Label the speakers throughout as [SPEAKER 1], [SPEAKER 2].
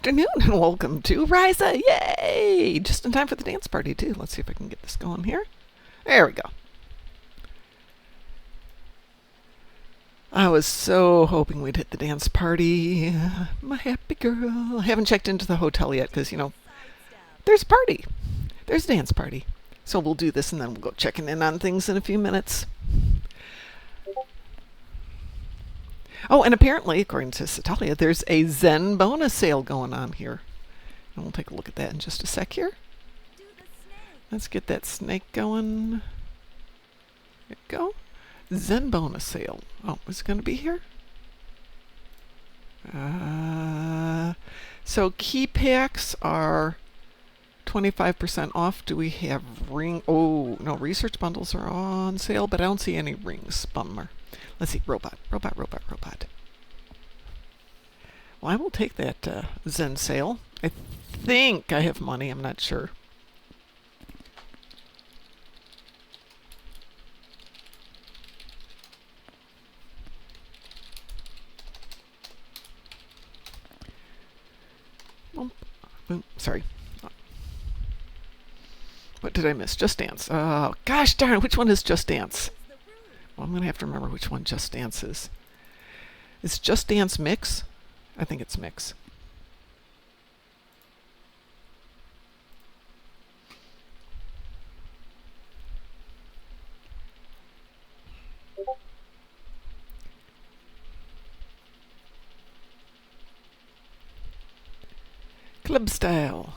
[SPEAKER 1] afternoon and welcome to Ryza. Yay! Just in time for the dance party too. Let's see if I can get this going here. There we go. I was so hoping we'd hit the dance party. My happy girl. I haven't checked into the hotel yet because, there's a party. There's a dance party. So we'll do this and then we'll go checking in on things in a few minutes. Oh, and apparently, according to Satalia, there's a Zen bonus sale going on here. And we'll take a look at that in just a sec here. Let's get that snake going. There we go. Zen bonus sale. Oh, is it going to be here? So key packs are 25% off. Do we have ring? Oh, no, research bundles are on sale, but I don't see any rings. Bummer. Let's see. Robot. Well, I will take that Zen sale. I think I have money. I'm not sure. Boom. Sorry. What did I miss? Just Dance. Oh, gosh darn. Which one is Just Dance? Well, I'm going to have to remember which one Just Dance is. Is Just Dance Mix? I think it's Mix. Club Style.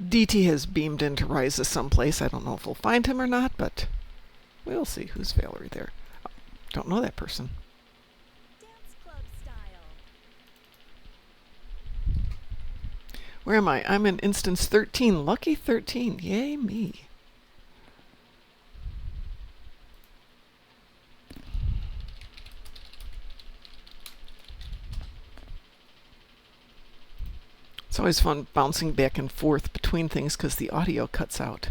[SPEAKER 1] DT has beamed into Ryza someplace. I don't know if we'll find him or not, but we'll see. Who's Valerie there? Oh, don't know that person.
[SPEAKER 2] Dance club style.
[SPEAKER 1] Where am I? I'm in instance 13. Lucky 13. Yay me. It's always fun bouncing back and forth between things because the audio cuts out.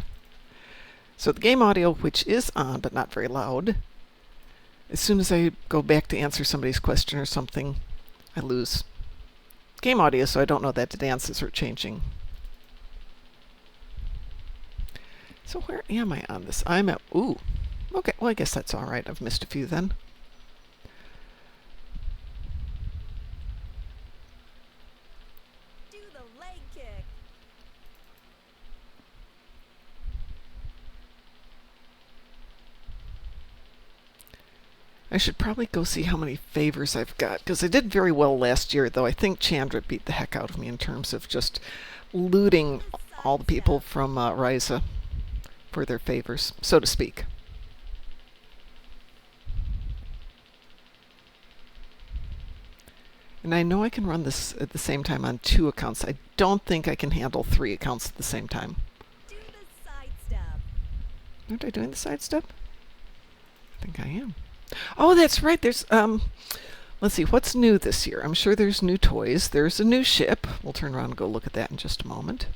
[SPEAKER 1] So the game audio, which is on but not very loud, as soon as I go back to answer somebody's question or something, I lose game audio, so I don't know that the dances are changing. So where am I on this? I'm at, ooh, okay, well I guess that's all right. I've missed a few then.
[SPEAKER 2] Do the leg kick.
[SPEAKER 1] I should probably go see how many favors I've got, because I did very well last year, though I think Chandra beat the heck out of me in terms of just looting all the people from Ryza for their favors, so to speak. And I know I can run this at the same time on 2 accounts. I don't think I can handle 3 accounts at the same time.
[SPEAKER 2] Do the side step.
[SPEAKER 1] Aren't I doing the side step? I think I am. Oh, that's right. There's, let's see, what's new this year? I'm sure there's new toys. There's a new ship. We'll turn around and go look at that in just a moment.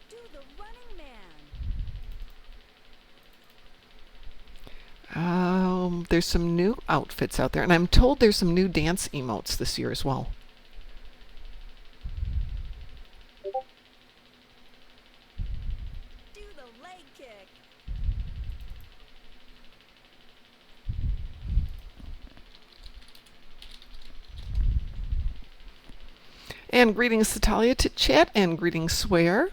[SPEAKER 2] Do the running man.
[SPEAKER 1] There's some new outfits out there, and I'm told there's some new dance emotes this year as well.
[SPEAKER 2] Do the leg kick.
[SPEAKER 1] And greetings, Satalia, to chat, and greetings, Swear.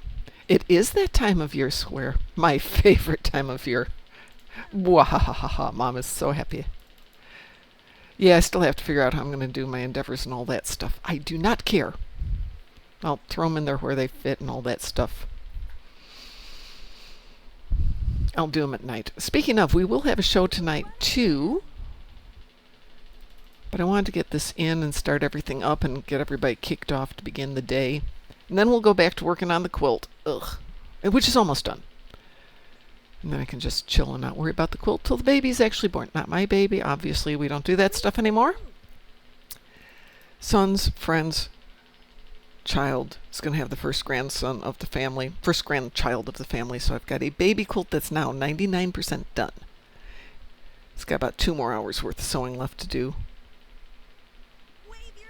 [SPEAKER 1] It is that time of year, Swear. My favorite time of year. Wahahaha, Mom is so happy. Yeah, I still have to figure out how I'm going to do my endeavors and all that stuff. I do not care. I'll throw them in there where they fit and all that stuff. I'll do them at night. Speaking of, we will have a show tonight, too. But I wanted to get this in and start everything up and get everybody kicked off to begin the day. And then we'll go back to working on the quilt. Ugh. Which is almost done. And then I can just chill and not worry about the quilt till the baby's actually born. Not my baby. Obviously, we don't do that stuff anymore. Sons, friends, child is going to have the first grandson of the family. First grandchild of the family. So I've got a baby quilt that's now 99% done. It's got about 2 more hours worth of sewing left to do.
[SPEAKER 2] Wave your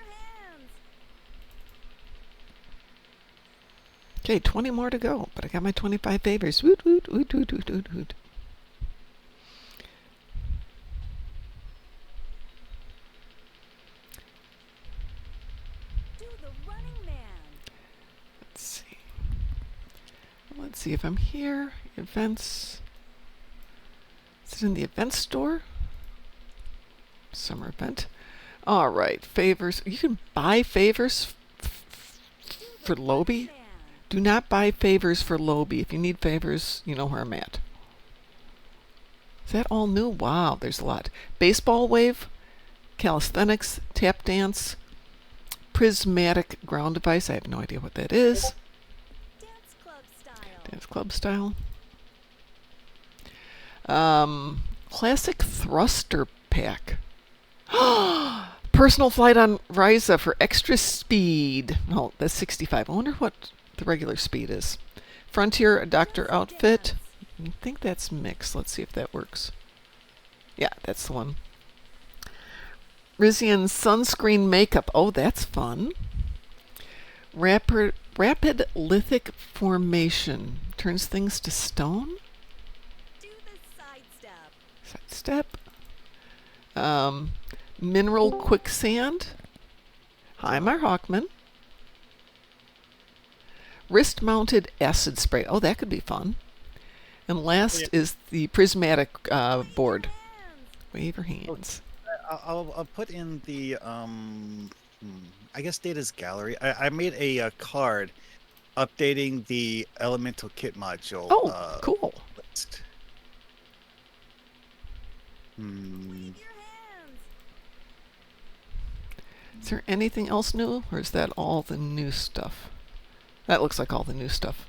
[SPEAKER 1] Okay, 20 more to go, but I got my 25 favors. Woot, woot, woot, woot, woot, woot, woot.
[SPEAKER 2] Do the running man.
[SPEAKER 1] Let's see. Let's see if I'm here. Events. Is it in the event store? Summer event. All right, favors. You can buy favors for Lobby.
[SPEAKER 2] Man.
[SPEAKER 1] Do not buy favors for Lobby. If you need favors, you know where I'm at. Is that all new? Wow, there's a lot. Baseball wave, calisthenics, tap dance, prismatic ground device. I have no idea what that is.
[SPEAKER 2] Dance club style.
[SPEAKER 1] Dance club style. Classic thruster pack. Personal flight on Ryza for extra speed. Oh, that's 65. I wonder what the regular speed is. Frontier Doctor
[SPEAKER 2] Just
[SPEAKER 1] outfit.
[SPEAKER 2] dance.
[SPEAKER 1] I think that's mixed. Let's see if that works. Yeah, that's the one. Rizian sunscreen makeup. Oh, that's fun. Rapid lithic formation. Turns things to stone.
[SPEAKER 2] Do the side step.
[SPEAKER 1] Side step. Mineral quicksand. Hi, Mar Hawkman. Wrist mounted acid spray. Oh, that could be fun. And last is the prismatic board.
[SPEAKER 2] Hands.
[SPEAKER 1] Wave your hands.
[SPEAKER 3] I'll put in the I guess Data's gallery. I made a card updating the elemental kit module.
[SPEAKER 1] Oh, cool.
[SPEAKER 3] List.
[SPEAKER 2] Wave your hands.
[SPEAKER 1] Is there anything else new, or is that all the new stuff? That looks like all the new stuff.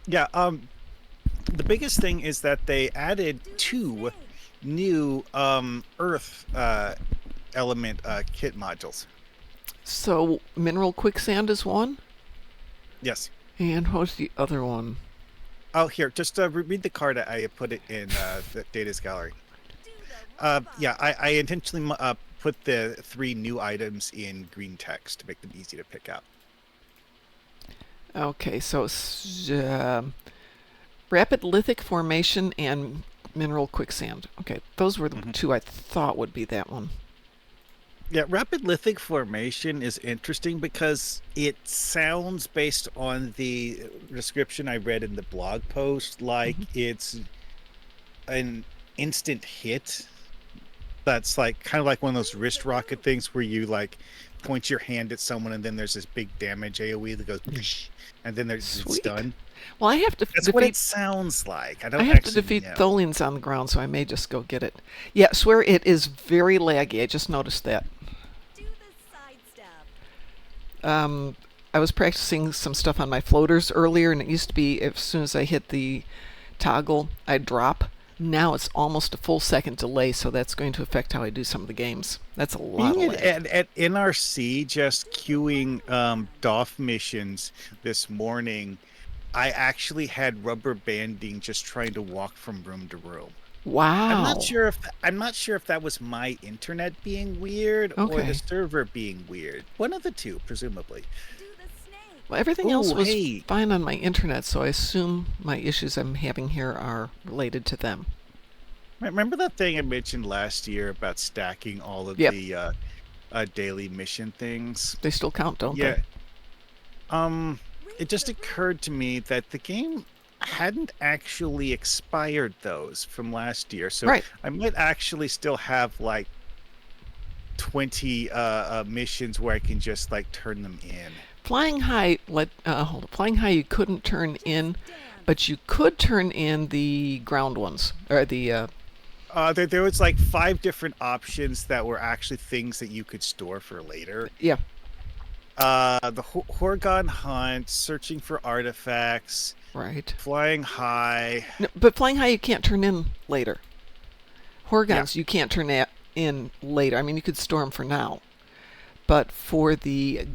[SPEAKER 3] Yeah. The biggest thing is that they added
[SPEAKER 2] Do the
[SPEAKER 3] 2
[SPEAKER 2] snake.
[SPEAKER 3] new Earth element kit modules.
[SPEAKER 1] So, mineral quicksand is one,
[SPEAKER 3] Yes.
[SPEAKER 1] and what's the other one?
[SPEAKER 3] Oh, here, just read the card. I put it in the Data's gallery.
[SPEAKER 2] Do the robot.
[SPEAKER 3] Yeah, I intentionally put the 3 new items in green text to make them easy to pick out.
[SPEAKER 1] Okay, so rapid lithic formation and mineral quicksand. Okay, those were the
[SPEAKER 3] Mhm.
[SPEAKER 1] 2 I thought would be that one.
[SPEAKER 3] Yeah, rapid lithic formation is interesting because it sounds, based on the description I read in the blog post, like it's an instant hit. That's like kind of like one of those wrist rocket things where you like point your hand at someone and then there's this big damage AoE that goes, and then it's
[SPEAKER 1] Sweet.
[SPEAKER 3] done.
[SPEAKER 1] Well, I have to
[SPEAKER 3] That's what it
[SPEAKER 1] defeat.
[SPEAKER 3] sounds like. I don't
[SPEAKER 1] I have to
[SPEAKER 3] actually
[SPEAKER 1] defeat
[SPEAKER 3] know.
[SPEAKER 1] Tholians on the ground, so I may just go get it. Yeah, I swear it is very laggy. I just noticed that.
[SPEAKER 2] Do the side step.
[SPEAKER 1] I was practicing some stuff on my floaters earlier, and it used to be as soon as I hit the toggle, I'd drop. Now it's almost a full second delay, so that's going to affect how I do some of the games. That's a lot
[SPEAKER 3] Being
[SPEAKER 1] of lag.
[SPEAKER 3] at NRC, just queuing DOF missions this morning, I actually had rubber banding just trying to walk from room to room.
[SPEAKER 1] Wow.
[SPEAKER 3] I'm not sure if that was my internet being weird or
[SPEAKER 1] Okay.
[SPEAKER 3] the server being weird. One of the two, presumably.
[SPEAKER 2] Do the snake.
[SPEAKER 1] Well, everything else
[SPEAKER 3] Ooh,
[SPEAKER 1] was
[SPEAKER 3] hey.
[SPEAKER 1] fine on my internet, so I assume my issues I'm having here are related to them.
[SPEAKER 3] Remember that thing I mentioned last year about stacking all of
[SPEAKER 1] Yep.
[SPEAKER 3] the daily mission things?
[SPEAKER 1] They still count, don't
[SPEAKER 3] Yeah.
[SPEAKER 1] they?
[SPEAKER 3] It just occurred to me that the game hadn't actually expired those from last year, so
[SPEAKER 1] Right.
[SPEAKER 3] I might actually still have like 20 missions where I can just like turn them in.
[SPEAKER 1] Flying high, hold on. Flying high, you couldn't turn in,
[SPEAKER 2] Dance.
[SPEAKER 1] but you could turn in the ground ones, or the.
[SPEAKER 3] There was like 5 different options that were actually things that you could store for later.
[SPEAKER 1] Yeah.
[SPEAKER 3] The Horgon Hunt, searching for artifacts,
[SPEAKER 1] Right.
[SPEAKER 3] flying high.
[SPEAKER 1] No, but flying high, you can't turn in later. Horgons, you can't turn that in later. I mean, you could store them for now, but for the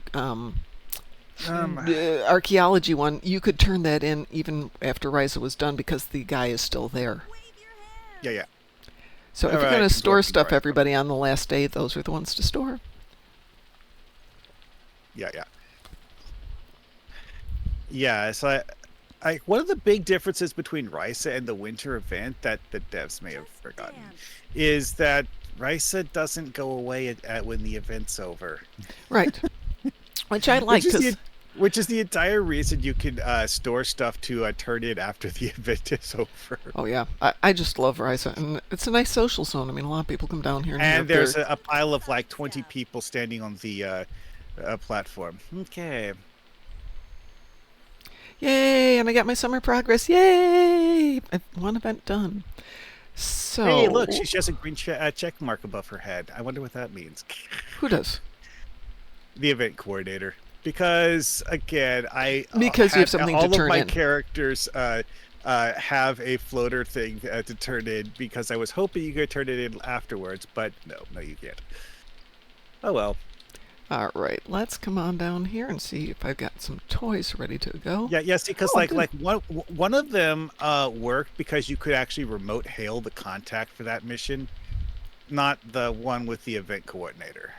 [SPEAKER 1] archaeology one, you could turn that in even after Ryza was done because the guy is still there.
[SPEAKER 2] Wave your hands.
[SPEAKER 3] Yeah.
[SPEAKER 1] So if
[SPEAKER 3] Alright,
[SPEAKER 1] you're going to
[SPEAKER 3] I can go
[SPEAKER 1] store
[SPEAKER 3] up and
[SPEAKER 1] stuff,
[SPEAKER 3] grab them.
[SPEAKER 1] everybody, on the last day, those are the ones to store.
[SPEAKER 3] Yeah, yeah. Yeah, so one of the big differences between Risa and the winter event that the devs may have
[SPEAKER 2] Just
[SPEAKER 3] forgotten
[SPEAKER 2] dance.
[SPEAKER 3] is that Risa doesn't go away when the event's over,
[SPEAKER 1] Right. Which I like
[SPEAKER 3] which is
[SPEAKER 1] because,
[SPEAKER 3] the entire reason you can store stuff to turn in after the event is over.
[SPEAKER 1] oh yeah, I just love Risa, and it's a nice social zone. I mean, a lot of people come down here and
[SPEAKER 3] And
[SPEAKER 1] have
[SPEAKER 3] there's
[SPEAKER 1] their.
[SPEAKER 3] a pile of like 20 people standing on the platform. Okay.
[SPEAKER 1] Yay! And I got my summer progress. Yay! One event done. So.
[SPEAKER 3] Hey, look, she has a green check mark above her head. I wonder what that means.
[SPEAKER 1] Who does?
[SPEAKER 3] The event coordinator. Because again,
[SPEAKER 1] Because you have something to
[SPEAKER 3] all of
[SPEAKER 1] turn
[SPEAKER 3] my
[SPEAKER 1] in.
[SPEAKER 3] characters have a floater thing to turn in because I was hoping you could turn it in afterwards, but no, you can't. Oh well.
[SPEAKER 1] All right, let's come on down here and see if I've got some toys ready to go.
[SPEAKER 3] Yeah, see, because
[SPEAKER 1] Oh,
[SPEAKER 3] like
[SPEAKER 1] good.
[SPEAKER 3] one of them worked because you could actually remote hail the contact for that mission, not the one with the event coordinator.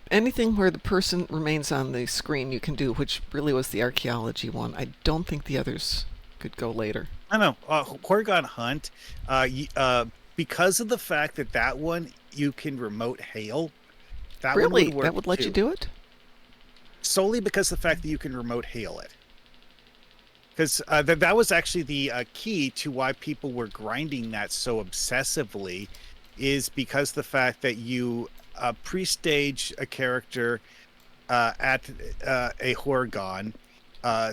[SPEAKER 1] Anything where the person remains on the screen you can do, which really was the archaeology one. I don't think the others could go later.
[SPEAKER 3] I know. Horgon Hunt, because of the fact that one you can remote hail. That one
[SPEAKER 1] Really?
[SPEAKER 3] would work
[SPEAKER 1] That would let you
[SPEAKER 3] too.
[SPEAKER 1] do it?
[SPEAKER 3] Solely because of the fact that you can remote hail it. Because that was actually the key to why people were grinding that so obsessively, is because the fact that you pre-stage a character at a Horgon,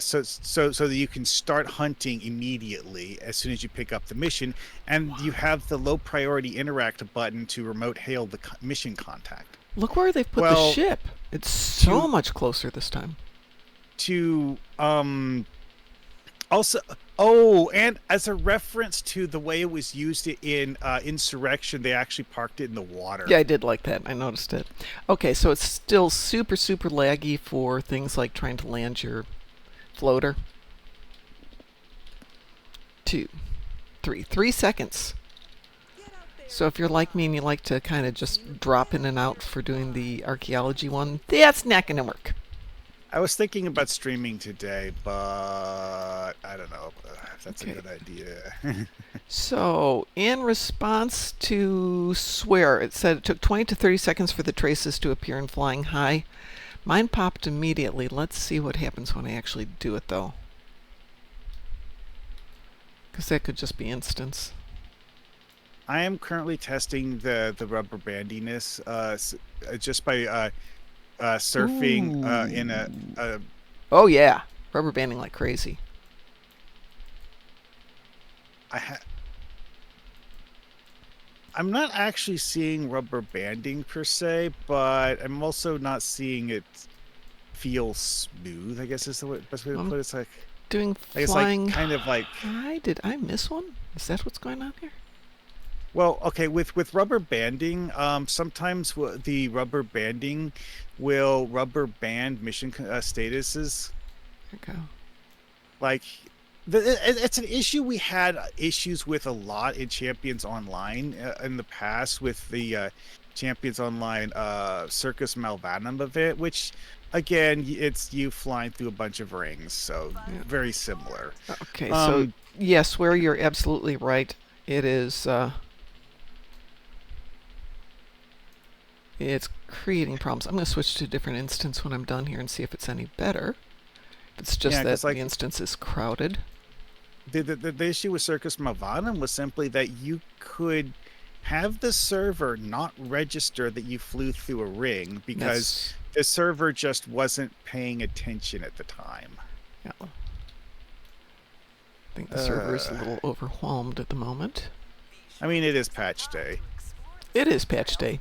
[SPEAKER 3] so that you can start hunting immediately as soon as you pick up the mission, and you have the low priority interact button to remote hail the mission contact.
[SPEAKER 1] Look where they've put the
[SPEAKER 3] Well,
[SPEAKER 1] ship. It's so
[SPEAKER 3] to-
[SPEAKER 1] much closer this time.
[SPEAKER 3] To also, oh, and as a reference to the way it was used in Insurrection, they actually parked it in the water.
[SPEAKER 1] Yeah, I did like that. I noticed it. Okay, so it's still super, super laggy for things like trying to land your floater. 2, 3. 3 seconds.
[SPEAKER 2] Get out there.
[SPEAKER 1] So if you're like me and you like to kind of just drop in and out for doing the archaeology one, that's not going to work.
[SPEAKER 3] I was thinking about streaming today, but I don't know if that's
[SPEAKER 1] Okay.
[SPEAKER 3] a good idea.
[SPEAKER 1] So in response to swear, it said it took 20 to 30 seconds for the traces to appear in flying high. Mine popped immediately. Let's see what happens when I actually do it, though. Because that could just be instance.
[SPEAKER 3] I am currently testing the rubber bandiness just by surfing in a
[SPEAKER 1] Oh, yeah. Rubber banding like crazy.
[SPEAKER 3] I'm not actually seeing rubber banding per se, but I'm also not seeing it feel smooth, I guess is the best way to put it. It's like
[SPEAKER 1] Doing
[SPEAKER 3] it's
[SPEAKER 1] flying
[SPEAKER 3] like kind of like
[SPEAKER 1] high. Did I miss one? Is that what's going on here?
[SPEAKER 3] well, okay, with rubber banding, sometimes the rubber banding will rubber band mission statuses.
[SPEAKER 1] There we go.
[SPEAKER 3] Like it's an issue we had issues with a lot in Champions Online in the past with the Champions Online Circus Malvanum event, which again it's you flying through a bunch of rings, so very similar.
[SPEAKER 1] Okay, so yes, where you're absolutely right. It is. It's creating problems. I'm going to switch to a different instance when I'm done here and see if it's any better. If it's just
[SPEAKER 3] Yeah,
[SPEAKER 1] that
[SPEAKER 3] 'cause, like,
[SPEAKER 1] the instance is crowded.
[SPEAKER 3] The issue with Circus Malvanum was simply that you could have the server not register that you flew through a ring because the server just wasn't paying attention at the time.
[SPEAKER 1] Yeah. I think the server is a little overwhelmed at the moment.
[SPEAKER 3] I mean, it is patch day.
[SPEAKER 1] It is patch day.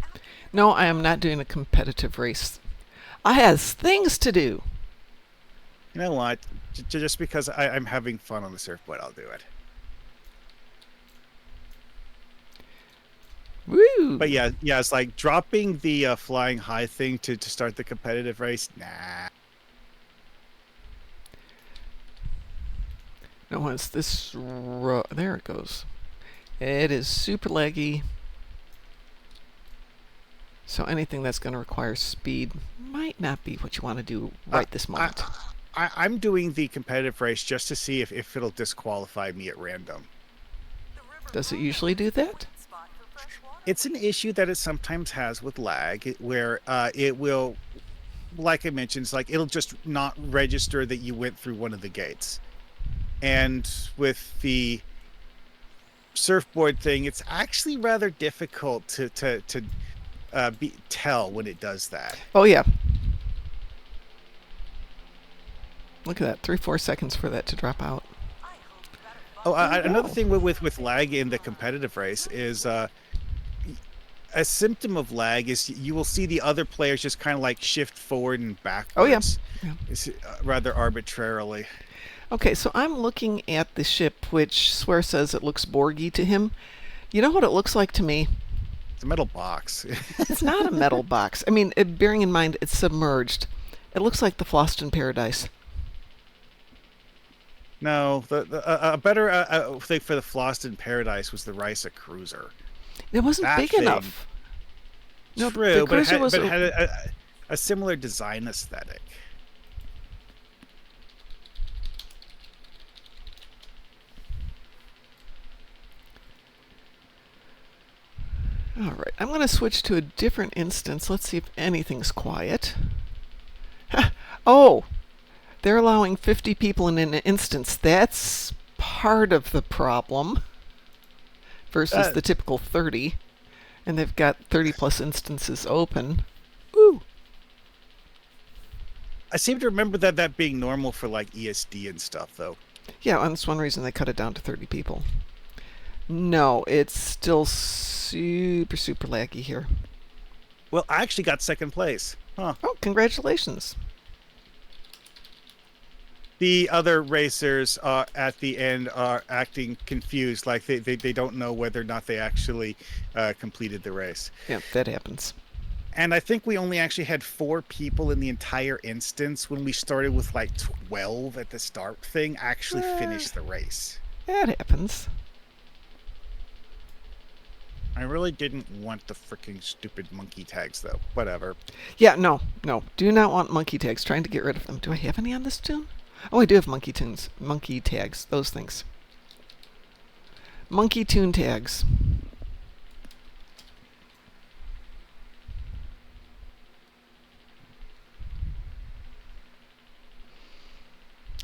[SPEAKER 1] No, I am not doing a competitive race. I has things to do.
[SPEAKER 3] You know what? Just because I'm having fun on the surfboard, I'll do it.
[SPEAKER 1] Woo!
[SPEAKER 3] But yeah, it's like dropping the flying high thing to start the competitive race. Nah.
[SPEAKER 1] No, it's this. There it goes. It is super laggy. So anything that's going to require speed might not be what you want to do right this moment.
[SPEAKER 3] I'm doing the competitive race just to see if it'll disqualify me at random.
[SPEAKER 1] Does it usually do that?
[SPEAKER 3] It's an issue that it sometimes has with lag, where it will, like I mentioned, it's like it'll just not register that you went through one of the gates. And with the surfboard thing, it's actually rather difficult to tell when it does that.
[SPEAKER 1] Oh, yeah. Look at that. 3-4 seconds for that to drop out.
[SPEAKER 3] Oh, another thing with lag in the competitive race is a symptom of lag is you will see the other players just kind of like shift forward and backwards.
[SPEAKER 1] Oh, yeah. Yeah.
[SPEAKER 3] It's, rather arbitrarily.
[SPEAKER 1] Okay, so I'm looking at the ship, which Swear says it looks Borgy to him. You know what it looks like to me?
[SPEAKER 3] It's a metal box.
[SPEAKER 1] It's not a metal box. I mean, bearing in mind it's submerged. It looks like the Floston Paradise.
[SPEAKER 3] No, a better thing for the Floston Paradise was the Risa Cruiser.
[SPEAKER 1] It wasn't
[SPEAKER 3] That
[SPEAKER 1] big
[SPEAKER 3] thing-
[SPEAKER 1] enough. No,
[SPEAKER 3] True,
[SPEAKER 1] the
[SPEAKER 3] but it
[SPEAKER 1] Cruiser was
[SPEAKER 3] had a similar design aesthetic.
[SPEAKER 1] All right, I'm going to switch to a different instance. Let's see if anything's quiet. Oh, they're allowing 50 people in an instance. That's part of the problem versus the typical 30. And they've got 30 plus instances open. Ooh.
[SPEAKER 3] I seem to remember that being normal for like ESD and stuff, though.
[SPEAKER 1] Yeah, and that's one reason they cut it down to 30 people. No, it's still super, super laggy here.
[SPEAKER 3] Well, I actually got second place. Huh.
[SPEAKER 1] Oh, congratulations.
[SPEAKER 3] The other racers at the end are acting confused, like they don't know whether or not they actually completed the race.
[SPEAKER 1] Yeah, that happens.
[SPEAKER 3] And I think we only actually had 4 people in the entire instance when we started with like 12 at the start thing actually finish the race.
[SPEAKER 1] That happens.
[SPEAKER 3] I really didn't want the freaking stupid monkey tags, though. Whatever.
[SPEAKER 1] Yeah, no. Do not want monkey tags. Trying to get rid of them. Do I have any on this tune? Oh, I do have monkey tags. Those things. Monkey tune tags.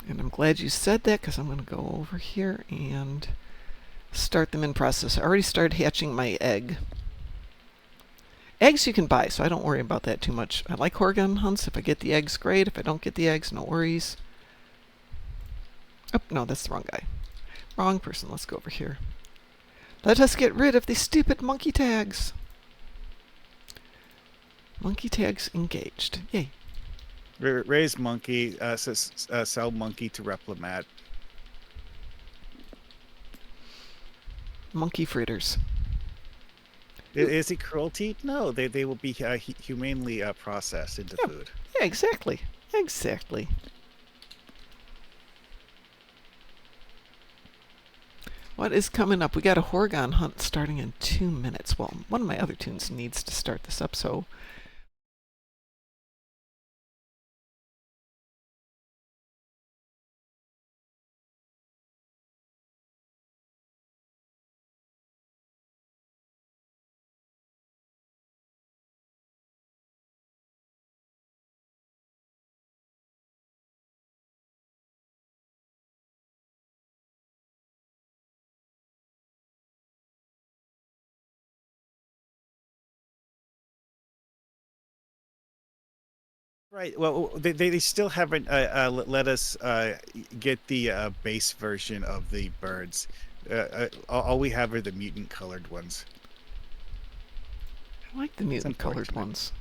[SPEAKER 1] And I'm glad you said that because I'm going to go over here and start them in process. I already started hatching my egg. Eggs you can buy, so I don't worry about that too much. I like Horgan hunts. If I get the eggs, great. If I don't get the eggs, no worries. Oh, no, that's the wrong guy. Wrong person. Let's go over here. Let us get rid of these stupid monkey tags. Monkey tags engaged. Yay.
[SPEAKER 3] Raise monkey, sell monkey to Replimat.
[SPEAKER 1] Monkey fritters.
[SPEAKER 3] Is it cruelty? No, they will be humanely processed into food.
[SPEAKER 1] Yeah, exactly. Exactly. What is coming up? We got a Horgan hunt starting in 2 minutes. Well, one of my other tunes needs to start this up, so...
[SPEAKER 3] Right. Well, they still haven't let us get the base version of the birds. All we have are the mutant colored ones.
[SPEAKER 1] I like the mutant colored
[SPEAKER 3] unfortunate.
[SPEAKER 1] ones.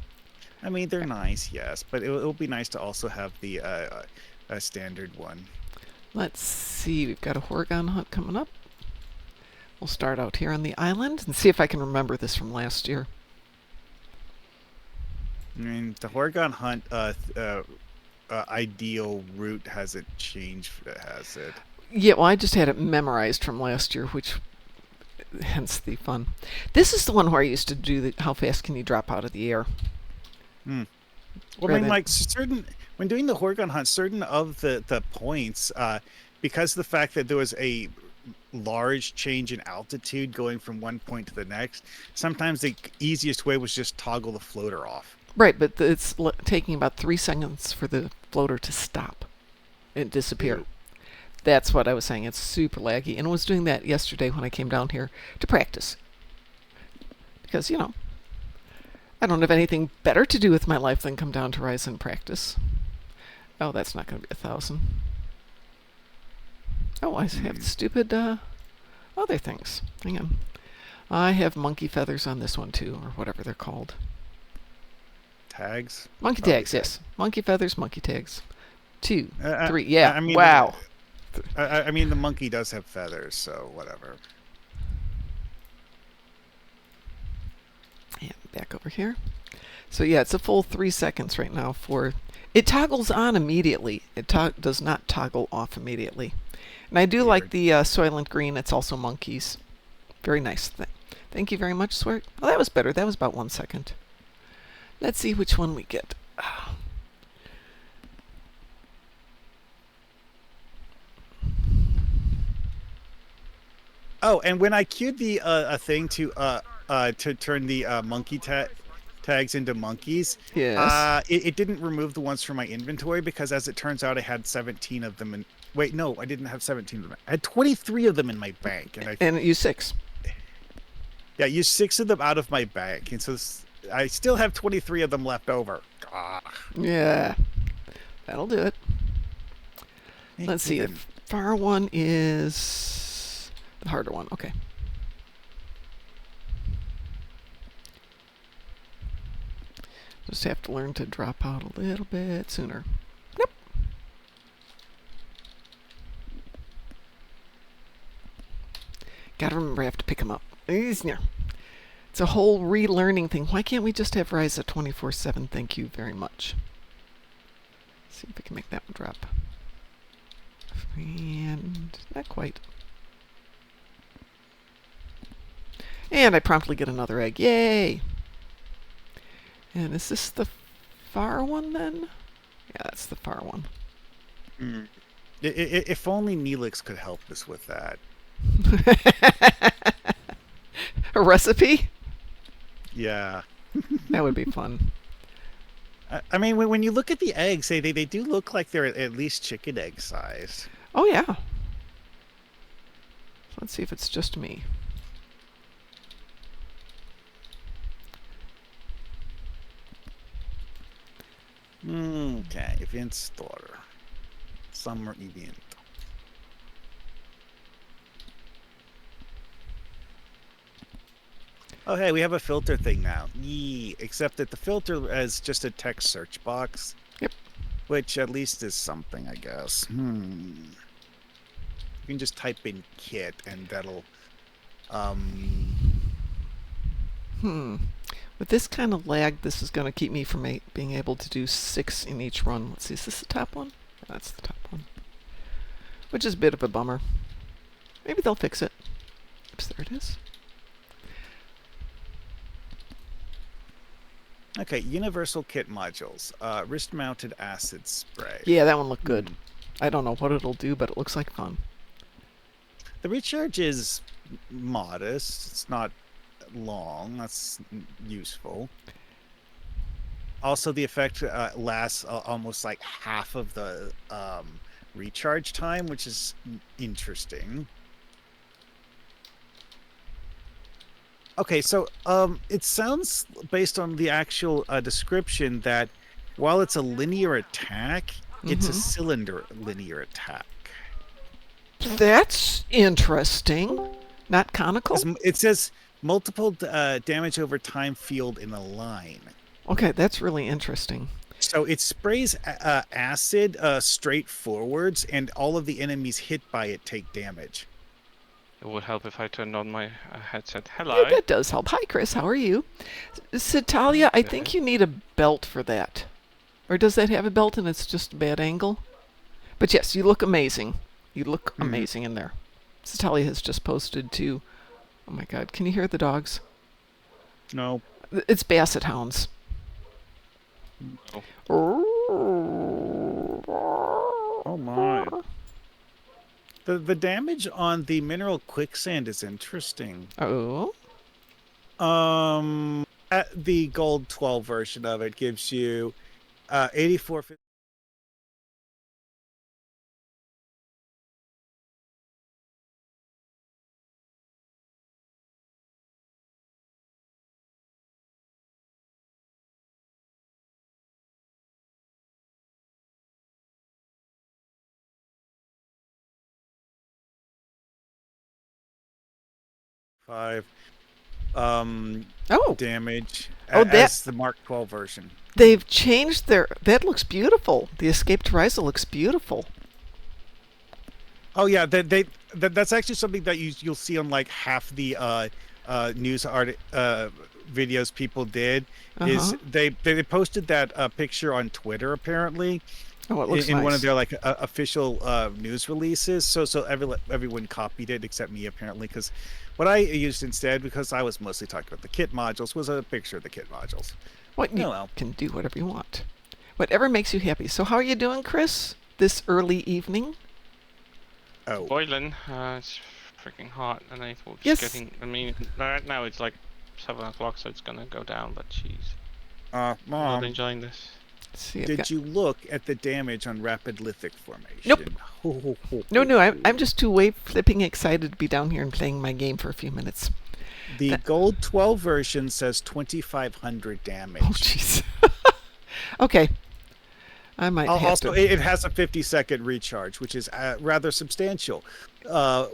[SPEAKER 3] I mean, they're nice, yes, but it'll be nice to also have the standard one.
[SPEAKER 1] Let's see. We've got a Horgan hunt coming up. We'll start out here on the island and see if I can remember this from last year.
[SPEAKER 3] I mean, the Horgan hunt ideal route hasn't changed, has it?
[SPEAKER 1] Yeah, well, I just had it memorized from last year, which hence the fun. This is the one where I used to do the how fast can you drop out of the air.
[SPEAKER 3] Well, I
[SPEAKER 1] Rather-
[SPEAKER 3] mean, like certain when doing the Horgon hunt, certain of the points, because of the fact that there was a large change in altitude going from one point to the next, sometimes the easiest way was just toggle the floater off.
[SPEAKER 1] Right, but it's taking about 3 seconds for the floater to stop and disappear.
[SPEAKER 3] Ew.
[SPEAKER 1] That's what I was saying. It's super laggy. And I was doing that yesterday when I came down here to practice. Because, you know, I don't have anything better to do with my life than come down to Rise and practice. Oh, that's not going to be 1,000. Oh, I have stupid other things. Hang on. I have monkey feathers on this one too, or whatever they're called.
[SPEAKER 3] Tags.
[SPEAKER 1] Monkey
[SPEAKER 3] Probably
[SPEAKER 1] tags, yes. Monkey feathers, monkey tags. 2,
[SPEAKER 3] Uh,
[SPEAKER 1] 3. Yeah.
[SPEAKER 3] I mean,
[SPEAKER 1] wow.
[SPEAKER 3] I mean, the monkey does have feathers, so whatever.
[SPEAKER 1] Yeah, back over here. So yeah, it's a full 3 seconds right now for... It toggles on immediately. It does not toggle off immediately. And I do like the Soylent Green. It's also monkeys. Very nice. Thank you very much, Swart. Oh, that was better. That was about 1 second. Let's see which one we get.
[SPEAKER 3] Oh, and when I queued the a thing to turn the monkey tags into monkeys,
[SPEAKER 1] Yes.
[SPEAKER 3] it didn't remove the ones from my inventory because, as it turns out, I had 17 of them. Wait, no, I didn't have 17 of them. I had 23 of them in my bank, and
[SPEAKER 1] And you 6.
[SPEAKER 3] I used 6 of them out of my bank, and so I still have 23 of them left over. Ah,
[SPEAKER 1] Yeah. That'll do it. Let's see. The far one is the harder one. Okay. Just have to learn to drop out a little bit sooner. Nope. Gotta remember I have to pick them up. It's a whole relearning thing. Why can't we just have Rise at 24/7? Thank you very much. See if we can make that one drop. And not quite. And I promptly get another egg. Yay! And is this the far one then? Yeah, that's the far one.
[SPEAKER 3] If only Neelix could help us with that.
[SPEAKER 1] A recipe?
[SPEAKER 3] Yeah.
[SPEAKER 1] That would be fun.
[SPEAKER 3] I mean, when you look at the eggs, they do look like they're at least chicken egg size.
[SPEAKER 1] Oh, yeah. Let's see if it's just me.
[SPEAKER 3] Okay, event store. Summer event. Oh, hey, we have a filter thing now. Yee, except that the filter is just a text search box.
[SPEAKER 1] Yep.
[SPEAKER 3] Which at least is something, I guess. You can just type in kit and that'll...
[SPEAKER 1] With this kind of lag, this is going to keep me from being able to do 6 in each run. Let's see, is this the top one? That's the top one. Which is a bit of a bummer. Maybe they'll fix it. Oops, there it is.
[SPEAKER 3] Okay, universal kit modules. Wrist-mounted acid spray.
[SPEAKER 1] Yeah, that one looked good. I don't know what it'll do, but it looks like fun.
[SPEAKER 3] The recharge is modest. It's not long. That's useful. Also, the effect lasts almost like half of the recharge time, which is interesting. Okay, so it sounds, based on the actual description, that while it's a linear attack, it's a cylinder linear attack.
[SPEAKER 1] That's interesting. Not conical?
[SPEAKER 3] It says multiple damage over time field in a line.
[SPEAKER 1] Okay, that's really interesting.
[SPEAKER 3] So it sprays acid straight forwards, and all of the enemies hit by it take damage.
[SPEAKER 4] It would help if I turned on my headset.
[SPEAKER 1] Yeah,
[SPEAKER 4] Hello.
[SPEAKER 1] that does help. Hi, Chris. How are you? Citalia, I think you need a belt for that. Or does that have a belt and it's just a bad angle? But yes, you look amazing. You look amazing in there. Citalia has just posted to Oh my God! Can you hear the dogs?
[SPEAKER 3] No.
[SPEAKER 1] It's basset hounds.
[SPEAKER 4] Oh.
[SPEAKER 3] Oh my. The damage on the mineral quicksand is interesting.
[SPEAKER 1] Oh.
[SPEAKER 3] The gold 12 version of it gives you 84. Five
[SPEAKER 1] Oh.
[SPEAKER 3] damage
[SPEAKER 1] Oh,
[SPEAKER 3] as the Mark 12 version.
[SPEAKER 1] They've changed their. That looks beautiful. The Escape Horizon looks beautiful.
[SPEAKER 3] Oh yeah, that's actually something that you'll see on like half the news videos people did. Is they posted that picture on Twitter apparently
[SPEAKER 1] Oh, it looks
[SPEAKER 3] in
[SPEAKER 1] nice.
[SPEAKER 3] one of their like official news releases. So everyone copied it except me apparently, because what I used instead, because I was mostly talking about the kit modules, was a picture of the kit modules.
[SPEAKER 1] What you
[SPEAKER 3] Oh, well.
[SPEAKER 1] can do whatever you want. Whatever makes you happy. So how are you doing, Chris? This early evening?
[SPEAKER 3] Oh,
[SPEAKER 4] Boiling. It's freaking hot, and I thought
[SPEAKER 1] Yes.
[SPEAKER 4] it's getting. I mean, right now it's like 7 o'clock, so it's gonna go down. But jeez, I'm not
[SPEAKER 3] Mom,
[SPEAKER 4] enjoying this.
[SPEAKER 1] Let's see. I've
[SPEAKER 3] did
[SPEAKER 1] got-
[SPEAKER 3] you look at the damage on Rapid Lithic Formation?
[SPEAKER 1] Nope.
[SPEAKER 3] Ho.
[SPEAKER 1] No. I'm just too flipping excited to be down here and playing my game for a few minutes.
[SPEAKER 3] The gold 12 version says 2,500 damage.
[SPEAKER 1] Oh, jeez. Okay. I might have
[SPEAKER 3] Also,
[SPEAKER 1] to.
[SPEAKER 3] it has a 50-second recharge, which is rather substantial,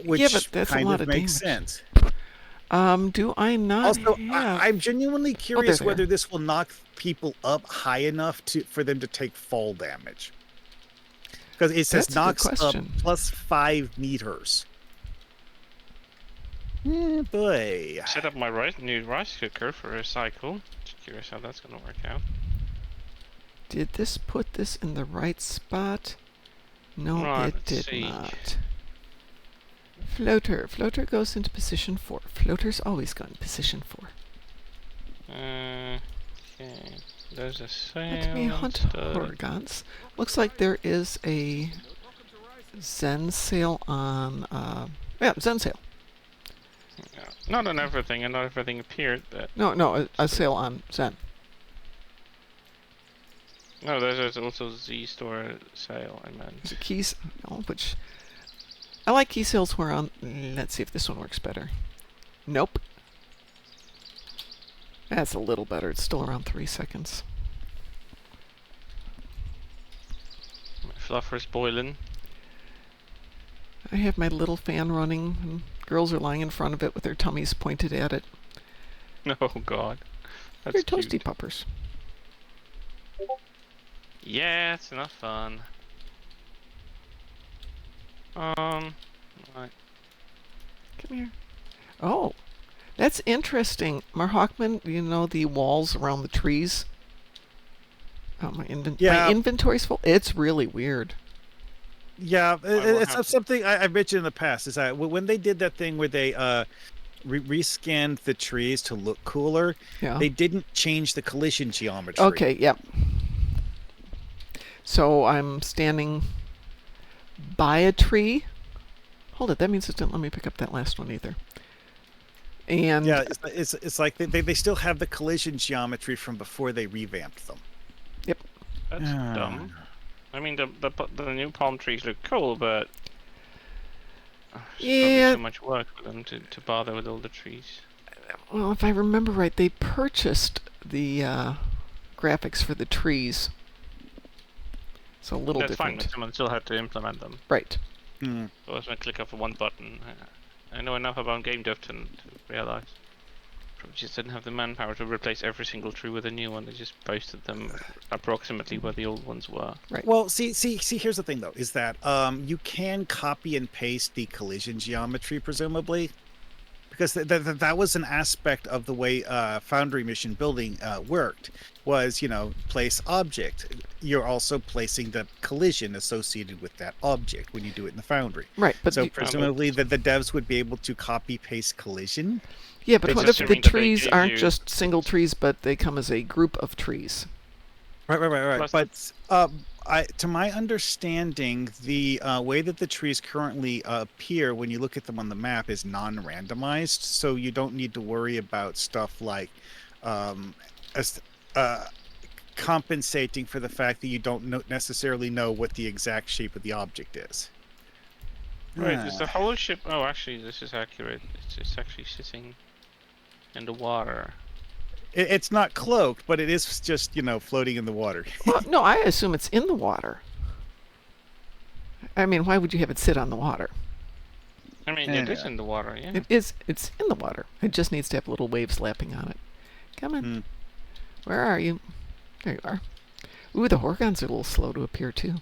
[SPEAKER 3] which
[SPEAKER 1] Yeah, but that's a
[SPEAKER 3] kind
[SPEAKER 1] lot
[SPEAKER 3] of
[SPEAKER 1] of
[SPEAKER 3] makes
[SPEAKER 1] damage.
[SPEAKER 3] sense.
[SPEAKER 1] Do I not
[SPEAKER 3] Also,
[SPEAKER 1] have?
[SPEAKER 3] I'm genuinely curious
[SPEAKER 1] there.
[SPEAKER 3] whether this will knock people up high enough for them to take fall damage. Because it says
[SPEAKER 1] That's a good
[SPEAKER 3] knocks up
[SPEAKER 1] question.
[SPEAKER 3] plus 5 meters. Boy.
[SPEAKER 4] Set up my new rice cooker for a cycle. Just curious how that's gonna work out.
[SPEAKER 1] Did this put this in the right spot? No,
[SPEAKER 4] Right,
[SPEAKER 1] it
[SPEAKER 4] let's
[SPEAKER 1] did
[SPEAKER 4] see.
[SPEAKER 1] not. Floater. Floater goes into position 4. Floater's always go in position 4.
[SPEAKER 4] Okay. There's a sail.
[SPEAKER 1] Let me hunt
[SPEAKER 4] stud.
[SPEAKER 1] Horgons. Looks like there is a Zen sale on. Zen sale.
[SPEAKER 4] Yeah. Not on everything, and not everything appeared, but
[SPEAKER 1] No, a sale on Zen.
[SPEAKER 4] no, there's also Z store sale. I meant.
[SPEAKER 1] The keys, which I like key sales where on. Let's see if this one works better. Nope. That's a little better. It's still around 3 seconds.
[SPEAKER 4] My fluffer's boiling.
[SPEAKER 1] I have my little fan running, and girls are lying in front of it with their tummies pointed at it.
[SPEAKER 4] Oh God, that's
[SPEAKER 1] They're toasty
[SPEAKER 4] cute.
[SPEAKER 1] puppers.
[SPEAKER 4] Yeah, it's enough fun. Right.
[SPEAKER 1] Come here. Oh, that's interesting. Marhawkman, you know the walls around the trees? Oh, my
[SPEAKER 3] Yeah.
[SPEAKER 1] inventory's full. It's really weird.
[SPEAKER 3] Yeah,
[SPEAKER 4] will
[SPEAKER 3] it's
[SPEAKER 4] have to-
[SPEAKER 3] something I mentioned in the past. Is that when they did that thing where they rescanned the trees to look cooler,
[SPEAKER 1] Yeah.
[SPEAKER 3] they didn't change the collision geometry.
[SPEAKER 1] Okay, yep. So I'm standing by a tree. Hold it, that means it didn't let me pick up that last one either. And
[SPEAKER 3] Yeah, it's like they still have the collision geometry from before they revamped them.
[SPEAKER 4] That's
[SPEAKER 3] Ah.
[SPEAKER 4] dumb. I mean, the new palm trees look cool, but it's
[SPEAKER 1] Yeah.
[SPEAKER 4] probably too much work for them to bother with all the trees.
[SPEAKER 1] well, if I remember right, they purchased the graphics for the trees. So a little
[SPEAKER 4] That's fine,
[SPEAKER 1] different.
[SPEAKER 4] but someone still had to implement them.
[SPEAKER 1] Right.
[SPEAKER 3] Hmm.
[SPEAKER 4] It wasn't a click of one button. I know enough about game dev to realize. Probably just didn't have the manpower to replace every single tree with a new one. They just posted them approximately where the old ones were.
[SPEAKER 3] Well, see. Here's the thing, though, is that you can copy and paste the collision geometry, presumably, because that was an aspect of the way Foundry mission building worked. Was, place object. You're also placing the collision associated with that object when you do it in the Foundry.
[SPEAKER 1] Right, but
[SPEAKER 3] So presumably the devs would be able to copy paste collision.
[SPEAKER 1] yeah, but
[SPEAKER 3] they
[SPEAKER 1] what
[SPEAKER 3] just
[SPEAKER 1] if the
[SPEAKER 4] assuming that they
[SPEAKER 1] trees
[SPEAKER 4] gave
[SPEAKER 1] aren't
[SPEAKER 4] you-
[SPEAKER 1] just single trees, but they come as a group of trees?
[SPEAKER 3] Right.
[SPEAKER 4] Plus-
[SPEAKER 3] But to my understanding, the way that the trees currently appear when you look at them on the map is non-randomized, so you don't need to worry about stuff like as, compensating for the fact that you don't necessarily know what the exact shape of the object is.
[SPEAKER 4] Right, is the hollow ship... Oh, actually, this is accurate. It's actually sitting in the water.
[SPEAKER 3] It's not cloaked, but it is just, floating in the water.
[SPEAKER 1] Well, no, I assume it's in the water. I mean, why would you have it sit on the water?
[SPEAKER 4] I mean, it is
[SPEAKER 3] Yeah.
[SPEAKER 4] in the water, yeah.
[SPEAKER 1] It's in the water. It just needs to have little waves lapping on it. Come on.
[SPEAKER 3] Hmm.
[SPEAKER 1] Where are you? There you are. Ooh, the Horgons are a little slow to appear too.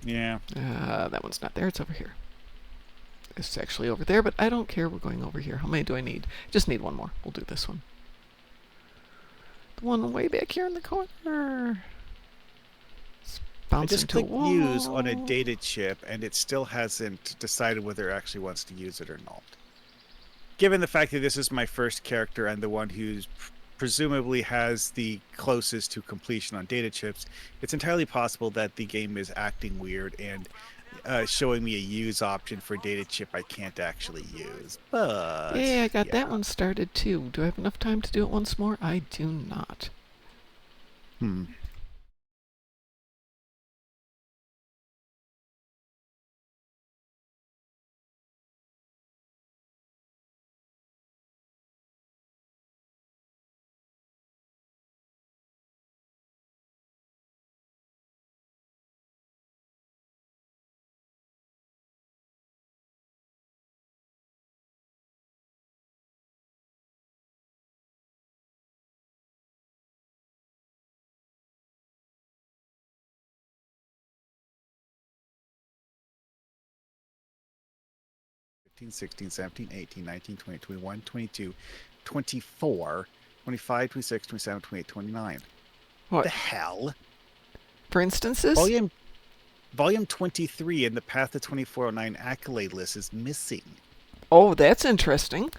[SPEAKER 3] Yeah.
[SPEAKER 1] That one's not there. It's over here. It's actually over there, but I don't care. We're going over here. How many do I need? Just need one more. We'll do this one. The one way back here in the corner. It's
[SPEAKER 3] I
[SPEAKER 1] bouncing
[SPEAKER 3] just
[SPEAKER 1] to a
[SPEAKER 3] clicked use on a
[SPEAKER 1] wall.
[SPEAKER 3] data chip, and it still hasn't decided whether it actually wants to use it or not. Given the fact that this is my first character and the one who's presumably has the closest to completion on data chips, it's entirely possible that the game is acting weird and showing me a use option for data chip I can't actually use. But
[SPEAKER 1] Yeah, I got that one started too. Do I have enough time to do it once more? I do not.
[SPEAKER 3] Hmm. Fifteen, 16, 17, 18, 19, 20, 21, 22, 24, 25, 26, 27, 28, 29.
[SPEAKER 1] What?
[SPEAKER 3] The hell?
[SPEAKER 1] For instances?
[SPEAKER 3] Volume 23 in the Path to 2409 accolade list is missing.
[SPEAKER 1] Oh, that's interesting.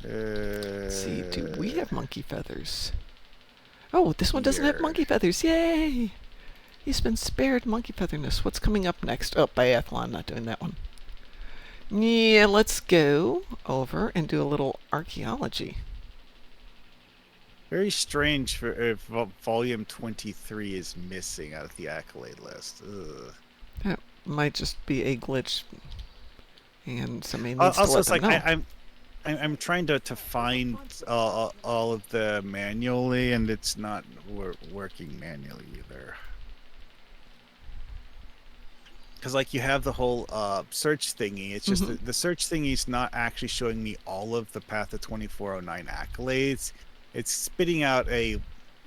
[SPEAKER 1] Let's see, do we have monkey feathers? Oh, this one doesn't have
[SPEAKER 3] Here.
[SPEAKER 1] monkey feathers. Yay! He's been spared monkey featherness. What's coming up next? Oh, biathlon. Not doing that one. Yeah, let's go over and do a little archaeology.
[SPEAKER 3] Very strange for if volume 23 is missing out of the accolade list. Ugh.
[SPEAKER 1] That might just be a glitch, and somebody needs to
[SPEAKER 3] Also,
[SPEAKER 1] let
[SPEAKER 3] it's
[SPEAKER 1] them
[SPEAKER 3] like
[SPEAKER 1] know.
[SPEAKER 3] I'm trying to find all of the manually, and it's not working manually either. Because like you have the whole search thingy, it's just the search thingy is not actually showing me all of the Path to 2409 accolades. It's spitting out a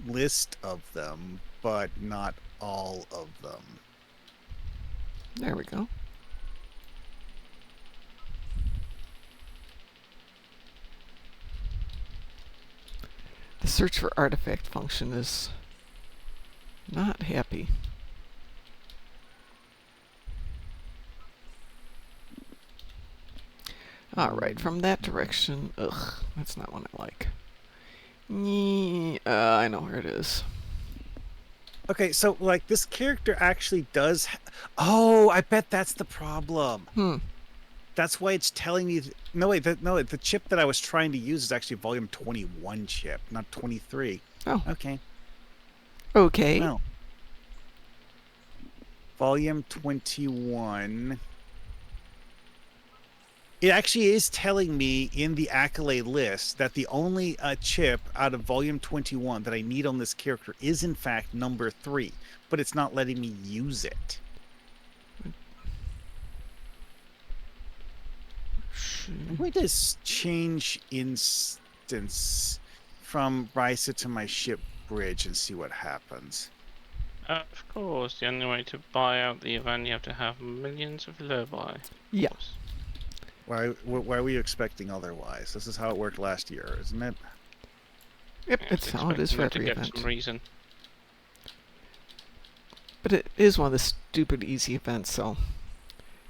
[SPEAKER 3] list of them, but not all of them.
[SPEAKER 1] There we go. The search for artifact function is not happy. Alright, from that direction. Ugh, that's not one I like. I know where it is.
[SPEAKER 3] Okay, so like this character actually does. Oh, I bet that's the problem. That's why it's telling me. No, wait, the chip that I was trying to use is actually volume 21 chip, not 23.
[SPEAKER 1] Oh,
[SPEAKER 3] Okay.
[SPEAKER 1] okay.
[SPEAKER 3] No. Volume 21. It actually is telling me in the accolade list that the only chip out of volume 21 that I need on this character is in fact number 3, but it's not letting me use it. I'm going to change instead. distance from Risa to my ship bridge and see what happens.
[SPEAKER 4] Of course, the only way to buy out the event, you have to have millions of Lobi.
[SPEAKER 1] Yeah.
[SPEAKER 3] Why were you expecting otherwise? This is how it worked last year, isn't it?
[SPEAKER 1] Yep, it's how it is for
[SPEAKER 4] to
[SPEAKER 1] every
[SPEAKER 4] get
[SPEAKER 1] event.
[SPEAKER 4] some reason.
[SPEAKER 1] But it is one of the stupid easy events, so...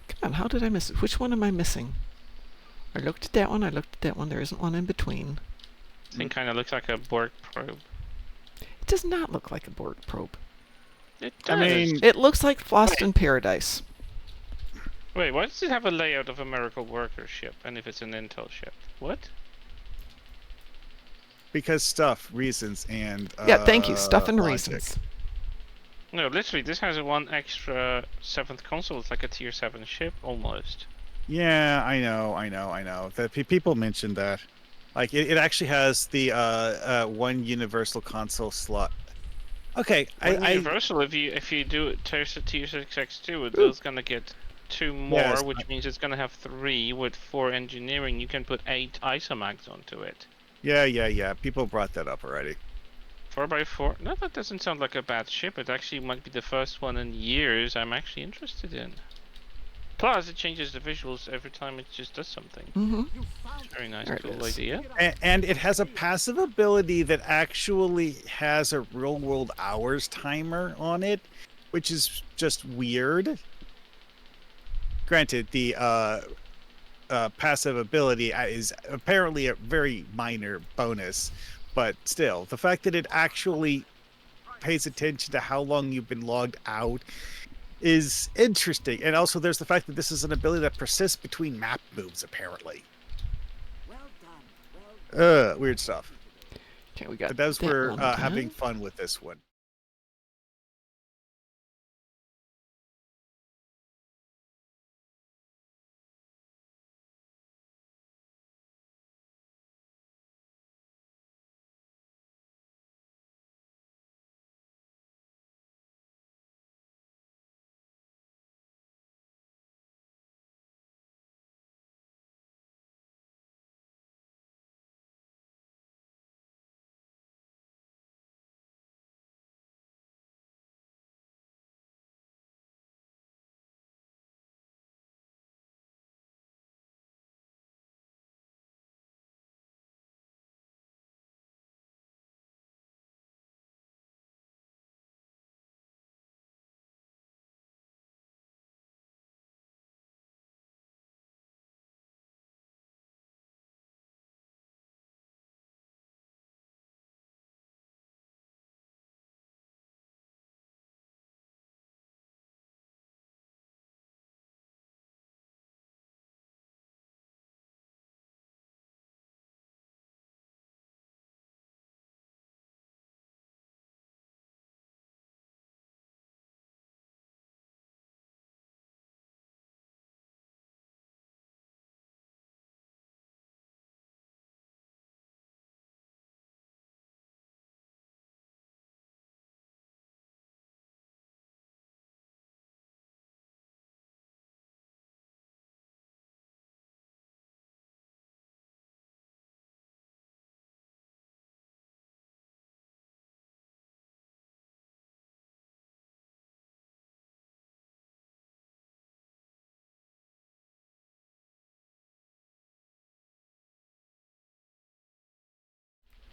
[SPEAKER 1] Come on, how did I miss it? Which one am I missing? I looked at that one, I looked at that one. There isn't one in between.
[SPEAKER 4] This thing kind of looks like a Borg probe.
[SPEAKER 1] It does not look like a Borg probe.
[SPEAKER 4] It
[SPEAKER 3] I
[SPEAKER 4] does.
[SPEAKER 3] mean-
[SPEAKER 1] It looks like Lost in Paradise.
[SPEAKER 4] Wait, why does it have a layout of a miracle worker ship? And if it's an intel ship, what?
[SPEAKER 3] Because stuff, reasons, and
[SPEAKER 1] Yeah, thank you. Stuff and
[SPEAKER 3] logic.
[SPEAKER 1] reasons.
[SPEAKER 4] No, literally, this has a one extra 7th console. It's like a tier 7 ship almost.
[SPEAKER 3] Yeah, I know. That people mentioned that. Like it actually has the one universal console slot. Okay,
[SPEAKER 4] Universal, if you do it tier 6x2, it's gonna get 2 more,
[SPEAKER 3] Yes,
[SPEAKER 4] which means it's gonna have 3 with 4 engineering. You can put 8 isomags onto it.
[SPEAKER 3] Yeah. People brought that up already.
[SPEAKER 4] 4x4? No, that doesn't sound like a bad ship. It actually might be the first one in years I'm actually interested in. Plus, it changes the visuals every time it just does something.
[SPEAKER 1] Mm-hmm.
[SPEAKER 4] Very nice,
[SPEAKER 1] There it
[SPEAKER 4] cool
[SPEAKER 1] is.
[SPEAKER 4] idea.
[SPEAKER 3] And it has a passive ability that actually has a real world hours timer on it, which is just weird. Granted, the passive ability is apparently a very minor bonus, but still, the fact that it actually pays attention to how long you've been logged out is interesting. And also, there's the fact that this is an ability that persists between map moves, apparently.
[SPEAKER 2] Well done. Well done.
[SPEAKER 3] Weird stuff.
[SPEAKER 1] Okay, we got
[SPEAKER 3] But those
[SPEAKER 1] that
[SPEAKER 3] were
[SPEAKER 1] one done.
[SPEAKER 3] having fun with this one.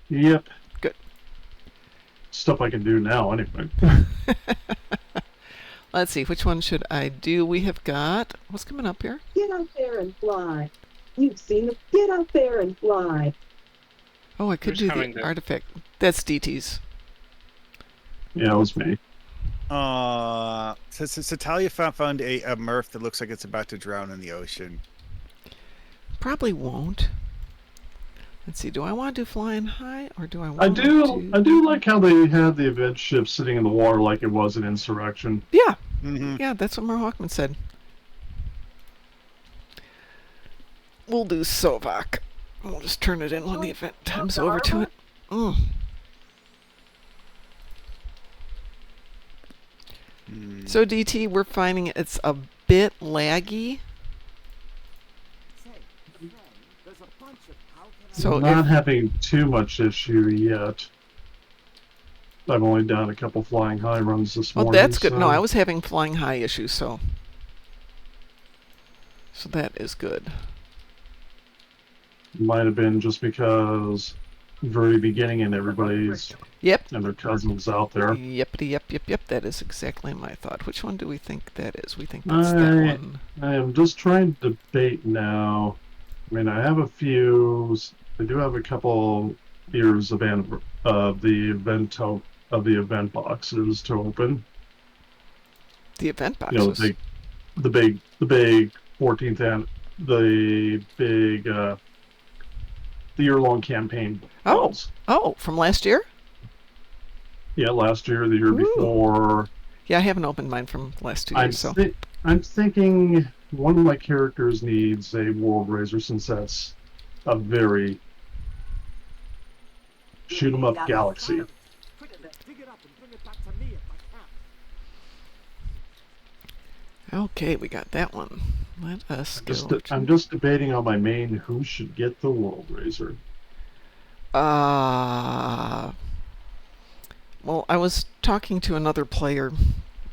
[SPEAKER 5] Yep.
[SPEAKER 1] Good.
[SPEAKER 5] Stuff I can do now, anyway.
[SPEAKER 1] Let's see, which one should I do? We have got... What's coming up here?
[SPEAKER 6] Get out there and fly. You've seen them. Get out there and fly.
[SPEAKER 1] Oh, I could
[SPEAKER 4] Who's
[SPEAKER 1] do
[SPEAKER 4] having
[SPEAKER 1] the
[SPEAKER 4] the-
[SPEAKER 1] artifact. That's DT's.
[SPEAKER 5] Yeah, it was me.
[SPEAKER 3] So Talia found a Murph that looks like it's about to drown in the ocean.
[SPEAKER 1] Probably won't. Let's see, do I want to do flying high, or do I want
[SPEAKER 5] I
[SPEAKER 1] to...
[SPEAKER 5] do like how they had the event ship sitting in the water like it was an insurrection.
[SPEAKER 1] Yeah,
[SPEAKER 3] Mm-hmm.
[SPEAKER 1] yeah, that's what Mer Hawkman said. We'll do Sovak. We'll just turn it in when the event time's over to it. Mm. So DT, we're finding it's a bit laggy.
[SPEAKER 2] Say, friend, there's a bunch of... How can
[SPEAKER 1] So
[SPEAKER 5] Not
[SPEAKER 1] if,
[SPEAKER 5] having too much issue yet. I've only done a couple flying high runs this
[SPEAKER 1] well,
[SPEAKER 5] morning.
[SPEAKER 1] that's good. No,
[SPEAKER 5] so
[SPEAKER 1] I was having flying high issues, so that is good.
[SPEAKER 5] might have been just because very beginning and everybody's
[SPEAKER 1] Yep.
[SPEAKER 5] and their cousins out there.
[SPEAKER 1] Yepity yep. That is exactly my thought. Which one do we think that is? We think that's that one.
[SPEAKER 5] I am just trying to debate now. I mean, I have a few. I do have a couple years of the event boxes to open.
[SPEAKER 1] The event
[SPEAKER 5] You know,
[SPEAKER 1] boxes.
[SPEAKER 5] the big 14th and the big the year-long campaign.
[SPEAKER 1] Oh.
[SPEAKER 5] balls.
[SPEAKER 1] Oh, from last year?
[SPEAKER 5] Yeah, last year, the year
[SPEAKER 1] Ooh.
[SPEAKER 5] before.
[SPEAKER 1] Yeah, I haven't opened mine from last 2
[SPEAKER 5] I'm
[SPEAKER 1] years, so.
[SPEAKER 5] I'm thinking one of my characters needs a World Razor since that's a very shoot 'em up galaxy.
[SPEAKER 1] Okay, we got that one. Let us go.
[SPEAKER 5] I'm just debating on my main who should get the World Razor.
[SPEAKER 1] Well, I was talking to another player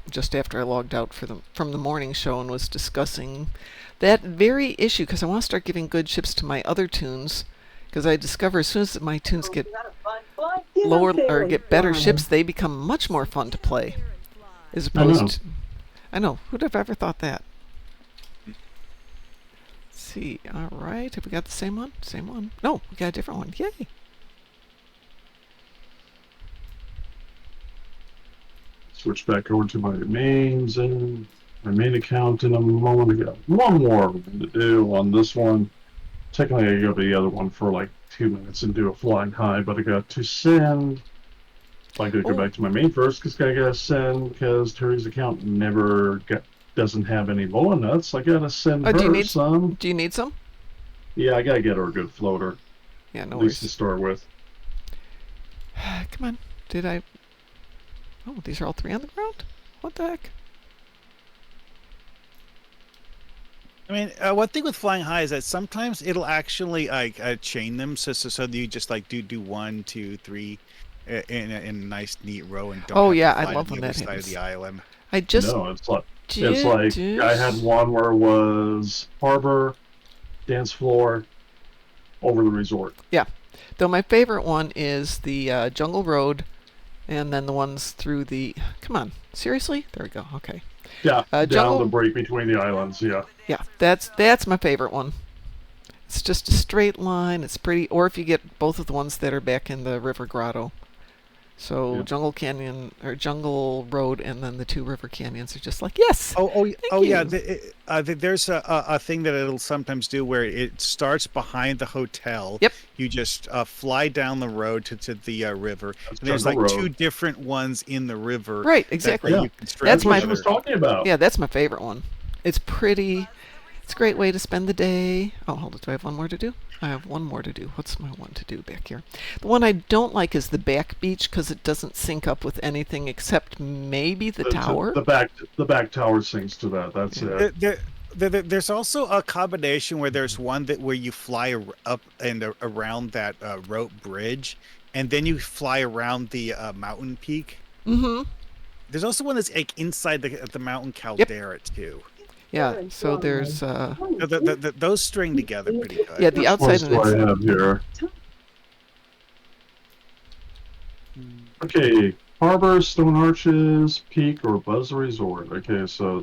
[SPEAKER 1] just after I logged out from the morning show and was discussing that very issue because I want to start giving good ships to my other tunes because I discover as soon as my tunes get lower or get better ships, they become much more fun to play. As opposed to, I know, who'd have ever thought that? Let's see, all right, have we got the same one? Same one. No, we got a different one. Yay.
[SPEAKER 5] Switch back over to my mains and my main account in a moment. I got one more to do on this one. Technically, I go to the other one for like 2 minutes and do a flying high, but I got to send. I gotta go back to my main first because I gotta send because Terry's account doesn't have any boa nuts. I gotta send her some.
[SPEAKER 1] Do you need some?
[SPEAKER 5] Yeah, I gotta get her a good floater.
[SPEAKER 1] Yeah, no
[SPEAKER 5] at least to
[SPEAKER 1] worries.
[SPEAKER 5] start with.
[SPEAKER 1] Come on. Did I? Oh, these are all three on the ground? What the heck?
[SPEAKER 3] I mean, one thing with flying high is that sometimes it'll actually chain them, so you just like do 1, 2, 3 in a nice neat row and don't.
[SPEAKER 1] Oh,
[SPEAKER 3] have to
[SPEAKER 1] yeah,
[SPEAKER 3] fly
[SPEAKER 1] I
[SPEAKER 3] to
[SPEAKER 1] love
[SPEAKER 3] the
[SPEAKER 1] when
[SPEAKER 3] other
[SPEAKER 1] that
[SPEAKER 3] side
[SPEAKER 1] happens.
[SPEAKER 3] of the island.
[SPEAKER 1] I just
[SPEAKER 5] No, it's like I had one where it was harbor, dance floor, over the resort.
[SPEAKER 1] Yeah. Though my favorite one is the Jungle Road, and then the ones through the. Come on, seriously? There we go. Okay.
[SPEAKER 5] Yeah, down
[SPEAKER 1] Jungle.
[SPEAKER 5] the break between the islands. Yeah.
[SPEAKER 1] Yeah, that's my favorite one. It's just a straight line. It's pretty. Or if you get both of the ones that are back in the River Grotto. So
[SPEAKER 5] Yeah.
[SPEAKER 1] Jungle Canyon or Jungle Road, and then the two river canyons are just like yes.
[SPEAKER 3] Oh yeah.
[SPEAKER 1] you.
[SPEAKER 3] There's a thing that it'll sometimes do where it starts behind the hotel.
[SPEAKER 1] Yep.
[SPEAKER 3] You just fly down the road to the river.
[SPEAKER 5] That's
[SPEAKER 3] And there's
[SPEAKER 5] Jungle
[SPEAKER 3] like
[SPEAKER 5] Road.
[SPEAKER 3] 2 different ones in the river.
[SPEAKER 1] Right,
[SPEAKER 3] that
[SPEAKER 1] exactly.
[SPEAKER 5] Yeah.
[SPEAKER 3] you can string
[SPEAKER 1] That's
[SPEAKER 5] That's what
[SPEAKER 1] my-
[SPEAKER 5] I was talking about.
[SPEAKER 1] Yeah, that's my favorite one. It's pretty. It's a great way to spend the day. Oh, hold on. Do I have one more to do? I have one more to do. What's my one to do back here? The one I don't like is the back beach because it doesn't sync up with anything except maybe the tower.
[SPEAKER 5] The back tower sinks to that. That's it.
[SPEAKER 3] There's also a combination where there's one where you fly up and around that rope bridge, and then you fly around the mountain peak.
[SPEAKER 1] Mm-hmm.
[SPEAKER 3] There's also one that's like inside the mountain caldera too.
[SPEAKER 1] Yeah. So there's
[SPEAKER 3] Those string together pretty good.
[SPEAKER 1] yeah the
[SPEAKER 5] What
[SPEAKER 1] outside
[SPEAKER 5] else
[SPEAKER 1] and
[SPEAKER 5] do I
[SPEAKER 1] it's,
[SPEAKER 5] have here? Okay, harbor, stone arches, peak, or buzz resort. Okay, so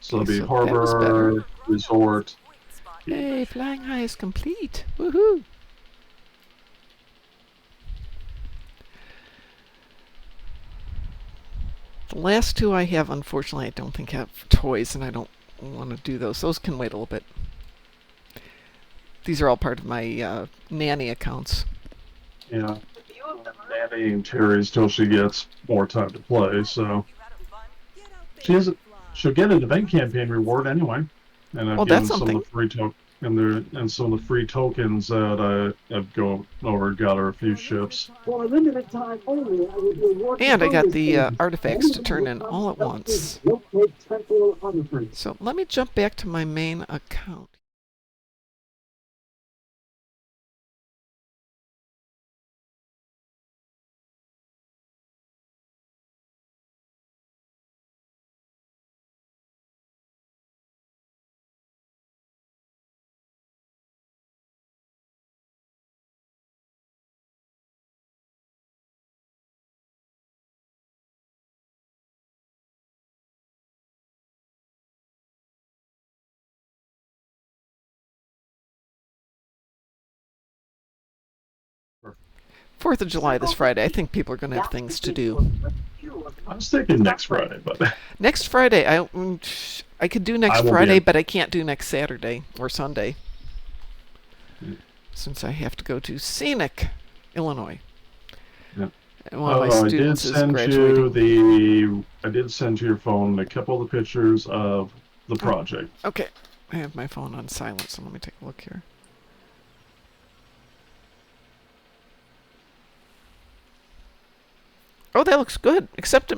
[SPEAKER 5] it'll
[SPEAKER 1] Okay,
[SPEAKER 5] be
[SPEAKER 1] so that was
[SPEAKER 5] harbor,
[SPEAKER 1] better.
[SPEAKER 5] resort.
[SPEAKER 1] Hey, flying high is complete. Woohoo! The last two I have, unfortunately, I don't think have toys, and I don't want to do those. Those can wait a little bit. These are all part of my nanny accounts.
[SPEAKER 5] Yeah, nannying Terry's till she gets more time to play. So she'll get an event campaign reward anyway, and I've
[SPEAKER 1] Well,
[SPEAKER 5] given
[SPEAKER 1] that's
[SPEAKER 5] some of
[SPEAKER 1] something.
[SPEAKER 5] the free and some of the free tokens that I've gone over, got her a few ships.
[SPEAKER 6] For a limited time only, I will reward
[SPEAKER 1] And I got the
[SPEAKER 6] bonus
[SPEAKER 1] artifacts to turn in all at once.
[SPEAKER 6] Locate temporal artifacts.
[SPEAKER 1] So let me jump back to my main account. 4th of July this Friday. I think people are going to have things to do.
[SPEAKER 5] I was thinking next Friday, but
[SPEAKER 1] Next Friday, I could do next
[SPEAKER 5] I won't be
[SPEAKER 1] Friday,
[SPEAKER 5] in.
[SPEAKER 1] but I can't do next Saturday or Sunday.
[SPEAKER 5] Mm.
[SPEAKER 1] Since I have to go to Scenic, Illinois.
[SPEAKER 5] Yeah.
[SPEAKER 1] And one of my
[SPEAKER 5] I did
[SPEAKER 1] students is
[SPEAKER 5] send
[SPEAKER 1] graduating.
[SPEAKER 5] I did send to your phone a couple of the pictures of the project.
[SPEAKER 1] Okay, I have my phone on silent, so let me take a look here. Oh, that looks good. Except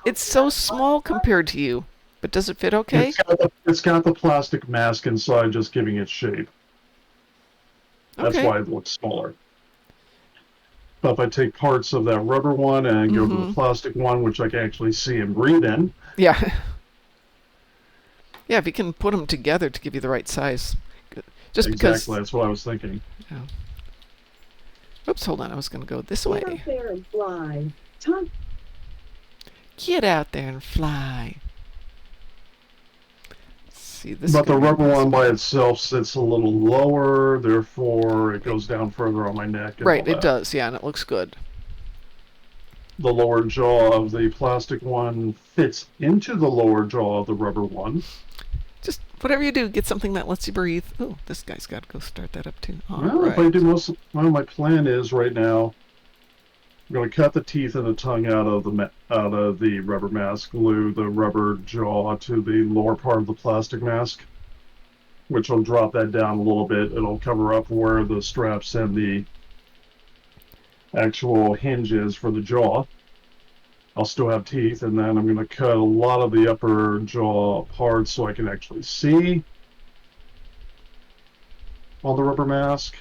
[SPEAKER 1] it's so small compared to you. But does it fit okay?
[SPEAKER 5] It's got the plastic mask inside, just giving it shape. That's
[SPEAKER 1] Okay.
[SPEAKER 5] why it looks smaller. But if I take parts of that rubber one and go to the plastic one, which I can actually see and breathe in,
[SPEAKER 1] Yeah. Yeah, if you can put them together to give you the right size. Just
[SPEAKER 5] exactly, that's what I was thinking.
[SPEAKER 1] because. Oops, hold on. I was going to go this
[SPEAKER 6] Get out
[SPEAKER 1] way.
[SPEAKER 6] there and fly. Time
[SPEAKER 1] Get out there and fly. See this.
[SPEAKER 5] But the rubber one by itself sits a little lower, therefore it goes down further on my neck. And
[SPEAKER 1] Right,
[SPEAKER 5] all
[SPEAKER 1] it
[SPEAKER 5] that.
[SPEAKER 1] does. Yeah, and it looks good.
[SPEAKER 5] The lower jaw of the plastic one fits into the lower jaw of the rubber one.
[SPEAKER 1] Just whatever you do, get something that lets you breathe. Oh, this guy's got to go start that up too. All
[SPEAKER 5] Well,
[SPEAKER 1] right.
[SPEAKER 5] if I do my plan is right now, I'm going to cut the teeth and the tongue out of the rubber mask, glue the rubber jaw to the lower part of the plastic mask, which will drop that down a little bit. It'll cover up where the straps and the actual hinge is for the jaw. I'll still have teeth, and then I'm going to cut a lot of the upper jaw parts so I can actually see on the rubber mask.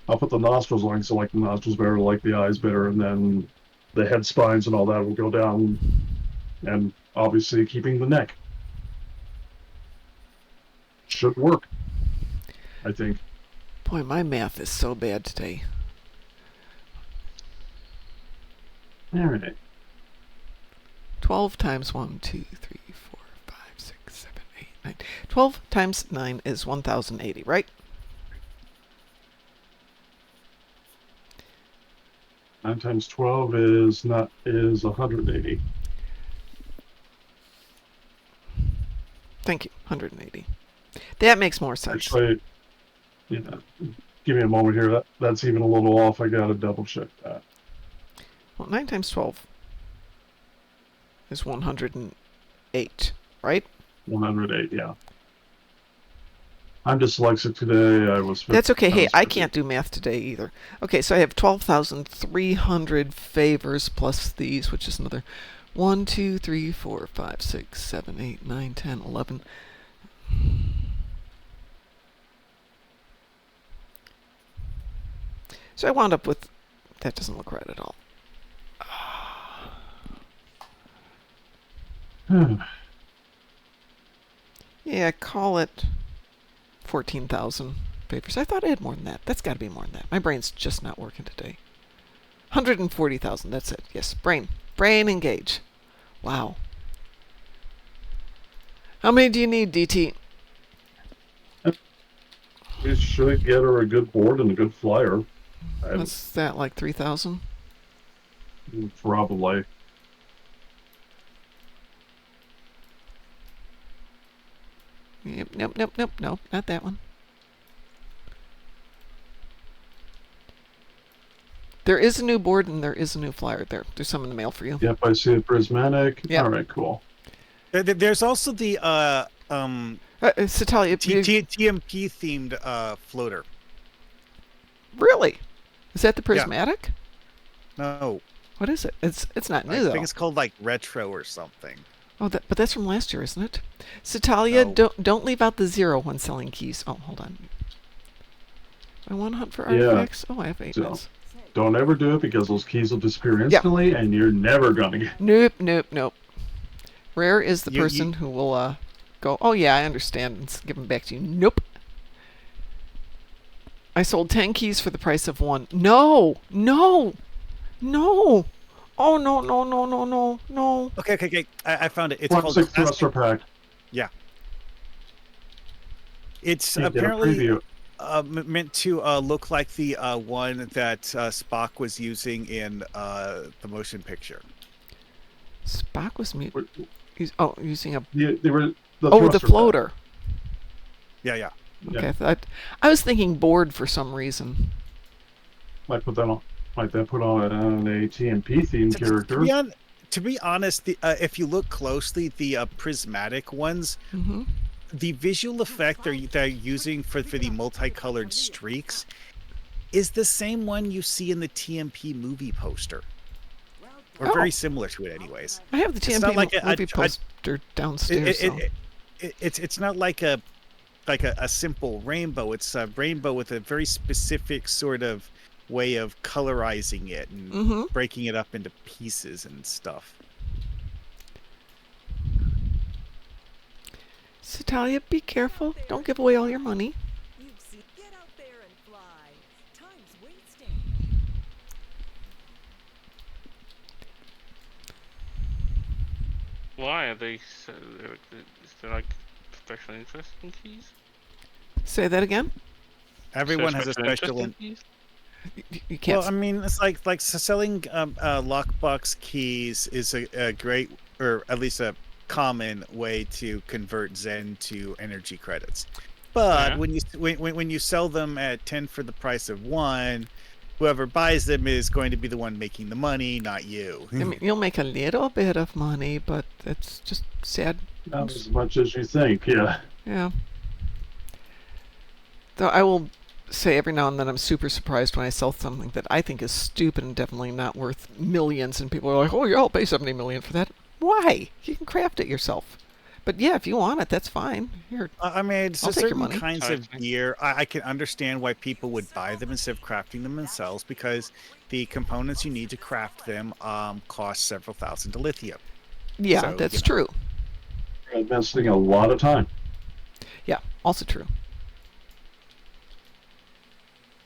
[SPEAKER 5] I'll put the nostrils on because I like the nostrils better, I like the eyes better, and then the head spines and all that will go down, and obviously keeping the neck. Should work, I think.
[SPEAKER 1] Boy, my math is so bad today.
[SPEAKER 5] All right.
[SPEAKER 1] 12 times 1, 2, 3, 4, 5, 6, 7, 8, 9. 12 times 9 is 1,080, right?
[SPEAKER 5] 9 times 12 is 180.
[SPEAKER 1] Thank you. 180. That makes more sense.
[SPEAKER 5] Actually, yeah. Give me a moment here. That's even a little off. I gotta double check that.
[SPEAKER 1] Well, 9 times 12 is 108, right?
[SPEAKER 5] 108. Yeah. I'm dyslexic today.
[SPEAKER 1] That's okay. Hey, I
[SPEAKER 5] 50.
[SPEAKER 1] can't do math today either. Okay, so I have 12,300 favors plus these, which is another 1, 2, 3, 4, 5, 6, 7, 8, 9, 10, 11. So I wound up with, that doesn't look right at all. Yeah, call it 14,000 papers. I thought I had more than that. That's got to be more than that. My brain's just not working today. 140,000. That's it. Yes, brain engage. Wow. How many do you need, DT?
[SPEAKER 5] We should get her a good board and a good flyer.
[SPEAKER 1] What's that, like 3,000?
[SPEAKER 5] Probably.
[SPEAKER 1] Yep, nope, not that one. There is a new board and there is a new flyer there. There's some in the mail for you.
[SPEAKER 5] Yep, I see it. Prismatic.
[SPEAKER 1] Yeah.
[SPEAKER 5] All right, cool.
[SPEAKER 3] There's also the
[SPEAKER 1] Satalia,
[SPEAKER 3] TMP themed floater.
[SPEAKER 1] really? Is that the
[SPEAKER 3] Yeah.
[SPEAKER 1] Prismatic?
[SPEAKER 3] No,
[SPEAKER 1] What is it? It's not
[SPEAKER 3] I
[SPEAKER 1] new though.
[SPEAKER 3] think it's called like retro or something.
[SPEAKER 1] Oh, but that's from last year, isn't it? Satalia,
[SPEAKER 3] No.
[SPEAKER 1] don't leave out the 0 when selling keys. Oh, hold on. I want to hunt for
[SPEAKER 5] Yeah.
[SPEAKER 1] artifacts. Oh, I have 8
[SPEAKER 5] So-
[SPEAKER 1] minutes.
[SPEAKER 5] Don't ever do it because those keys will disappear instantly, and you're never gonna get.
[SPEAKER 1] Nope. Rare is the
[SPEAKER 3] You-
[SPEAKER 1] person who will go, oh yeah, I understand, and give them back to you. Nope. I sold 10 keys for the price of 1. No. Oh, no.
[SPEAKER 3] Okay. I found it. It's
[SPEAKER 5] One
[SPEAKER 3] called.
[SPEAKER 5] 6
[SPEAKER 3] Plastic-
[SPEAKER 5] thruster pack.
[SPEAKER 3] It's
[SPEAKER 5] You get a
[SPEAKER 3] apparently
[SPEAKER 5] preview.
[SPEAKER 3] meant to look like the one that Spock was using in the motion picture.
[SPEAKER 1] Spock was
[SPEAKER 5] What-
[SPEAKER 1] using a
[SPEAKER 5] They were the
[SPEAKER 1] the
[SPEAKER 5] thruster
[SPEAKER 1] floater.
[SPEAKER 3] Yeah, yeah.
[SPEAKER 5] Yeah.
[SPEAKER 1] Okay, I was thinking board for some reason.
[SPEAKER 5] Might put that on. Might that put on a TMP themed character?
[SPEAKER 3] To be honest, if you look closely, the prismatic ones,
[SPEAKER 1] Hmm.
[SPEAKER 3] the visual effect they're using for the multicolored streaks is the same one you see in the TMP movie poster, or
[SPEAKER 1] Oh.
[SPEAKER 3] very similar to it, anyways.
[SPEAKER 1] I have the
[SPEAKER 3] It's
[SPEAKER 1] TMP
[SPEAKER 3] not like
[SPEAKER 1] movie poster downstairs.
[SPEAKER 3] It's not like a simple rainbow. It's a rainbow with a very specific sort of way of colorizing it and
[SPEAKER 1] Mm-hmm.
[SPEAKER 3] breaking it up into pieces and stuff.
[SPEAKER 1] So Talia, be careful. Don't give away all your money.
[SPEAKER 7] Get out there and fly. Time's wasting.
[SPEAKER 4] Why are they so? Is there like special interest in keys?
[SPEAKER 1] Say that again.
[SPEAKER 3] Everyone has a
[SPEAKER 4] interest
[SPEAKER 3] special.
[SPEAKER 4] in keys?
[SPEAKER 1] You can't.
[SPEAKER 3] Well, I mean, it's like selling lockbox keys is a great, or at least a common way to convert Zen to energy credits. But
[SPEAKER 4] Yeah.
[SPEAKER 3] when you sell them at 10 for the price of one, whoever buys them is going to be the one making the money, not you.
[SPEAKER 1] I mean, you'll make a little bit of money, but that's just sad.
[SPEAKER 5] Not as much as you think. Yeah.
[SPEAKER 1] Yeah. Though I will say every now and then I'm super surprised when I sell something that I think is stupid and definitely not worth millions, and people are like, "Oh, yeah, I'll pay 70 million for that." Why? You can craft it yourself. But yeah, if you want it, that's fine. Here.
[SPEAKER 3] I mean, so
[SPEAKER 1] I'll take your
[SPEAKER 3] certain
[SPEAKER 1] money.
[SPEAKER 3] kinds of gear, I can understand why people would buy them instead of crafting them themselves, because the components you need to craft them cost several thousand to lithium.
[SPEAKER 1] Yeah,
[SPEAKER 3] So,
[SPEAKER 1] that's
[SPEAKER 3] you know.
[SPEAKER 1] true.
[SPEAKER 5] Investing a lot of time.
[SPEAKER 1] Yeah, also true.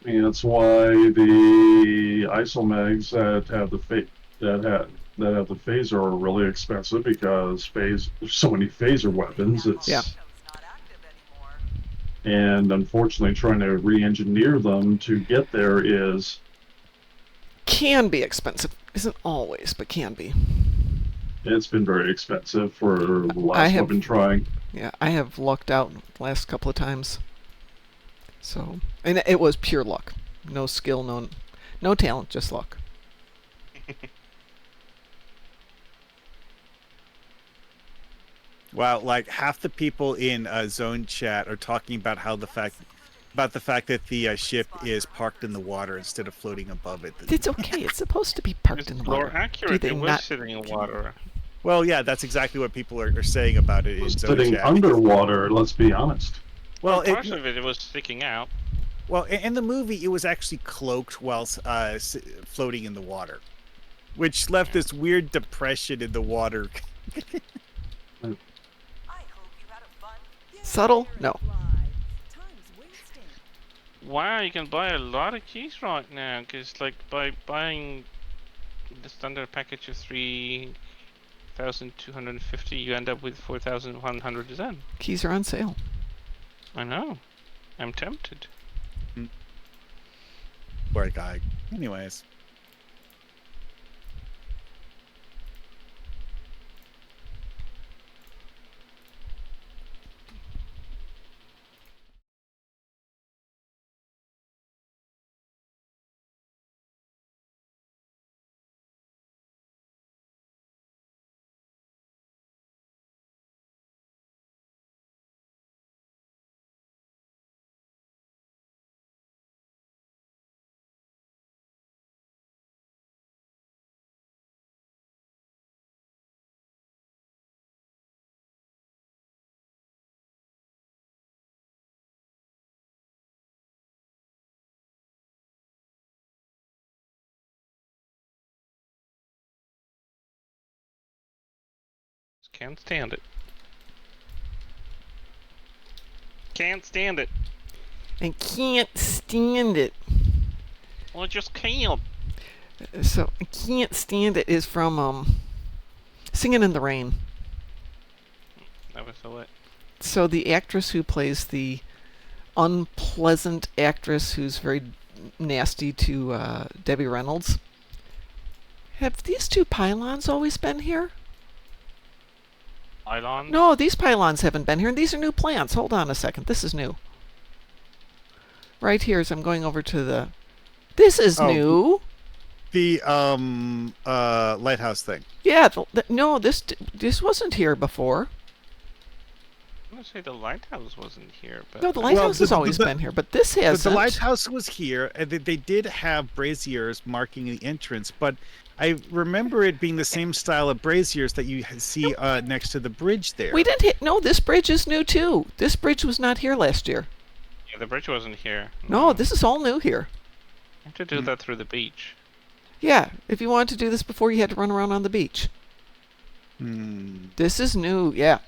[SPEAKER 5] I mean, that's why the isomegs that have the phaser are really expensive, because there's so many phaser weapons. It's
[SPEAKER 1] Yeah.
[SPEAKER 5] And unfortunately, trying to re-engineer them to get there is
[SPEAKER 1] Can be expensive. Isn't always, but can be.
[SPEAKER 5] it's been very expensive for the
[SPEAKER 1] I
[SPEAKER 5] last
[SPEAKER 1] have-
[SPEAKER 5] I've been trying.
[SPEAKER 1] Yeah, I have lucked out the last couple of times. So, and it was pure luck. No skill, no talent, just luck.
[SPEAKER 3] Wow, like half the people in Zone Chat are talking about the fact that the ship is parked in the water instead of floating above it.
[SPEAKER 1] It's okay. It's supposed to be parked
[SPEAKER 4] It's
[SPEAKER 1] in the
[SPEAKER 4] more
[SPEAKER 1] water.
[SPEAKER 4] accurate.
[SPEAKER 1] they
[SPEAKER 4] It was
[SPEAKER 1] not-
[SPEAKER 4] sitting in water.
[SPEAKER 3] Well, yeah, that's exactly what people are saying about it in Zone
[SPEAKER 5] Sitting
[SPEAKER 3] Chat.
[SPEAKER 5] underwater, let's be honest.
[SPEAKER 3] Well,
[SPEAKER 4] Part of it was sticking out.
[SPEAKER 3] in the movie, it was actually cloaked while floating in the water, which left this weird depression in the water.
[SPEAKER 1] Subtle? No.
[SPEAKER 7] Time's wasting.
[SPEAKER 4] Wow, you can buy a lot of keys right now, because like by buying the standard package of 3,250, you end up with 4,100 Zen.
[SPEAKER 1] Keys are on sale.
[SPEAKER 4] I know. I'm tempted.
[SPEAKER 3] Poor guy. Anyways.
[SPEAKER 4] Just can't stand it. Can't stand it.
[SPEAKER 1] I can't stand it.
[SPEAKER 4] Well, I just can't.
[SPEAKER 1] So, I can't stand it is from Singing in the Rain.
[SPEAKER 4] Never saw it.
[SPEAKER 1] So the actress who plays the unpleasant actress who's very nasty to Debbie Reynolds. Have these two pylons always been here?
[SPEAKER 4] Island?
[SPEAKER 1] No, these pylons haven't been here. These are new plants. Hold on a second. This is new. Right here, as I'm going over to the... This is
[SPEAKER 3] Oh.
[SPEAKER 1] new.
[SPEAKER 3] The lighthouse thing.
[SPEAKER 1] Yeah, no, this wasn't here before.
[SPEAKER 4] I'm gonna say the lighthouse wasn't here, but
[SPEAKER 1] No, the lighthouse has always been here, but this
[SPEAKER 3] But
[SPEAKER 1] hasn't.
[SPEAKER 3] the lighthouse was here, and they did have braziers marking the entrance. But I remember it being the same style of braziers that you see next to the bridge there.
[SPEAKER 1] We didn't hit... No, this bridge is new too. This bridge was not here last year.
[SPEAKER 4] yeah, the bridge wasn't here.
[SPEAKER 1] No, this is all new here.
[SPEAKER 4] You have to do that through the beach.
[SPEAKER 1] Yeah, if you wanted to do this before, you had to run around on the beach.
[SPEAKER 3] Hmm.
[SPEAKER 1] This is new, yeah.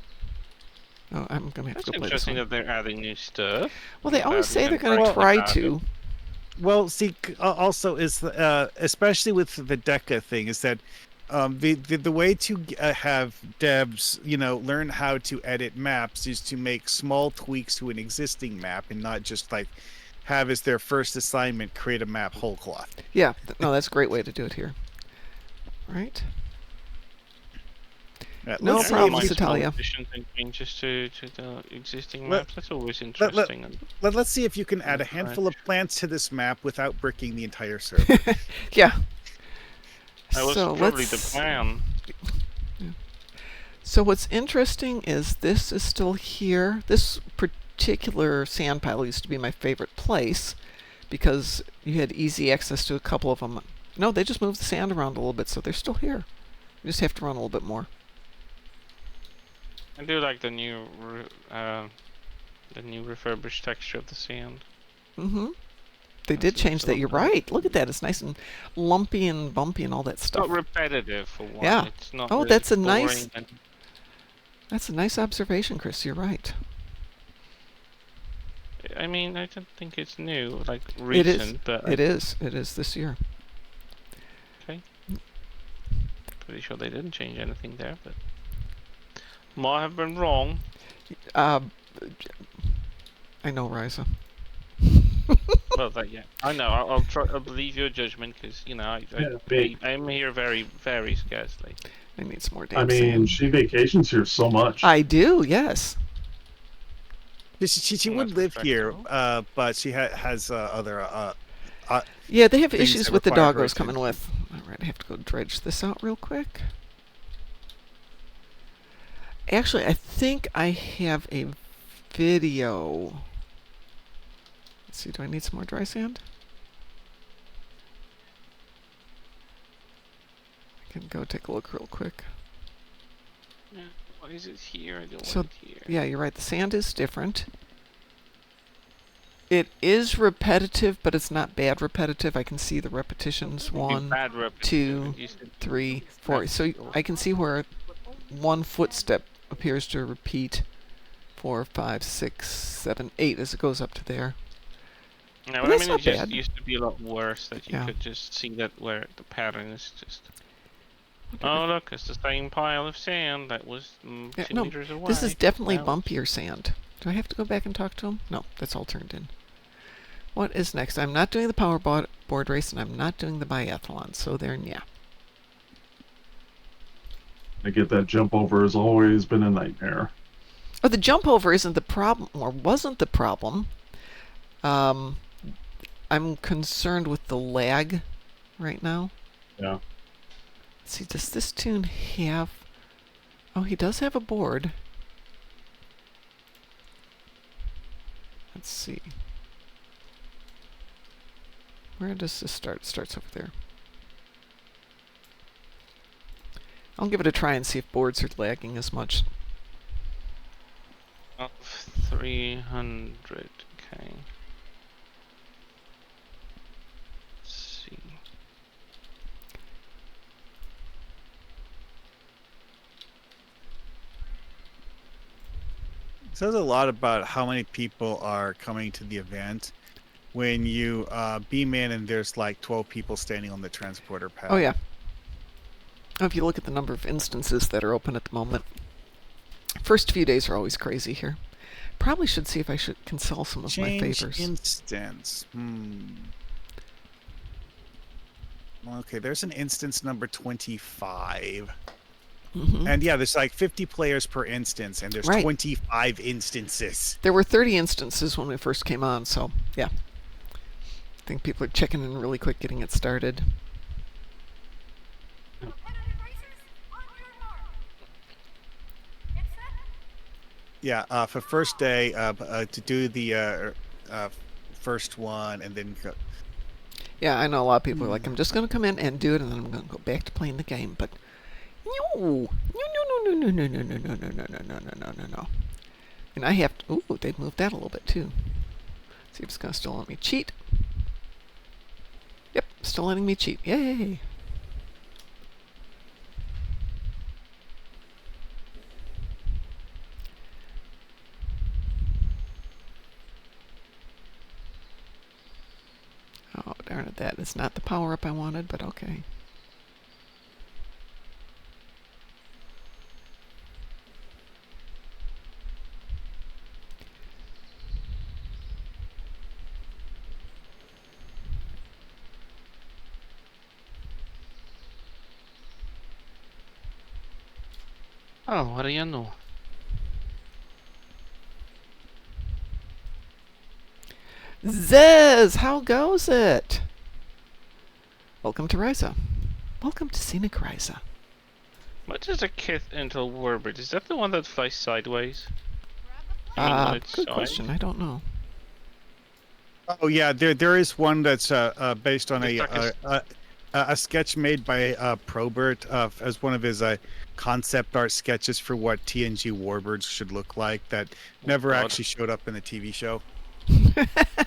[SPEAKER 1] Oh, I'm going to have
[SPEAKER 4] That's
[SPEAKER 1] to go play this
[SPEAKER 4] interesting
[SPEAKER 1] one.
[SPEAKER 4] that they're adding new stuff.
[SPEAKER 1] Well, they always
[SPEAKER 4] without
[SPEAKER 1] say they're
[SPEAKER 4] even
[SPEAKER 1] going to
[SPEAKER 4] trying
[SPEAKER 1] try
[SPEAKER 4] add
[SPEAKER 1] to.
[SPEAKER 4] it.
[SPEAKER 3] Well, see, also is especially with the Deca thing is that the way to have devs, learn how to edit maps is to make small tweaks to an existing map and not just like have as their first assignment create a map whole cloth.
[SPEAKER 1] Yeah, no, that's a great way to do it here. Right? No
[SPEAKER 3] Let's see
[SPEAKER 1] problem,
[SPEAKER 3] if you-
[SPEAKER 1] Natalia.
[SPEAKER 4] Additions and changes to the existing
[SPEAKER 3] Let-
[SPEAKER 4] maps. That's always
[SPEAKER 3] let-
[SPEAKER 4] interesting. and
[SPEAKER 3] Let's see if you can add a
[SPEAKER 4] That's
[SPEAKER 3] handful
[SPEAKER 4] right.
[SPEAKER 3] of plants to this map without bricking the entire server.
[SPEAKER 1] Yeah.
[SPEAKER 4] That was
[SPEAKER 1] So
[SPEAKER 4] probably the
[SPEAKER 1] let's...
[SPEAKER 4] plan.
[SPEAKER 1] So what's interesting is this is still here. This particular sand pile used to be my favorite place because you had easy access to a couple of them. No, they just moved the sand around a little bit, so they're still here. You just have to run a little bit more.
[SPEAKER 4] I do like the new refurbished texture of the sand.
[SPEAKER 1] Mm-hmm. They did
[SPEAKER 4] That's
[SPEAKER 1] change that. You're
[SPEAKER 4] absolutely.
[SPEAKER 1] right. Look at that. It's nice and lumpy and bumpy and all that
[SPEAKER 4] It's
[SPEAKER 1] stuff.
[SPEAKER 4] not repetitive for one.
[SPEAKER 1] Yeah.
[SPEAKER 4] It's not
[SPEAKER 1] Oh,
[SPEAKER 4] really
[SPEAKER 1] that's a
[SPEAKER 4] boring
[SPEAKER 1] nice-
[SPEAKER 4] and-
[SPEAKER 1] That's a nice observation, Chris. You're right.
[SPEAKER 4] I mean, I don't think it's new, like
[SPEAKER 1] It is.
[SPEAKER 4] recent, but
[SPEAKER 1] It is. It is this year.
[SPEAKER 4] pretty sure they didn't change anything there, but might have been wrong.
[SPEAKER 1] Uh, I know, Riza.
[SPEAKER 4] Well, yeah, I know. I'll try. I'll believe your judgment because I'm here very, very scarcely.
[SPEAKER 1] I need some more damn
[SPEAKER 5] I mean,
[SPEAKER 1] sand.
[SPEAKER 5] she vacations here so much.
[SPEAKER 1] I do, yes.
[SPEAKER 3] She
[SPEAKER 4] Well,
[SPEAKER 3] would
[SPEAKER 4] that's
[SPEAKER 3] live here,
[SPEAKER 4] respectable.
[SPEAKER 3] but she has other
[SPEAKER 1] Yeah, they have
[SPEAKER 3] things
[SPEAKER 1] issues
[SPEAKER 3] that
[SPEAKER 1] with the
[SPEAKER 3] require her
[SPEAKER 1] doggos coming
[SPEAKER 3] attention.
[SPEAKER 1] with. All right, I have to go dredge this out real quick. Actually, I think I have a video. Let's see, do I need some more dry sand? I can go take a look real quick.
[SPEAKER 4] Yeah. Why is it here? I don't
[SPEAKER 1] So,
[SPEAKER 4] want it here.
[SPEAKER 1] Yeah, you're right. The sand is different. It is repetitive, but it's not bad repetitive. I can see the repetitions.
[SPEAKER 4] Maybe
[SPEAKER 1] 1,
[SPEAKER 4] bad repetitive,
[SPEAKER 1] 2,
[SPEAKER 4] it used to be
[SPEAKER 1] 3, 4. So I can see where one footstep appears to repeat 4, 5, 6, 7, 8 as it goes up to there.
[SPEAKER 4] No,
[SPEAKER 1] But
[SPEAKER 4] but I
[SPEAKER 1] that's
[SPEAKER 4] mean,
[SPEAKER 1] not
[SPEAKER 4] it just
[SPEAKER 1] bad.
[SPEAKER 4] used to be a lot worse that you
[SPEAKER 1] Yeah.
[SPEAKER 4] could just see that where the pattern is just. Oh look, it's the same pile of sand that was
[SPEAKER 1] Yeah,
[SPEAKER 4] 2
[SPEAKER 1] no,
[SPEAKER 4] meters away.
[SPEAKER 1] this is definitely
[SPEAKER 4] Wow.
[SPEAKER 1] bumpier sand. Do I have to go back and talk to him? No, that's all turned in. What is next? I'm not doing the power board race, and I'm not doing the biathlon. So there, yeah.
[SPEAKER 5] To get that jump over has always been a nightmare.
[SPEAKER 1] Oh, the jump over isn't the problem, or wasn't the problem. I'm concerned with the lag right now.
[SPEAKER 5] Yeah.
[SPEAKER 1] Let's see, does this tune have... Oh, he does have a board. Let's see. Where does this start? It starts over there. I'll give it a try and see if boards are lagging as much.
[SPEAKER 4] Of 300. Okay. Let's see.
[SPEAKER 3] It says a lot about how many people are coming to the event when you beam in and there's like 12 people standing on the transporter pad.
[SPEAKER 1] Oh, yeah. Oh, if you look at the number of instances that are open at the moment. First few days are always crazy here. Probably should see if I can sell some of my
[SPEAKER 3] Change
[SPEAKER 1] favors.
[SPEAKER 3] instance. Okay, there's an instance number 25.
[SPEAKER 1] Mhm.
[SPEAKER 3] And yeah, there's like 50 players per instance, and there's
[SPEAKER 1] Right.
[SPEAKER 3] 25 instances.
[SPEAKER 1] There were 30 instances when we first came on, so yeah. I think people are checking in really quick, getting it started.
[SPEAKER 3] Yeah, for first day, to do the first one, and then go.
[SPEAKER 1] Yeah, I know a lot of people are like, I'm just going to come in and do it, and then I'm going to go back to playing the game. But no, no, no, no, no, no, no, no, no, no, no, no, no, no, no, no. And I have to. Ooh, they've moved that a little bit too. See if it's going to still let me cheat. Yep, still letting me cheat. Yay! Oh, darn it, that is not the power-up I wanted, but okay.
[SPEAKER 4] Oh, what do you know?
[SPEAKER 1] Zez, how goes it? Welcome to Ryza. Welcome to Scenic Ryza.
[SPEAKER 4] What is a Kith Intel Warbird? Is that the one that flies sideways? I mean, on its
[SPEAKER 1] Good
[SPEAKER 4] side?
[SPEAKER 1] question. I don't know.
[SPEAKER 3] Oh yeah, there is one that's based on
[SPEAKER 4] It's like
[SPEAKER 3] a sketch made by Probert as one of his concept art sketches for what TNG warbirds should look like. That never
[SPEAKER 4] God.
[SPEAKER 3] actually showed up in the TV show.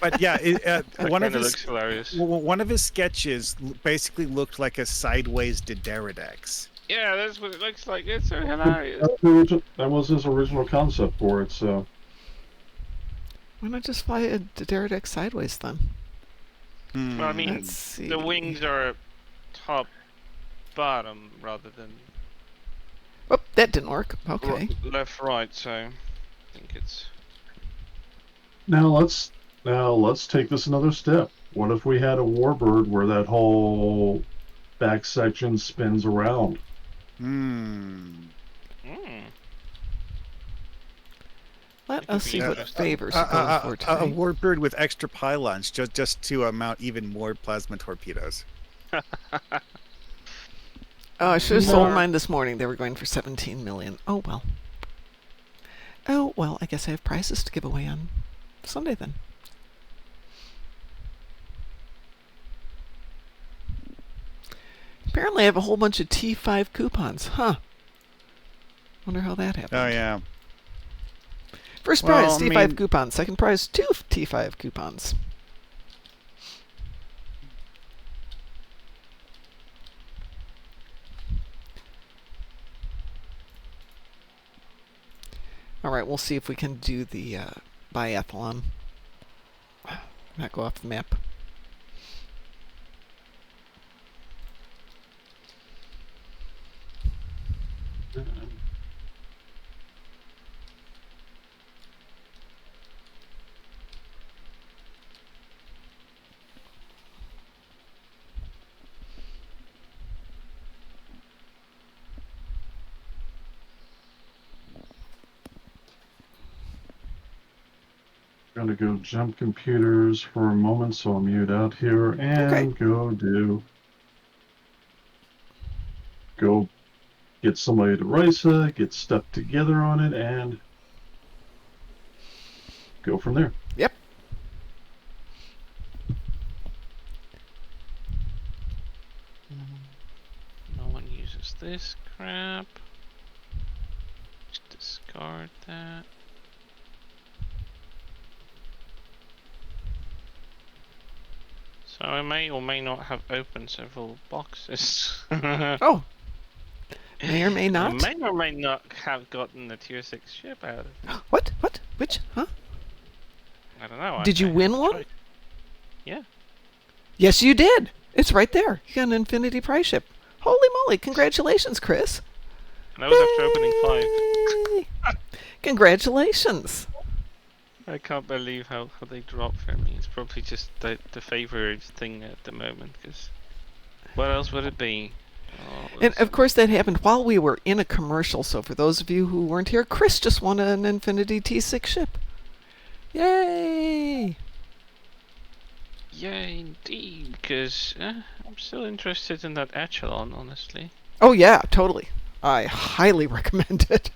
[SPEAKER 3] But yeah,
[SPEAKER 4] That
[SPEAKER 3] one of
[SPEAKER 4] kinda
[SPEAKER 3] his
[SPEAKER 4] looks hilarious.
[SPEAKER 3] one of his sketches basically looked like a sideways Pterodactyl.
[SPEAKER 4] Yeah, that's what it looks like. It's so hilarious.
[SPEAKER 5] That was his original concept for it, so.
[SPEAKER 1] Why not just fly a Derrick sideways then?
[SPEAKER 3] Hmm.
[SPEAKER 4] Well, I mean,
[SPEAKER 1] Let's see.
[SPEAKER 4] the wings are top, bottom rather than
[SPEAKER 1] Oh, that didn't work. Okay.
[SPEAKER 4] left, right. So I think it's.
[SPEAKER 5] Now let's take this another step. What if we had a warbird where that whole back section spins around?
[SPEAKER 4] Mm.
[SPEAKER 1] Let
[SPEAKER 4] It could
[SPEAKER 1] us
[SPEAKER 4] be
[SPEAKER 1] see what
[SPEAKER 4] interesting.
[SPEAKER 1] favors are going for
[SPEAKER 3] A
[SPEAKER 1] today.
[SPEAKER 3] warbird with extra pylons, just to mount even more plasma torpedoes.
[SPEAKER 1] Oh, I should have sold mine this morning. They were going for 17 million. Oh well. Oh well. I guess I have prizes to give away on Sunday then. Apparently, I have a whole bunch of T5 coupons. Huh. Wonder how that happened.
[SPEAKER 3] Oh yeah.
[SPEAKER 1] First
[SPEAKER 3] Well,
[SPEAKER 1] prize,
[SPEAKER 3] I
[SPEAKER 1] T5
[SPEAKER 3] mean-
[SPEAKER 1] coupons. Second prize, 2 T5 coupons. All right, we'll see if we can do the biathlon. Not go off the map.
[SPEAKER 5] I'm gonna go jump computers for a moment, so I'll mute out here and
[SPEAKER 1] Okay.
[SPEAKER 5] go get somebody to Risa, get stuff together on it, and go from there.
[SPEAKER 1] Yep.
[SPEAKER 4] No one uses this crap. Just discard that. So I may or may not have opened several boxes.
[SPEAKER 1] Oh. May or may
[SPEAKER 4] I
[SPEAKER 1] not.
[SPEAKER 4] may or may not have gotten the tier 6 ship out of it.
[SPEAKER 1] What? What? Which? Huh?
[SPEAKER 4] I don't know.
[SPEAKER 1] Did you win one?
[SPEAKER 4] Yeah.
[SPEAKER 1] Yes, you did. It's right there. You got an Infinity Prize ship. Holy moly! Congratulations, Chris.
[SPEAKER 4] And that was after opening 5.
[SPEAKER 1] Yay! Congratulations.
[SPEAKER 4] I can't believe how they dropped for me. It's probably just the favorite thing at the moment. Because what else would it be? Oh,
[SPEAKER 1] And
[SPEAKER 4] it's-
[SPEAKER 1] of course, that happened while we were in a commercial. So for those of you who weren't here, Chris just won an Infinity T6 ship. Yay!
[SPEAKER 4] Yeah, indeed. Because I'm still interested in that echelon, honestly.
[SPEAKER 1] Oh yeah, totally. I highly recommend it.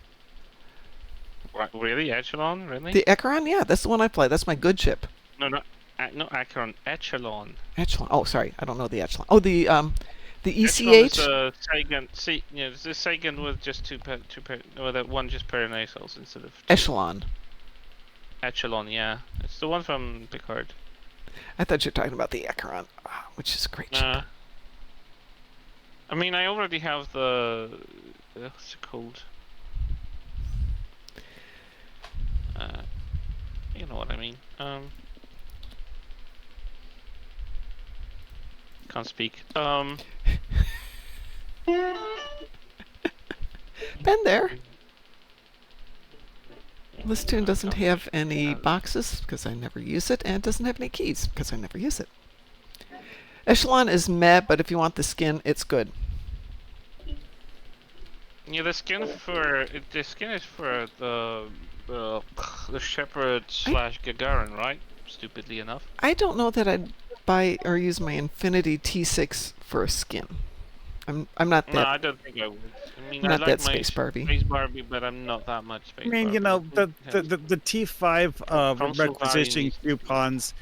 [SPEAKER 4] Really, echelon? Really?
[SPEAKER 1] The Acheron, yeah, that's the one I play. That's my good ship.
[SPEAKER 4] No, not Acheron. Echelon.
[SPEAKER 1] Echelon. Oh, sorry, I don't know the Echelon. Oh, the
[SPEAKER 4] Echelon
[SPEAKER 1] ECH.
[SPEAKER 4] is Sagan. See, yeah, it's the Sagan with just two one just perinasals instead of two.
[SPEAKER 1] Echelon.
[SPEAKER 4] Echelon. Yeah, it's the one from Picard.
[SPEAKER 1] I thought you were talking about the Acheron, which is a great ship.
[SPEAKER 4] I mean, I already have the what's it called? You know what I mean. Can't speak.
[SPEAKER 1] Been there. This tune doesn't have any boxes because I never use it, and it doesn't have any keys because I never use it. Echelon is meh, but if you want the skin, it's good.
[SPEAKER 4] Yeah, the skin is for the Shepherd / Gagarin, right? Stupidly enough.
[SPEAKER 1] I don't know that I'd buy or use my Infinity T6 for a skin. I'm not that.
[SPEAKER 4] No, I don't think I would. I mean, I
[SPEAKER 1] Not
[SPEAKER 4] like
[SPEAKER 1] that
[SPEAKER 4] my
[SPEAKER 1] Space Barbie.
[SPEAKER 4] Space Barbie, but I'm not that much Space
[SPEAKER 3] I mean,
[SPEAKER 4] Barbie.
[SPEAKER 3] you know, the
[SPEAKER 4] Yeah.
[SPEAKER 3] T5
[SPEAKER 4] Console
[SPEAKER 3] requisition
[SPEAKER 4] value.
[SPEAKER 3] coupons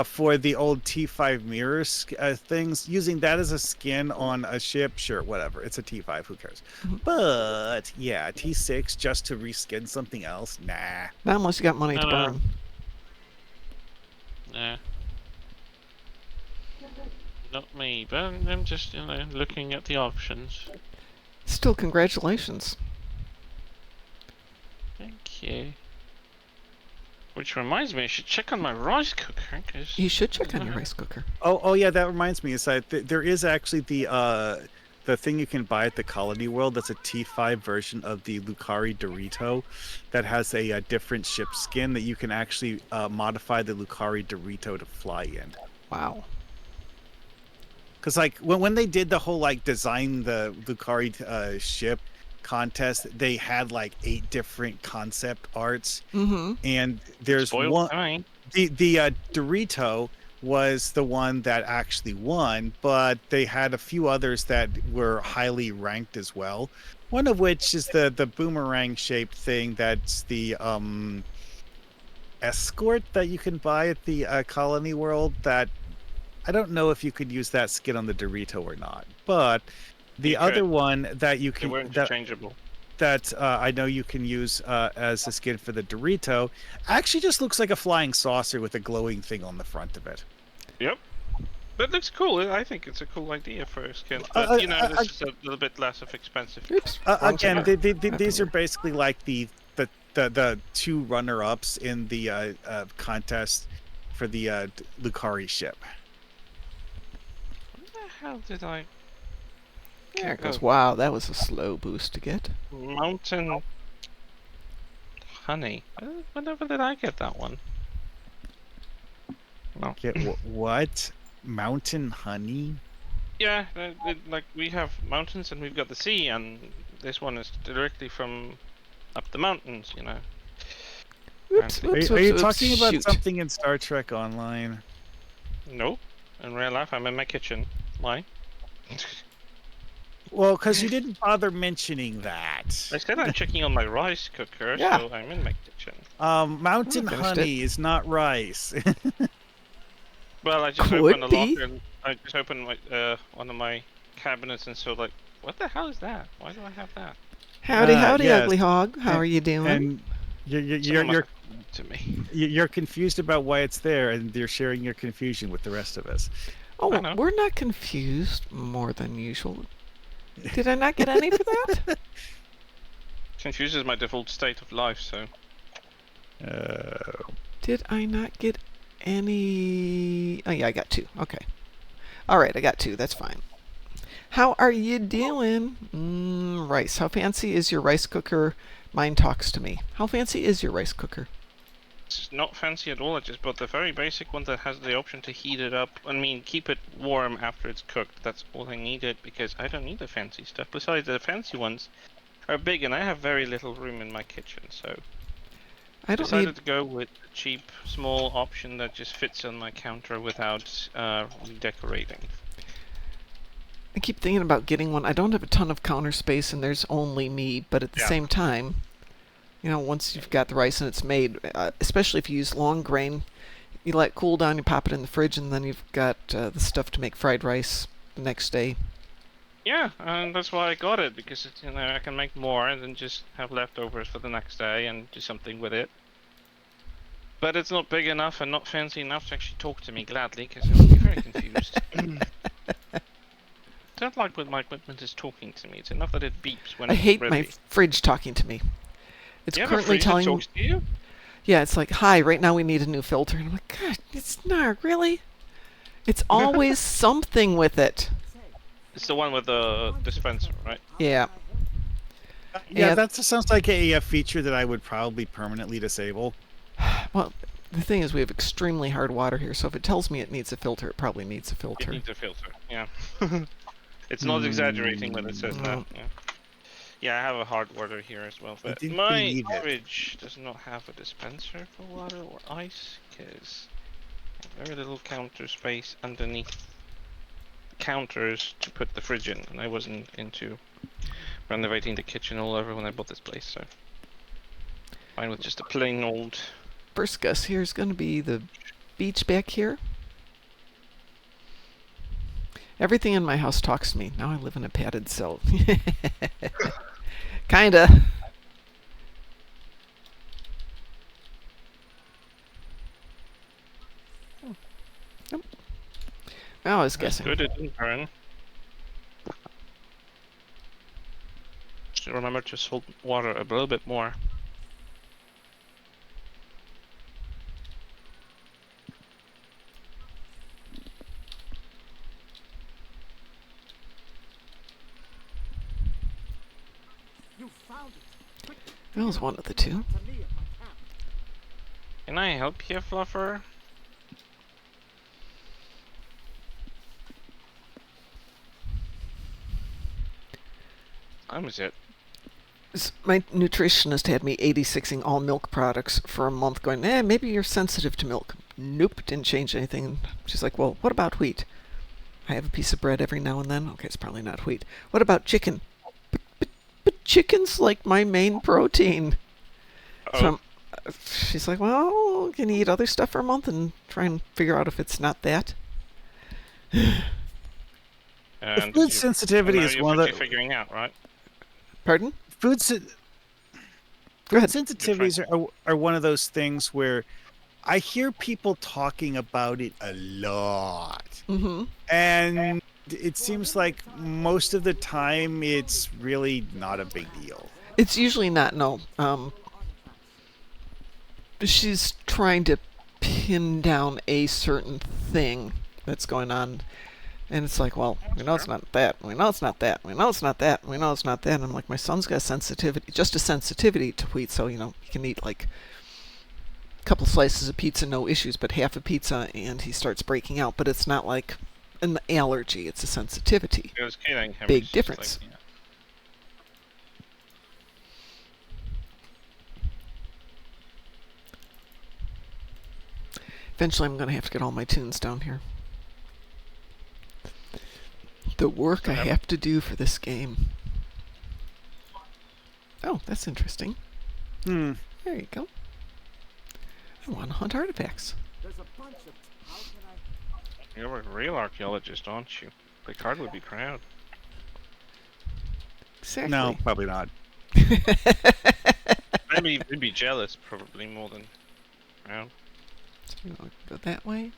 [SPEAKER 3] for the old T5 mirrors things, using that as a skin on a ship, sure, whatever. It's a T5, who cares?
[SPEAKER 1] Mhm.
[SPEAKER 3] But yeah, T6 just to reskin something else, nah.
[SPEAKER 1] Not unless you got money to
[SPEAKER 4] No.
[SPEAKER 1] burn.
[SPEAKER 4] Yeah. Not me, but I'm just, looking at the options.
[SPEAKER 1] Still, congratulations.
[SPEAKER 4] Thank you. Which reminds me, I should check on my rice cooker, cause
[SPEAKER 1] You should check on your rice cooker.
[SPEAKER 3] Oh yeah, that reminds me. Is that there is actually the thing you can buy at the Colony World. That's a T5 version of the Lucari Dorito, that has a different ship skin that you can actually modify the Lucari Dorito to fly in.
[SPEAKER 1] Wow.
[SPEAKER 3] Because like when they did the whole like design the Lucari ship contest, they had like 8 different concept arts,
[SPEAKER 1] Mm-hmm.
[SPEAKER 3] and there's
[SPEAKER 4] spoiled
[SPEAKER 3] one.
[SPEAKER 4] time.
[SPEAKER 3] The Dorito was the one that actually won, but they had a few others that were highly ranked as well. One of which is the boomerang shaped thing that's the escort that you can buy at the Colony World. That I don't know if you could use that skin on the Dorito or not, but the
[SPEAKER 4] You
[SPEAKER 3] other
[SPEAKER 4] could.
[SPEAKER 3] one that you
[SPEAKER 4] They
[SPEAKER 3] can
[SPEAKER 4] were interchangeable.
[SPEAKER 3] that I know you can use as a skin for the Dorito actually just looks like a flying saucer with a glowing thing on the front of it.
[SPEAKER 4] Yep. But it looks cool. I think it's a cool idea for a skin.
[SPEAKER 3] Uh,
[SPEAKER 4] But,
[SPEAKER 3] uh,
[SPEAKER 4] this is a little bit less of expensive.
[SPEAKER 1] Oops. wrong
[SPEAKER 3] Again,
[SPEAKER 1] side.
[SPEAKER 3] these are basically like the 2 runner-ups in the contest for the Lucari ship.
[SPEAKER 4] What the hell did I...
[SPEAKER 1] There it goes. Wow, that was a slow boost to get.
[SPEAKER 4] Mountain... Honey. Whenever did I get that one? No.
[SPEAKER 3] Get what? Mountain honey?
[SPEAKER 4] Yeah, like we have mountains and we've got the sea, and this one is directly from up the mountains,
[SPEAKER 1] Oops,
[SPEAKER 3] Are,
[SPEAKER 1] oops,
[SPEAKER 3] are you
[SPEAKER 1] oops,
[SPEAKER 3] talking about
[SPEAKER 1] shoot.
[SPEAKER 3] something in Star Trek Online?
[SPEAKER 4] No, in real life I'm in my kitchen. Why?
[SPEAKER 3] Well, because you didn't bother mentioning that.
[SPEAKER 4] I said I'm checking on my rice cooker,
[SPEAKER 1] Yeah.
[SPEAKER 4] so I'm in my kitchen.
[SPEAKER 3] Mountain
[SPEAKER 1] finished
[SPEAKER 3] honey is not rice.
[SPEAKER 4] Well, I just
[SPEAKER 1] Could
[SPEAKER 4] opened a
[SPEAKER 1] be.
[SPEAKER 4] locker and I just opened my one of my cabinets and so like, what the hell is that? Why do I have that?
[SPEAKER 1] Howdy, howdy,
[SPEAKER 3] yes.
[SPEAKER 1] ugly hog. How are you doing?
[SPEAKER 3] And
[SPEAKER 4] Someone must have given it to me.
[SPEAKER 3] you're confused about why it's there, and you're sharing your confusion with the rest of us.
[SPEAKER 1] Oh,
[SPEAKER 4] I know.
[SPEAKER 1] we're not confused more than usual. Did I not get any for that?
[SPEAKER 4] Confused is my default state of life, so
[SPEAKER 1] Did I not get any? Oh yeah, I got 2. Okay. All right, I got 2. That's fine. How are you doing? Rice. How fancy is your rice cooker? Mine talks to me. How fancy is your rice cooker?
[SPEAKER 4] It's not fancy at all. I just bought the very basic one that has the option to heat it up. I mean, keep it warm after it's cooked. That's all I needed because I don't need the fancy stuff. Besides, the fancy ones are big, and I have very little room in my kitchen, so
[SPEAKER 1] I don't
[SPEAKER 4] decided
[SPEAKER 1] need.
[SPEAKER 4] to go with a cheap, small option that just fits on my counter without redecorating.
[SPEAKER 1] I keep thinking about getting one. I don't have a ton of counter space, and there's only me. But at the
[SPEAKER 4] Yeah.
[SPEAKER 1] same time, once you've got the rice and it's made, especially if you use long grain, you let it cool down, you pop it in the fridge, and then you've got the stuff to make fried rice the next day.
[SPEAKER 4] Yeah, and that's why I got it, because I can make more and then just have leftovers for the next day and do something with it. But it's not big enough and not fancy enough to actually talk to me gladly, because I will be very confused. Don't like when my equipment is talking to me. It's enough that it beeps when
[SPEAKER 1] I
[SPEAKER 4] it's
[SPEAKER 1] hate
[SPEAKER 4] ready.
[SPEAKER 1] my fridge talking to me. It's
[SPEAKER 4] Do you have a
[SPEAKER 1] currently
[SPEAKER 4] fridge that
[SPEAKER 1] telling.
[SPEAKER 4] talks to you?
[SPEAKER 1] Yeah, it's like, hi, right now we need a new filter. And I'm like, God, it's not really. It's always something with it.
[SPEAKER 4] It's the one with the dispenser, right?
[SPEAKER 1] Yeah.
[SPEAKER 3] Yeah,
[SPEAKER 1] And-
[SPEAKER 3] that sounds like a feature that I would probably permanently disable.
[SPEAKER 1] Well, the thing is, we have extremely hard water here, so if it tells me it needs a filter, it probably needs a
[SPEAKER 4] It
[SPEAKER 1] filter.
[SPEAKER 4] needs a filter, yeah. It's not exaggerating when it says
[SPEAKER 1] No.
[SPEAKER 4] that. Yeah. Yeah, I have a hard water here as well, but
[SPEAKER 3] didn't
[SPEAKER 4] my
[SPEAKER 3] need it.
[SPEAKER 4] fridge does not have a dispenser for water or ice, because very little counter space underneath counters to put the fridge in, and I wasn't into renovating the kitchen all over when I bought this place, so fine with just a plain old.
[SPEAKER 1] First guess here is going to be the beach back here. Everything in my house talks to me. Now I live in a padded cell. Kinda. Nope. I was guessing.
[SPEAKER 4] Good, it didn't burn. Just remember to salt water a little bit more.
[SPEAKER 1] That was one of the two.
[SPEAKER 4] Can I help you, Fluffer? Time is it?
[SPEAKER 1] My nutritionist had me 86ing all milk products for a month, going, maybe you're sensitive to milk. Nope, didn't change anything. She's like, well, what about wheat? I have a piece of bread every now and then. Okay, it's probably not wheat. What about chicken? But chicken's like my main protein. So she's like, well, can you eat other stuff for a month and try and figure out if it's not that?
[SPEAKER 4] And
[SPEAKER 3] Food sensitivity
[SPEAKER 4] now
[SPEAKER 3] is
[SPEAKER 4] you're
[SPEAKER 3] one of
[SPEAKER 4] quickly
[SPEAKER 3] the
[SPEAKER 4] figuring out, right?
[SPEAKER 1] Pardon?
[SPEAKER 3] food
[SPEAKER 1] Go ahead.
[SPEAKER 3] sensitivities are one of those things where I hear people talking about it a lot.
[SPEAKER 1] Mm-hmm.
[SPEAKER 3] And it seems like most of the time it's really not a big deal.
[SPEAKER 1] It's usually not, no. She's trying to pin down a certain thing that's going on. And it's like, well, we know it's not that. We know it's not that. We know it's not that. We know it's not that. And I'm like, my son's got sensitivity, just a sensitivity to wheat. So, he can eat like a couple slices of pizza, no issues, but half a pizza and he starts breaking out. But it's not like an allergy. It's a sensitivity.
[SPEAKER 4] It was killing him.
[SPEAKER 1] Big
[SPEAKER 4] It's just
[SPEAKER 1] difference.
[SPEAKER 4] Like, yeah.
[SPEAKER 1] Eventually, I'm going to have to get all my tunes down here. The work I have to do for this game. Oh, that's interesting.
[SPEAKER 3] Hmm.
[SPEAKER 1] There you go. I want to hunt artifacts.
[SPEAKER 4] You're a real archaeologist, aren't you? Picard would be proud.
[SPEAKER 1] Exactly.
[SPEAKER 3] No, probably not.
[SPEAKER 4] Maybe he'd be jealous, probably more than proud.
[SPEAKER 1] So, go that way.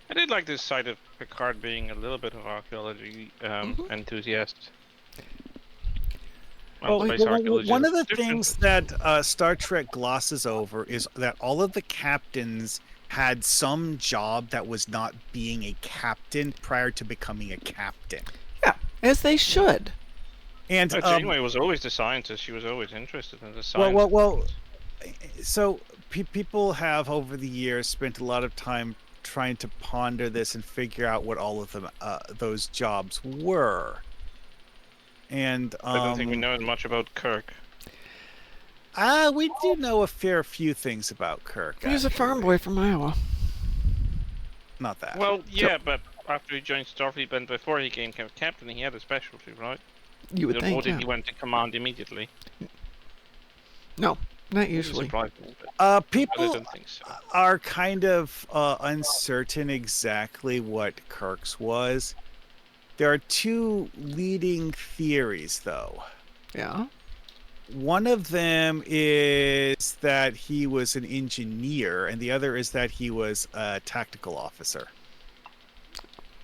[SPEAKER 4] I did like this side of Picard being a little bit of archaeology enthusiast.
[SPEAKER 3] Well,
[SPEAKER 4] space
[SPEAKER 3] one
[SPEAKER 4] archaeology
[SPEAKER 3] of
[SPEAKER 4] is
[SPEAKER 3] the
[SPEAKER 4] different.
[SPEAKER 3] things that Star Trek glosses over is that all of the captains had some job that was not being a captain prior to becoming a captain.
[SPEAKER 1] Yeah, as they should.
[SPEAKER 3] And
[SPEAKER 4] No, Janeway was always the scientist. She was always interested in the science.
[SPEAKER 3] well, so people have over the years spent a lot of time trying to ponder this and figure out what all of them those jobs were. And
[SPEAKER 4] I don't think we know as much about Kirk.
[SPEAKER 3] we do know a fair few things about Kirk.
[SPEAKER 1] He's a farm
[SPEAKER 3] actually.
[SPEAKER 1] boy from Iowa.
[SPEAKER 3] Not that.
[SPEAKER 4] Well, yeah, but after he joined Starfleet, and before he became captain, he had a specialty, right?
[SPEAKER 1] You would
[SPEAKER 4] Or
[SPEAKER 1] think,
[SPEAKER 4] did
[SPEAKER 1] yeah.
[SPEAKER 4] he went to command immediately?
[SPEAKER 1] No, not
[SPEAKER 4] It
[SPEAKER 1] usually.
[SPEAKER 4] surprised me, but I
[SPEAKER 3] People
[SPEAKER 4] don't think so.
[SPEAKER 3] are kind of uncertain exactly what Kirk's was. There are two leading theories, though.
[SPEAKER 1] Yeah.
[SPEAKER 3] One of them is that he was an engineer, and the other is that he was a tactical officer.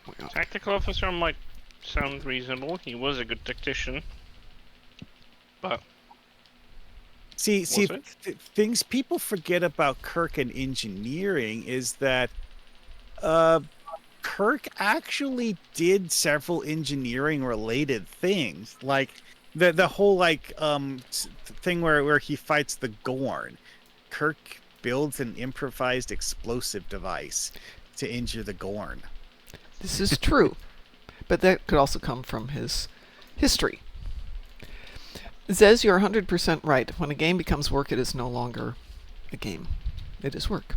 [SPEAKER 1] Well,
[SPEAKER 4] Tactical officer might sound reasonable. He was a good tactician. But
[SPEAKER 3] See,
[SPEAKER 4] Was it?
[SPEAKER 3] things people forget about Kirk and engineering is that Kirk actually did several engineering related things, like the whole like thing where he fights the Gorn. Kirk builds an improvised explosive device to injure the Gorn.
[SPEAKER 1] this is true, but that could also come from his history. Zez, you're 100% right. When a game becomes work, it is no longer a game. It is work.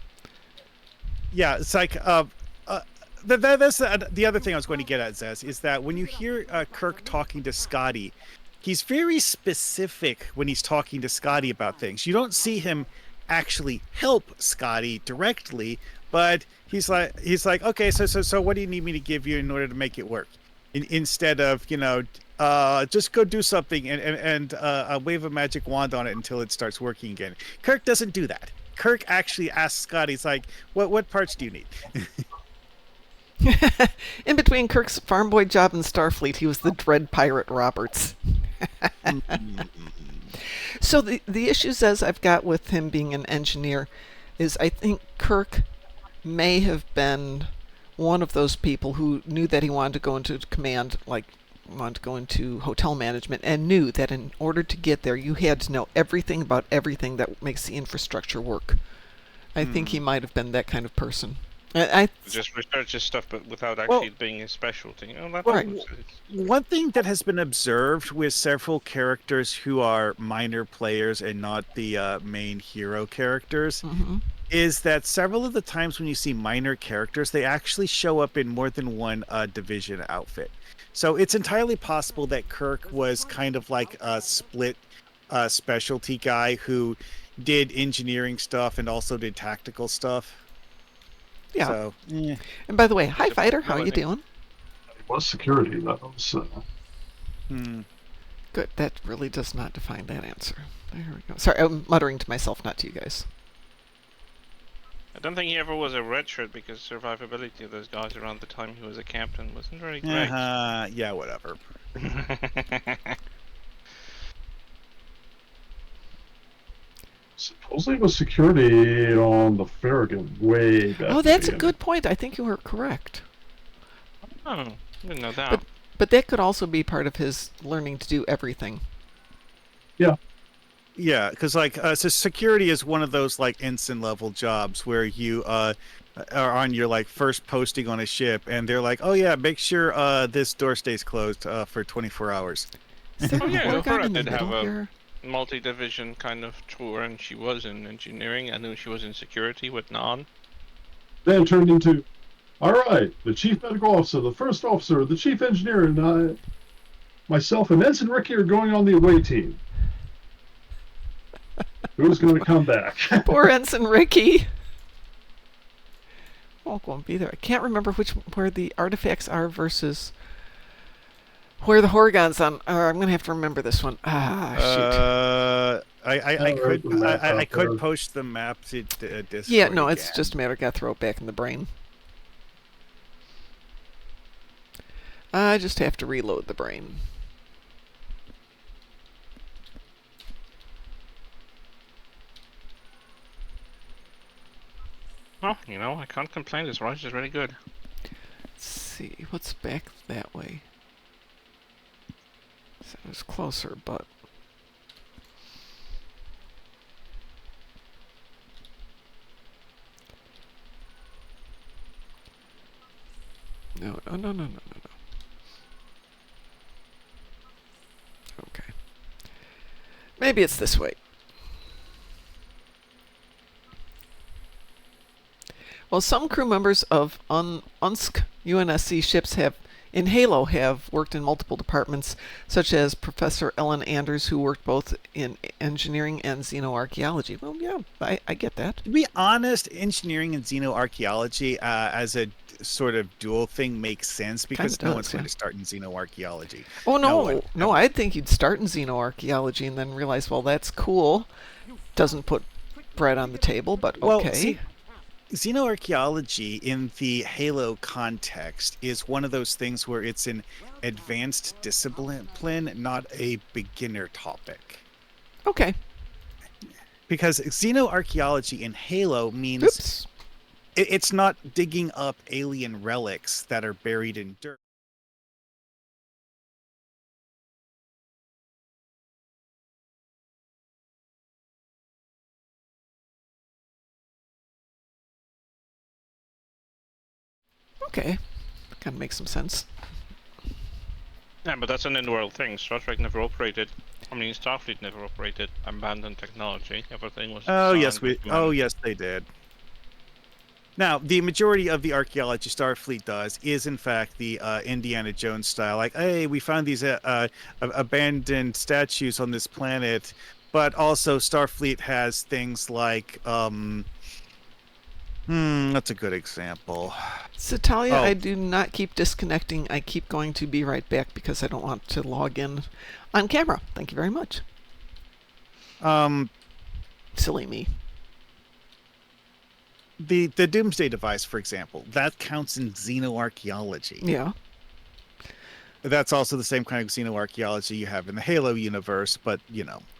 [SPEAKER 3] Yeah, it's like that's the other thing I was going to get at, Zez, is that when you hear Kirk talking to Scotty, he's very specific when he's talking to Scotty about things. You don't see him actually help Scotty directly, but he's like, okay, so what do you need me to give you in order to make it work? Instead of just go do something and wave a magic wand on it until it starts working again. Kirk doesn't do that. Kirk actually asks Scotty, he's like, what parts do you need?
[SPEAKER 1] In between Kirk's farm boy job and Starfleet, he was the dread pirate Roberts. So the issues as I've got with him being an engineer is I think Kirk may have been one of those people who knew that he wanted to go into command, like wanted to go into hotel management, and knew that in order to get there, you had to know everything about everything that makes the infrastructure work. I think he might have been that kind of person. I
[SPEAKER 4] just research his stuff, but without actually being his specialty. Oh, that's
[SPEAKER 1] Right.
[SPEAKER 3] One thing that has been observed with several characters who are minor players and not the main hero characters
[SPEAKER 1] mhm.
[SPEAKER 3] is that several of the times when you see minor characters, they actually show up in more than one division outfit. So it's entirely possible that Kirk was kind of like a split specialty guy who did engineering stuff and also did tactical stuff.
[SPEAKER 1] Yeah.
[SPEAKER 3] So,
[SPEAKER 1] And by the way, hi Fighter, how you
[SPEAKER 4] Ability.
[SPEAKER 1] doing?
[SPEAKER 5] It was security, that was.
[SPEAKER 1] Good. That really does not define that answer. There we go. Sorry, I'm muttering to myself, not to you guys.
[SPEAKER 4] I don't think he ever was a red shirt because survivability of those guys around the time he was a captain wasn't very great.
[SPEAKER 3] yeah, whatever.
[SPEAKER 5] Supposedly it was security on the Farragut way back.
[SPEAKER 1] Oh,
[SPEAKER 5] in
[SPEAKER 1] that's
[SPEAKER 5] the
[SPEAKER 1] a good point. I think you were correct.
[SPEAKER 4] Oh, didn't know that.
[SPEAKER 1] But that could also be part of his learning to do everything.
[SPEAKER 3] Yeah, because like so security is one of those like ensign level jobs where you are on your like first posting on a ship, and they're like, oh yeah, make sure this door stays closed for 24 hours.
[SPEAKER 1] Is there
[SPEAKER 4] Oh, yeah,
[SPEAKER 1] a Oregon
[SPEAKER 4] Uhura
[SPEAKER 1] in the
[SPEAKER 4] did have
[SPEAKER 1] middle
[SPEAKER 4] a-
[SPEAKER 1] here?
[SPEAKER 4] Multi-division kind of tour, and she was in engineering. I knew she was in security with Nan.
[SPEAKER 5] Then it turned into, all right, the chief medical officer, the first officer, the chief engineer, and myself and Ensign Ricky are going on the away team. Who's going to come back?
[SPEAKER 1] Poor Ensign Ricky. Won't go and be there. I can't remember where the artifacts are versus where the Horgons on. I'm gonna have to remember this one. Shoot.
[SPEAKER 3] I could post the map to Discord.
[SPEAKER 1] Yeah, no, it's
[SPEAKER 3] again.
[SPEAKER 1] just a matter. Gotta throw it back in the brain. I just have to reload the brain.
[SPEAKER 4] Oh, I can't complain. This ride is really good.
[SPEAKER 1] Let's see what's back that way. So it was closer, but No, no, no, no, no, no, no. Okay. Maybe it's this way. Well, some crew members of UNSC UNSC ships in Halo have worked in multiple departments, such as Professor Ellen Anders, who worked both in engineering and xenoarchaeology. Well, yeah, I get that.
[SPEAKER 3] To be honest, engineering and xenoarchaeology as a sort of dual thing makes sense because
[SPEAKER 1] Kinda
[SPEAKER 3] no one's
[SPEAKER 1] does,
[SPEAKER 3] going
[SPEAKER 1] yeah.
[SPEAKER 3] to start in xenoarchaeology.
[SPEAKER 1] Oh,
[SPEAKER 3] No
[SPEAKER 1] no,
[SPEAKER 3] one.
[SPEAKER 1] no, I'd think you'd start in xenoarchaeology and then realize, well, that's cool. Doesn't put bread on the table, but
[SPEAKER 3] Well,
[SPEAKER 1] okay.
[SPEAKER 3] see, xenoarchaeology in the Halo context is one of those things where it's an advanced discipline, not a beginner topic.
[SPEAKER 1] Okay.
[SPEAKER 3] Because xenoarchaeology in Halo means
[SPEAKER 1] Oops.
[SPEAKER 3] it's not digging up alien relics that are buried in dirt.
[SPEAKER 1] Okay. Kind of makes some sense.
[SPEAKER 4] Yeah, but that's an in-world thing. Star Trek never operated. I mean, Starfleet never operated abandoned technology. Everything was.
[SPEAKER 3] Oh yes,
[SPEAKER 4] designed with
[SPEAKER 3] oh
[SPEAKER 4] man-
[SPEAKER 3] yes, they did. Now, the majority of the archaeology Starfleet does is, in fact, the Indiana Jones style. Like, hey, we found these abandoned statues on this planet, but also Starfleet has things like, that's a good example.
[SPEAKER 1] Satalia,
[SPEAKER 3] Oh.
[SPEAKER 1] I do not keep disconnecting. I keep going to be right back because I don't want to log in on camera. Thank you very much. Silly me.
[SPEAKER 3] The Doomsday device, for example, that counts in xenoarchaeology.
[SPEAKER 1] Yeah.
[SPEAKER 3] That's also the same kind of xenoarchaeology you have in the Halo universe, but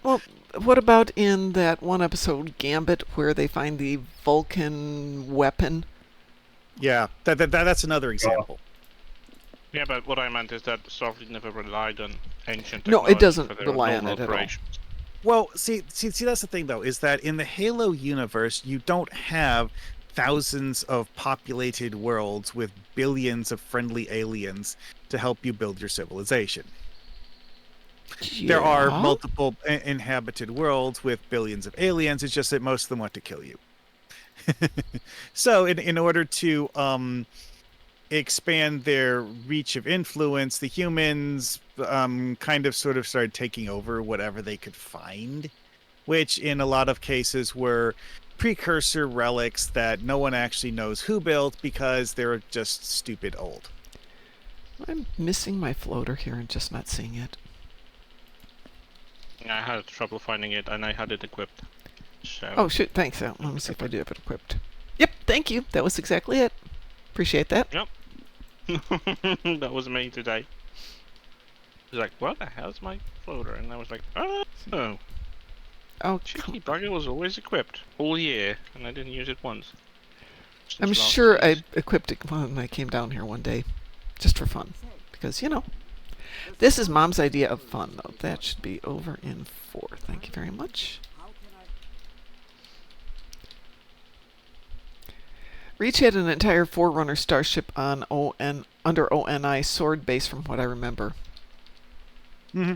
[SPEAKER 1] Well, what about in that one episode, Gambit, where they find the Vulcan weapon?
[SPEAKER 3] yeah, that's another example.
[SPEAKER 4] Yeah, but what I meant is that Starfleet never relied on ancient
[SPEAKER 1] No,
[SPEAKER 4] technology
[SPEAKER 1] it doesn't
[SPEAKER 4] for their
[SPEAKER 1] rely on
[SPEAKER 4] normal
[SPEAKER 1] it at all.
[SPEAKER 4] operations.
[SPEAKER 3] Well, see, that's the thing, though, is that in the Halo universe, you don't have thousands of populated worlds with billions of friendly aliens to help you build your civilization. There are
[SPEAKER 1] Yeah.
[SPEAKER 3] multiple inhabited worlds with billions of aliens. It's just that most of them want to kill you. So, in order to expand their reach of influence, the humans kind of sort of started taking over whatever they could find, which in a lot of cases were precursor relics that no one actually knows who built because they're just stupid old.
[SPEAKER 1] I'm missing my floater here and just not seeing it.
[SPEAKER 4] I had trouble finding it, and I had it equipped. So.
[SPEAKER 1] Oh, shoot. Thanks. Let me see if I do have it equipped. Yep. Thank you. That was exactly it. Appreciate that.
[SPEAKER 4] That was me today. He was like, "What the hell's my floater?" And I was like, "Oh,
[SPEAKER 1] Oh,
[SPEAKER 4] cheeky bugger was always equipped all year, and I didn't use it once."
[SPEAKER 1] I'm
[SPEAKER 4] Since last
[SPEAKER 1] sure I
[SPEAKER 4] week's.
[SPEAKER 1] equipped it when I came down here one day, just for fun. Because, this is Mom's idea of fun, though. That should be over in 4. Thank you very much. Reach had an entire Forerunner starship on under ONI Sword Base, from what I remember.
[SPEAKER 3] Mm-hmm.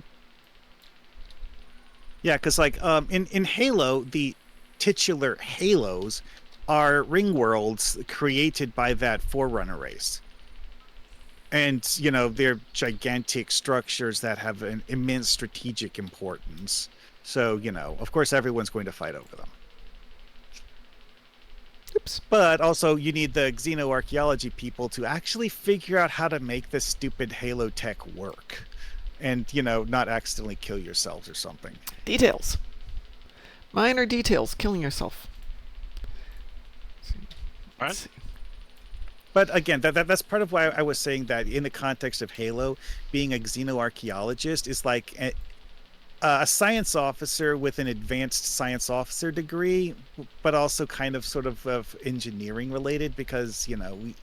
[SPEAKER 3] Yeah, because in Halo, the titular Halos are ring worlds created by that Forerunner race. And, they're gigantic structures that have an immense strategic importance. So, of course, everyone's going to fight over them.
[SPEAKER 1] Oops.
[SPEAKER 3] But also, you need the xenoarchaeology people to actually figure out how to make this stupid Halo tech work. And, not accidentally kill yourselves or something.
[SPEAKER 1] Details. Minor details. Killing yourself.
[SPEAKER 4] Right?
[SPEAKER 1] Let's see.
[SPEAKER 3] But again, that's part of why I was saying that in the context of Halo, being a xenoarchaeologist is like a science officer with an advanced science officer degree, but also kind of sort of engineering related because, we...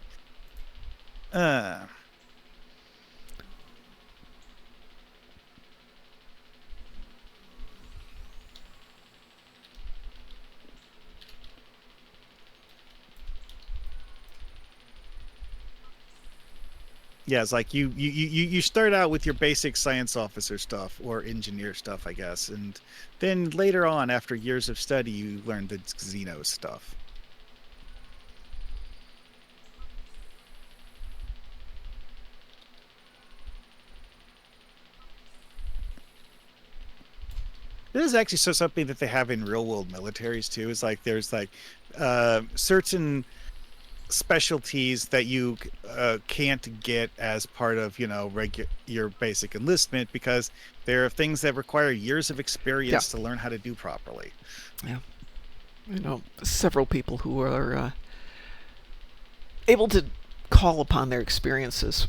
[SPEAKER 3] Yeah, it's like you start out with your basic science officer stuff or engineer stuff, I guess, and then later on, after years of study, you learn the Xeno stuff. This is actually something that they have in real world militaries too. Is like there's like certain specialties that you can't get as part of your basic enlistment because there are things that require years of experience to learn how to do properly.
[SPEAKER 1] Yeah. I know several people who are able to call upon their experiences.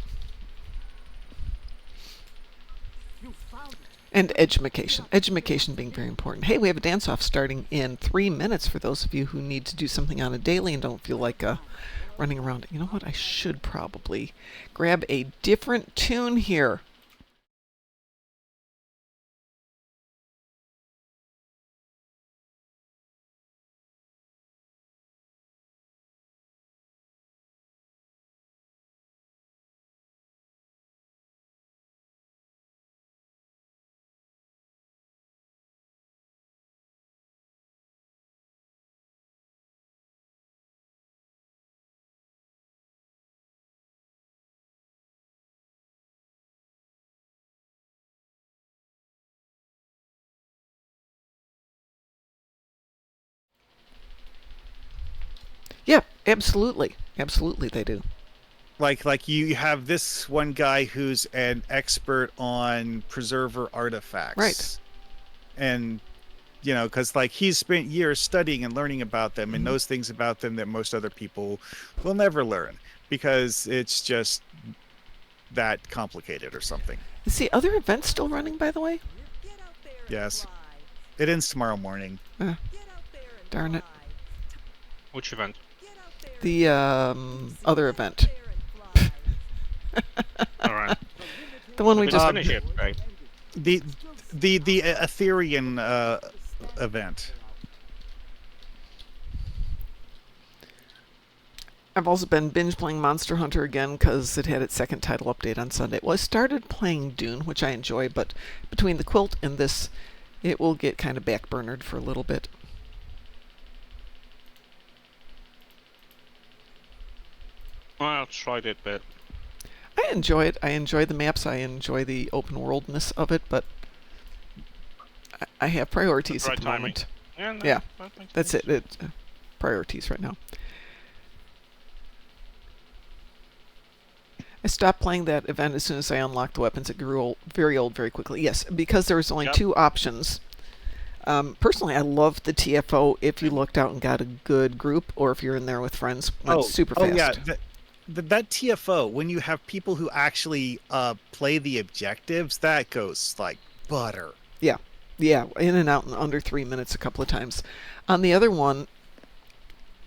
[SPEAKER 1] And edumacation. Edumacation being very important. Hey, we have a dance-off starting in 3 minutes for those of you who need to do something on a daily and don't feel like running around. You know what? I should probably grab a different tune here. Yeah, absolutely. Absolutely they do.
[SPEAKER 3] Like you have this one guy who's an expert on preserver artifacts.
[SPEAKER 1] Right.
[SPEAKER 3] And because like he's spent years studying and learning about them and knows things about them that most other people will never learn because it's just that complicated or something.
[SPEAKER 1] Is the other event still running, by the way?
[SPEAKER 7] Get out there and
[SPEAKER 3] Yes.
[SPEAKER 7] fly.
[SPEAKER 3] It ends tomorrow morning.
[SPEAKER 7] Get out there and
[SPEAKER 1] Darn it.
[SPEAKER 7] fly.
[SPEAKER 4] Which event?
[SPEAKER 7] Get out there and
[SPEAKER 1] The
[SPEAKER 7] fly.
[SPEAKER 1] other
[SPEAKER 7] Get
[SPEAKER 1] event.
[SPEAKER 7] out there and fly.
[SPEAKER 4] All right.
[SPEAKER 1] The one we
[SPEAKER 4] We
[SPEAKER 1] just
[SPEAKER 4] just finished it, right?
[SPEAKER 3] The Ethereum event.
[SPEAKER 1] I've also been binge playing Monster Hunter again because it had its second title update on Sunday. Well, I started playing Dune, which I enjoy, but between the quilt and this, it will get kind of backburnered for a little bit.
[SPEAKER 4] Well, I tried it, but
[SPEAKER 1] I enjoy it. I enjoy the maps. I enjoy the open worldness of it, but I have priorities
[SPEAKER 4] Right
[SPEAKER 1] at the
[SPEAKER 4] timing.
[SPEAKER 1] moment.
[SPEAKER 4] yeah, no,
[SPEAKER 1] Yeah,
[SPEAKER 4] that makes
[SPEAKER 1] That's
[SPEAKER 4] sense.
[SPEAKER 1] it. It's priorities right now. I stopped playing that event as soon as I unlocked the weapons. It grew very old very quickly. Yes, because there was only
[SPEAKER 4] Yep.
[SPEAKER 1] 2 options. Personally, I loved the TFO if you looked out and got a good group, or if you're in there with friends. Went super fast.
[SPEAKER 3] yeah. That TFO, when you have people who actually play the objectives, that goes like butter.
[SPEAKER 1] Yeah, in and out in under 3 minutes a couple of times. On the other one,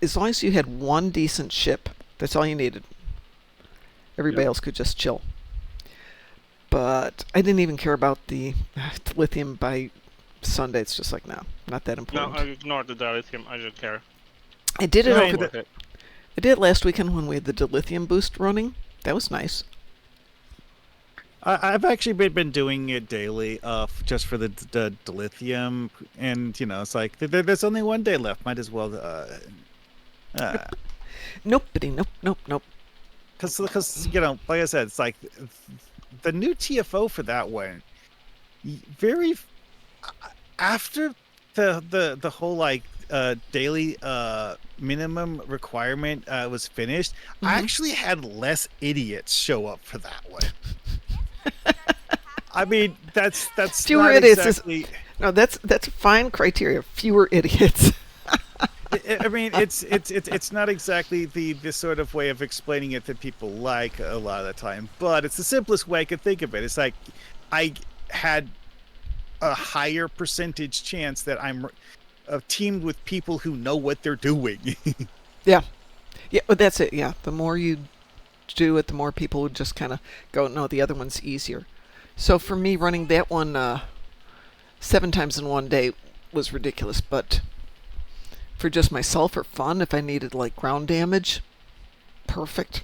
[SPEAKER 1] as long as you had one decent ship, that's all you needed. Everybody else could just chill. But I didn't even care about the lithium by Sunday. It's just like, no, not that
[SPEAKER 4] No,
[SPEAKER 1] important.
[SPEAKER 4] I ignored the dilithium. I don't care.
[SPEAKER 1] I did it
[SPEAKER 3] No,
[SPEAKER 1] over.
[SPEAKER 4] Worth it.
[SPEAKER 1] I did it last weekend when we had the dilithium boost running. That was nice.
[SPEAKER 3] I've actually been doing it daily, just for the dilithium, and it's like there's only one day left. Might as well,
[SPEAKER 1] Nope, nope.
[SPEAKER 3] because like I said, it's like the new TFO for that one. Very after the whole like daily minimum requirement was finished, I actually had less idiots show up for that one. I mean, that's
[SPEAKER 1] Fewer
[SPEAKER 3] not
[SPEAKER 1] idiots
[SPEAKER 3] exactly.
[SPEAKER 1] No, that's fine criteria. Fewer idiots.
[SPEAKER 3] I mean, it's not exactly the sort of way of explaining it that people like a lot of the time, but it's the simplest way I could think of it. It's like I had a higher percentage chance that I'm teamed with people who know what they're doing.
[SPEAKER 1] Yeah, but that's it. Yeah, the more you do it, the more people would just kind of go, no, the other one's easier. So for me, running that one 7 times in one day was ridiculous. But for just myself for fun, if I needed like ground damage, perfect.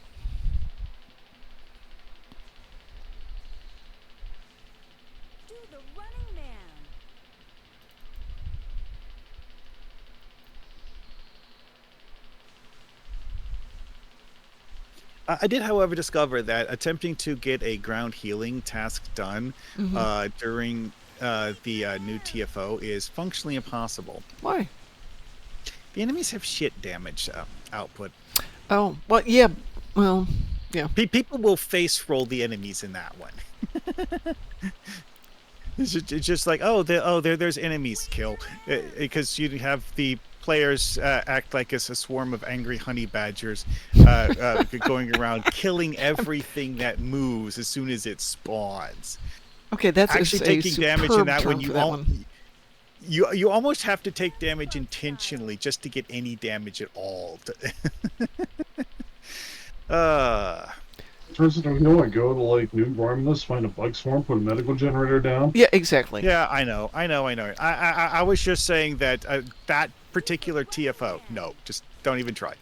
[SPEAKER 3] I did, however, discover that attempting to get a ground healing task done during the new TFO is functionally impossible.
[SPEAKER 1] Why?
[SPEAKER 3] The enemies have shit damage output.
[SPEAKER 1] Oh, well, yeah. Well, yeah.
[SPEAKER 3] People will face roll the enemies in that one. It's just like, there's enemies, kill, because you have the players act like it's a swarm of angry honey badgers going around killing everything that moves as soon as it spawns.
[SPEAKER 1] Okay, that's
[SPEAKER 3] Actually
[SPEAKER 1] a
[SPEAKER 3] taking damage in
[SPEAKER 1] superb
[SPEAKER 3] that one.
[SPEAKER 1] term for that one.
[SPEAKER 3] You almost have to take damage intentionally just to get any damage at all.
[SPEAKER 5] President Hill, I go to like New Romulus, find a bug swarm, put a medical generator down.
[SPEAKER 1] Yeah, exactly.
[SPEAKER 3] Yeah, I know. I was just saying that that particular TFO. No, just don't even try.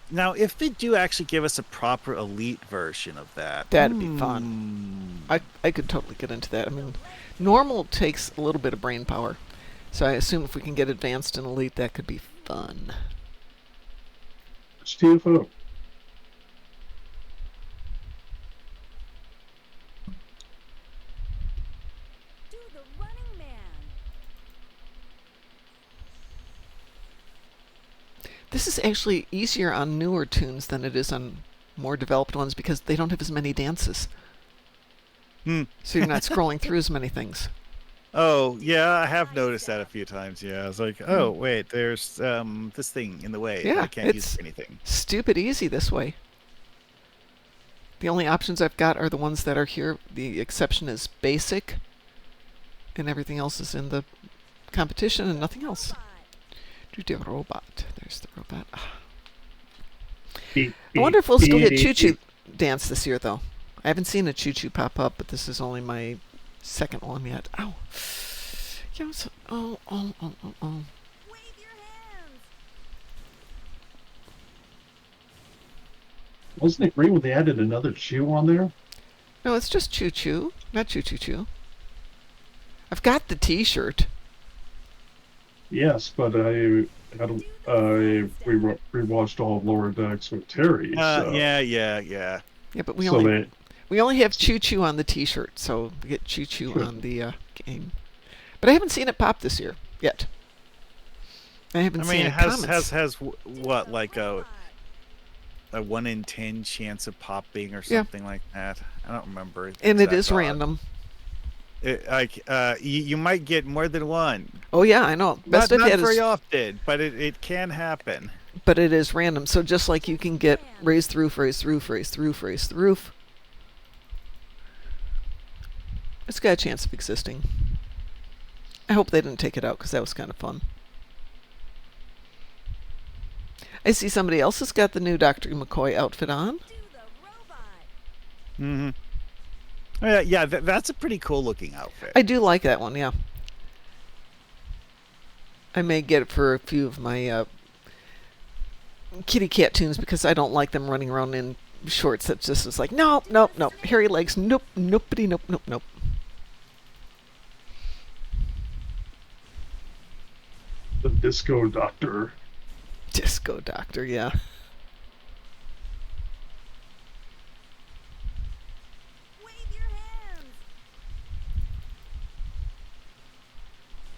[SPEAKER 3] Now, if they do actually give us a proper elite version of that,
[SPEAKER 1] That'd be fun. I could totally get into that. I mean, normal takes a little bit of brain power. So I assume if we can get advanced and elite, that could be fun.
[SPEAKER 5] It's TFO.
[SPEAKER 7] Do the running man.
[SPEAKER 1] This is actually easier on newer tunes than it is on more developed ones because they don't have as many dances. So you're not scrolling through as many things.
[SPEAKER 3] Oh, yeah, I have noticed that a few times. Yeah, I was like, oh, wait, there's this thing in the way.
[SPEAKER 1] Yeah,
[SPEAKER 3] I can't use
[SPEAKER 1] it's
[SPEAKER 3] it for anything.
[SPEAKER 1] stupid easy this way. The only options I've got are the ones that are here. The exception is basic, and everything else is in the competition and nothing else. Do the robot. There's the robot. I wonder if we'll still get Choo Choo dance this year, though. I haven't seen a Choo Choo pop up, but this is only my second one yet. Ow. Yes. Oh.
[SPEAKER 7] Wave your hands.
[SPEAKER 5] Wasn't it great when they added another chew on there?
[SPEAKER 1] No, it's just Choo Choo, not Choo Choo Choo. I've got the T-shirt.
[SPEAKER 5] Yes, but I rewatched all of Lower Decks with Terry. So.
[SPEAKER 3] Yeah.
[SPEAKER 1] Yeah, but we
[SPEAKER 5] So
[SPEAKER 1] only have Choo Choo on the T-shirt, so we get Choo Choo on the game. But I haven't seen it pop this year yet. I haven't seen
[SPEAKER 3] it
[SPEAKER 1] comments.
[SPEAKER 3] has what, like a 1 in 10 chance of popping or
[SPEAKER 1] Yeah.
[SPEAKER 3] something like that. I don't remember.
[SPEAKER 1] And it is
[SPEAKER 3] exact odds.
[SPEAKER 1] random.
[SPEAKER 3] You might get more than one.
[SPEAKER 1] Oh yeah, I know. Best
[SPEAKER 3] Not
[SPEAKER 1] I've had
[SPEAKER 3] very
[SPEAKER 1] is,
[SPEAKER 3] often, but it can happen.
[SPEAKER 1] but it is random. So just like you can get raise the roof, raise the roof, raise the roof, raise the roof. It's got a chance of existing. I hope they didn't take it out because that was kind of fun. I see somebody else has got the new Dr. McCoy outfit on.
[SPEAKER 7] Do the robot.
[SPEAKER 3] Mm-hmm. Yeah, that's a pretty cool looking outfit.
[SPEAKER 1] I do like that one, yeah. I may get it for a few of my kitty cat tunes because I don't like them running around in shorts that just is like, nope. Hairy legs, nope.
[SPEAKER 5] The Disco Doctor.
[SPEAKER 1] Disco Doctor, yeah.
[SPEAKER 7] Wave your hands.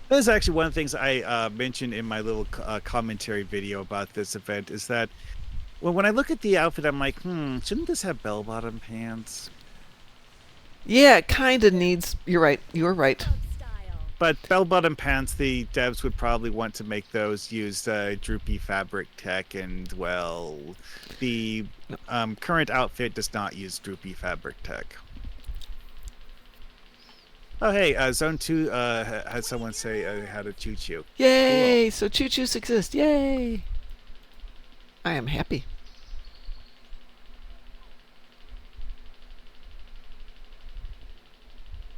[SPEAKER 3] That's actually one of the things I mentioned in my little commentary video about this event is that when I look at the outfit, I'm like, shouldn't this have bell-bottom pants?
[SPEAKER 1] Yeah, it kind of needs. You're right.
[SPEAKER 7] Style.
[SPEAKER 3] But bell-bottom pants, the devs would probably want to make those use droopy fabric tech, and well, the current outfit does not use droopy fabric tech. Oh hey, Zone 2 had someone say how to Choo Choo.
[SPEAKER 1] Yay! So Choo Choos exist. Yay! I am happy.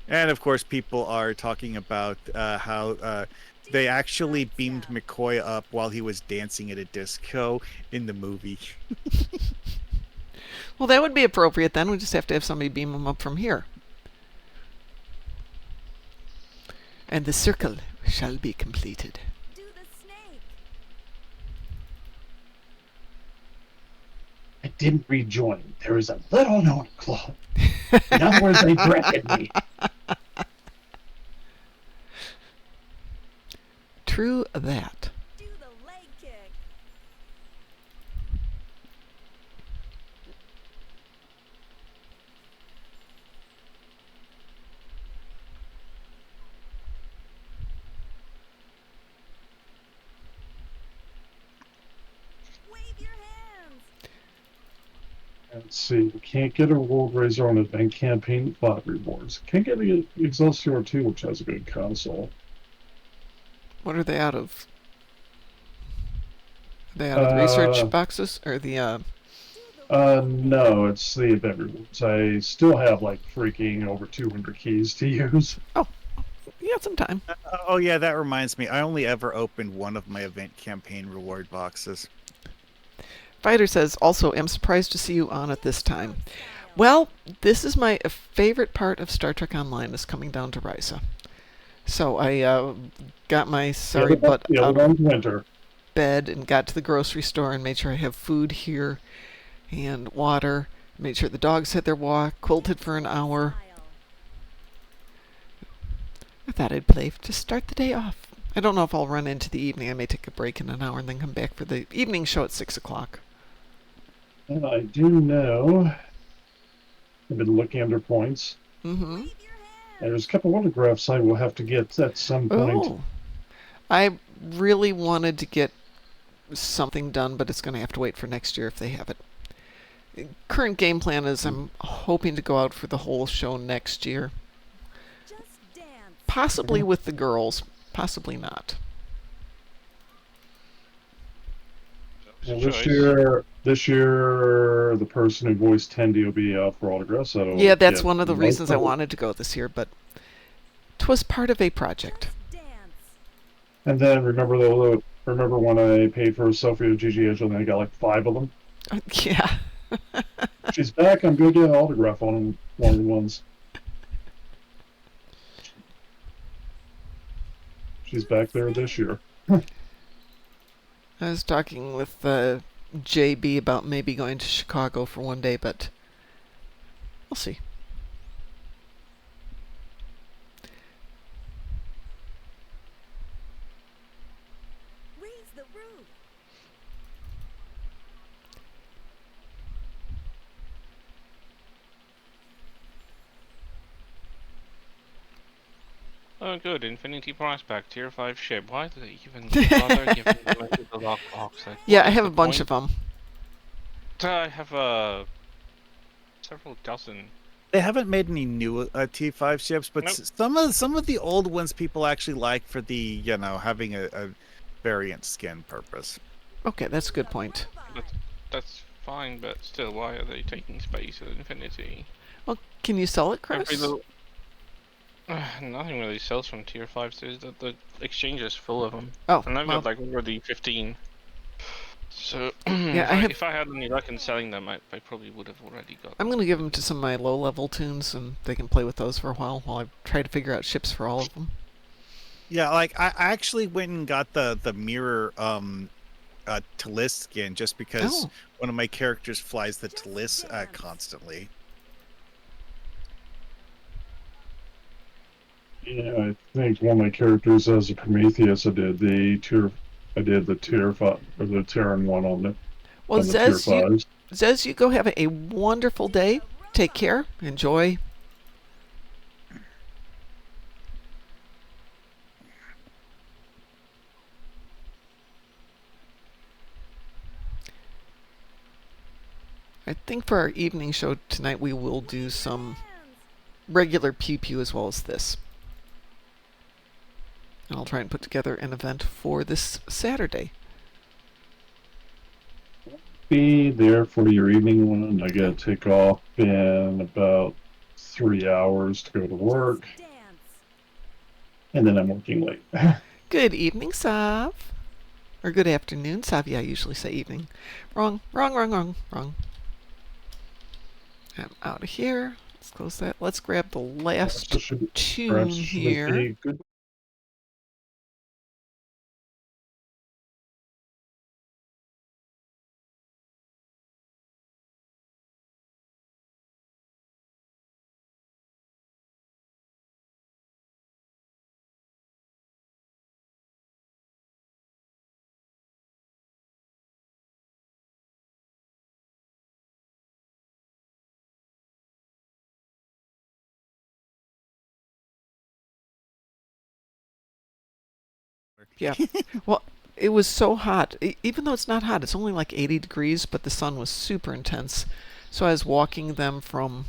[SPEAKER 3] And of course, people are talking about how they actually beamed McCoy up while he was dancing at a disco in the movie.
[SPEAKER 1] Well, that would be appropriate then. We just have to have somebody beam him up from here. And the circle shall be completed.
[SPEAKER 7] Do the snake.
[SPEAKER 5] I didn't rejoin. There is a little known club. In other words, they drafted me.
[SPEAKER 1] True that.
[SPEAKER 7] Do the leg kick. Wave your hands.
[SPEAKER 5] Let's see. Can't get a World Razor on Event Campaign 5 rewards. Can't get an Excelsior 2, which has a good console.
[SPEAKER 1] What are they out of? Are they out of the research
[SPEAKER 5] Uh,
[SPEAKER 1] boxes or the?
[SPEAKER 7] Do the
[SPEAKER 5] No, it's the event rewards. I still have like freaking over 200 keys to use.
[SPEAKER 1] You got some time.
[SPEAKER 3] Oh yeah, that reminds me. I only ever opened one of my event campaign reward boxes.
[SPEAKER 1] Fighter says, also, am surprised to see you on at this time. Well, this is my favorite part of Star Trek Online, is coming down to Risa. So I got my sorry butt
[SPEAKER 5] The
[SPEAKER 1] out
[SPEAKER 5] other
[SPEAKER 1] of
[SPEAKER 5] one's winter.
[SPEAKER 1] bed and got to the grocery store and made sure I have food here and water. Made sure the dogs had their walk, quilted for an hour.
[SPEAKER 7] style.
[SPEAKER 1] I thought I'd play to start the day off. I don't know if I'll run into the evening. I may take a break in an hour and then come back for the evening show at 6 o'clock.
[SPEAKER 5] And I do know. I've been looking under points.
[SPEAKER 1] Mm-hmm.
[SPEAKER 7] Wave your hands.
[SPEAKER 5] There's a couple autographs I will have to get at some point.
[SPEAKER 1] Oh. I really wanted to get something done, but it's going to have to wait for next year if they have it. Current game plan is I'm hoping to go out for the whole show next year.
[SPEAKER 7] Just dance.
[SPEAKER 1] Possibly with the girls, possibly not.
[SPEAKER 5] Well,
[SPEAKER 4] Choice.
[SPEAKER 5] this year, the person who voiced Tendi will be out for autographs. So
[SPEAKER 1] Yeah, that's
[SPEAKER 5] get
[SPEAKER 1] one of the
[SPEAKER 5] most
[SPEAKER 1] reasons I
[SPEAKER 5] of it.
[SPEAKER 1] wanted to go this year, but 'twas part of a project.
[SPEAKER 7] Just dance.
[SPEAKER 5] And then remember when I paid for Sophia Gigi Edge and I got like 5 of them?
[SPEAKER 1] Yeah.
[SPEAKER 5] She's back. I'm going to get an autograph on one of the ones. She's back there this year.
[SPEAKER 1] I was talking with JB about maybe going to Chicago for one day, but we'll see.
[SPEAKER 7] Raise the roof.
[SPEAKER 4] Oh, good. Infinity price pack, tier 5 ship. Why do they even bother giving away the lockbox? Like,
[SPEAKER 1] Yeah,
[SPEAKER 4] what
[SPEAKER 1] I
[SPEAKER 4] is
[SPEAKER 1] have
[SPEAKER 4] the
[SPEAKER 1] a bunch
[SPEAKER 4] point?
[SPEAKER 1] of them.
[SPEAKER 4] I have several dozen.
[SPEAKER 3] They haven't made any new T5 ships, but
[SPEAKER 4] Nope.
[SPEAKER 3] some of the old ones people actually like for the having a variant skin purpose.
[SPEAKER 1] Okay, that's a good point.
[SPEAKER 7] Robot.
[SPEAKER 4] That's fine, but still, why are they taking space at Infinity?
[SPEAKER 1] Well, can you sell it,
[SPEAKER 4] Every
[SPEAKER 1] Chris?
[SPEAKER 4] little... Nothing really sells from tier 5s. The exchange is full of them.
[SPEAKER 1] Oh,
[SPEAKER 4] And I've
[SPEAKER 1] well,
[SPEAKER 4] got like already 15. So
[SPEAKER 1] Yeah, I have-
[SPEAKER 4] if I had any luck in selling them, I probably would have already got
[SPEAKER 1] I'm
[SPEAKER 4] them.
[SPEAKER 1] going to give them to some of my low-level tunes, and they can play with those for a while I try to figure out ships for all of them.
[SPEAKER 3] Yeah, like I actually went and got the mirror Talis skin just because
[SPEAKER 1] Oh.
[SPEAKER 3] one of my characters flies the
[SPEAKER 7] Just
[SPEAKER 3] Talis
[SPEAKER 7] dance.
[SPEAKER 3] constantly.
[SPEAKER 5] Yeah, I think one of my characters as a Prometheus, I did the tier 5 or the Terran one on the
[SPEAKER 1] Well,
[SPEAKER 5] on the tier
[SPEAKER 1] Zez,
[SPEAKER 5] 5s.
[SPEAKER 1] you go have a wonderful day. Take care. Enjoy. I think for our evening show tonight we will do some
[SPEAKER 7] Hands.
[SPEAKER 1] regular pew pew as well as this. And I'll try and put together an event for this Saturday.
[SPEAKER 5] Be there for your evening one. I gotta take off in about 3 hours to go to work,
[SPEAKER 7] Just dance.
[SPEAKER 5] and then I'm working late.
[SPEAKER 1] Good evening, Sav. Or good afternoon, Sav. Yeah, I usually say evening. Wrong. I'm out of here. Let's close that. Let's grab the last
[SPEAKER 5] So should-
[SPEAKER 1] tune
[SPEAKER 5] perhaps should
[SPEAKER 1] here.
[SPEAKER 5] be good
[SPEAKER 1] Yeah. Well, it was so hot. Even though it's not hot, it's only like 80 degrees, but the sun was super intense. So I was walking them from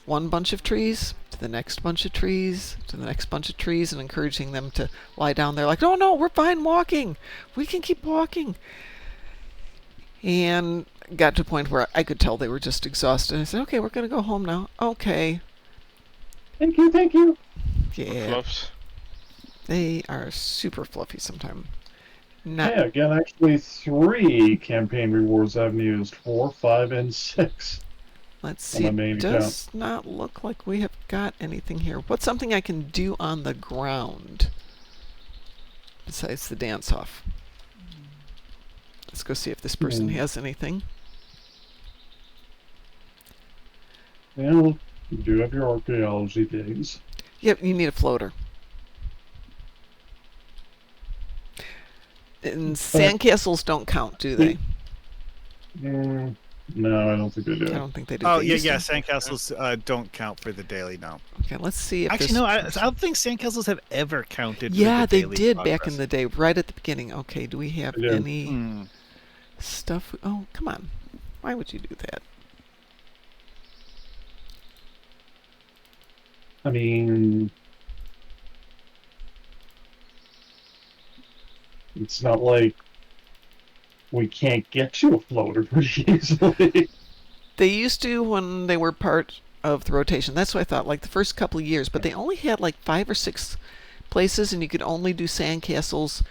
[SPEAKER 1] one bunch of trees to the next bunch of trees to the next bunch of trees and encouraging them to lie down there like, no, no, we're fine walking. We can keep walking. And got to a point where I could tell they were just exhausted. I said, okay, we're going to go home now. Okay.
[SPEAKER 5] Thank you, thank you.
[SPEAKER 1] Yeah.
[SPEAKER 4] Fluffs.
[SPEAKER 1] They are super fluffy sometimes. Not,
[SPEAKER 5] Yeah, again, actually 3 campaign rewards I've used, 4, 5, and 6.
[SPEAKER 1] let's
[SPEAKER 5] on
[SPEAKER 1] see.
[SPEAKER 5] my
[SPEAKER 1] It
[SPEAKER 5] main
[SPEAKER 1] does not look like we have got anything here. What's something I can do on the ground besides the dance off? Let's go see if this person has anything.
[SPEAKER 5] Well, you do have your archaeology days.
[SPEAKER 1] Yep, you need a floater. And sandcastles don't count, do they?
[SPEAKER 5] Mm, no, I don't think they do.
[SPEAKER 1] I don't think they do.
[SPEAKER 3] Oh
[SPEAKER 1] They
[SPEAKER 3] yeah,
[SPEAKER 1] used
[SPEAKER 3] yeah.
[SPEAKER 1] to.
[SPEAKER 3] Sandcastles don't count for the daily. No.
[SPEAKER 1] Okay, let's see if
[SPEAKER 3] Actually,
[SPEAKER 1] this
[SPEAKER 3] no. I
[SPEAKER 1] person-
[SPEAKER 3] don't think sandcastles have ever counted.
[SPEAKER 1] Yeah,
[SPEAKER 3] for the
[SPEAKER 1] they
[SPEAKER 3] daily
[SPEAKER 1] did back in
[SPEAKER 3] progress.
[SPEAKER 1] the day, right at the beginning. Okay, do we have
[SPEAKER 5] They do.
[SPEAKER 1] any
[SPEAKER 3] Hmm.
[SPEAKER 1] stuff? Oh, come on. Why would you do that?
[SPEAKER 5] I mean, it's not like we can't get you a floater pretty easily.
[SPEAKER 1] They used to when they were part of the rotation. That's what I thought, like the first couple of years. But they only had like 5 or 6 places, and you could only do sandcastles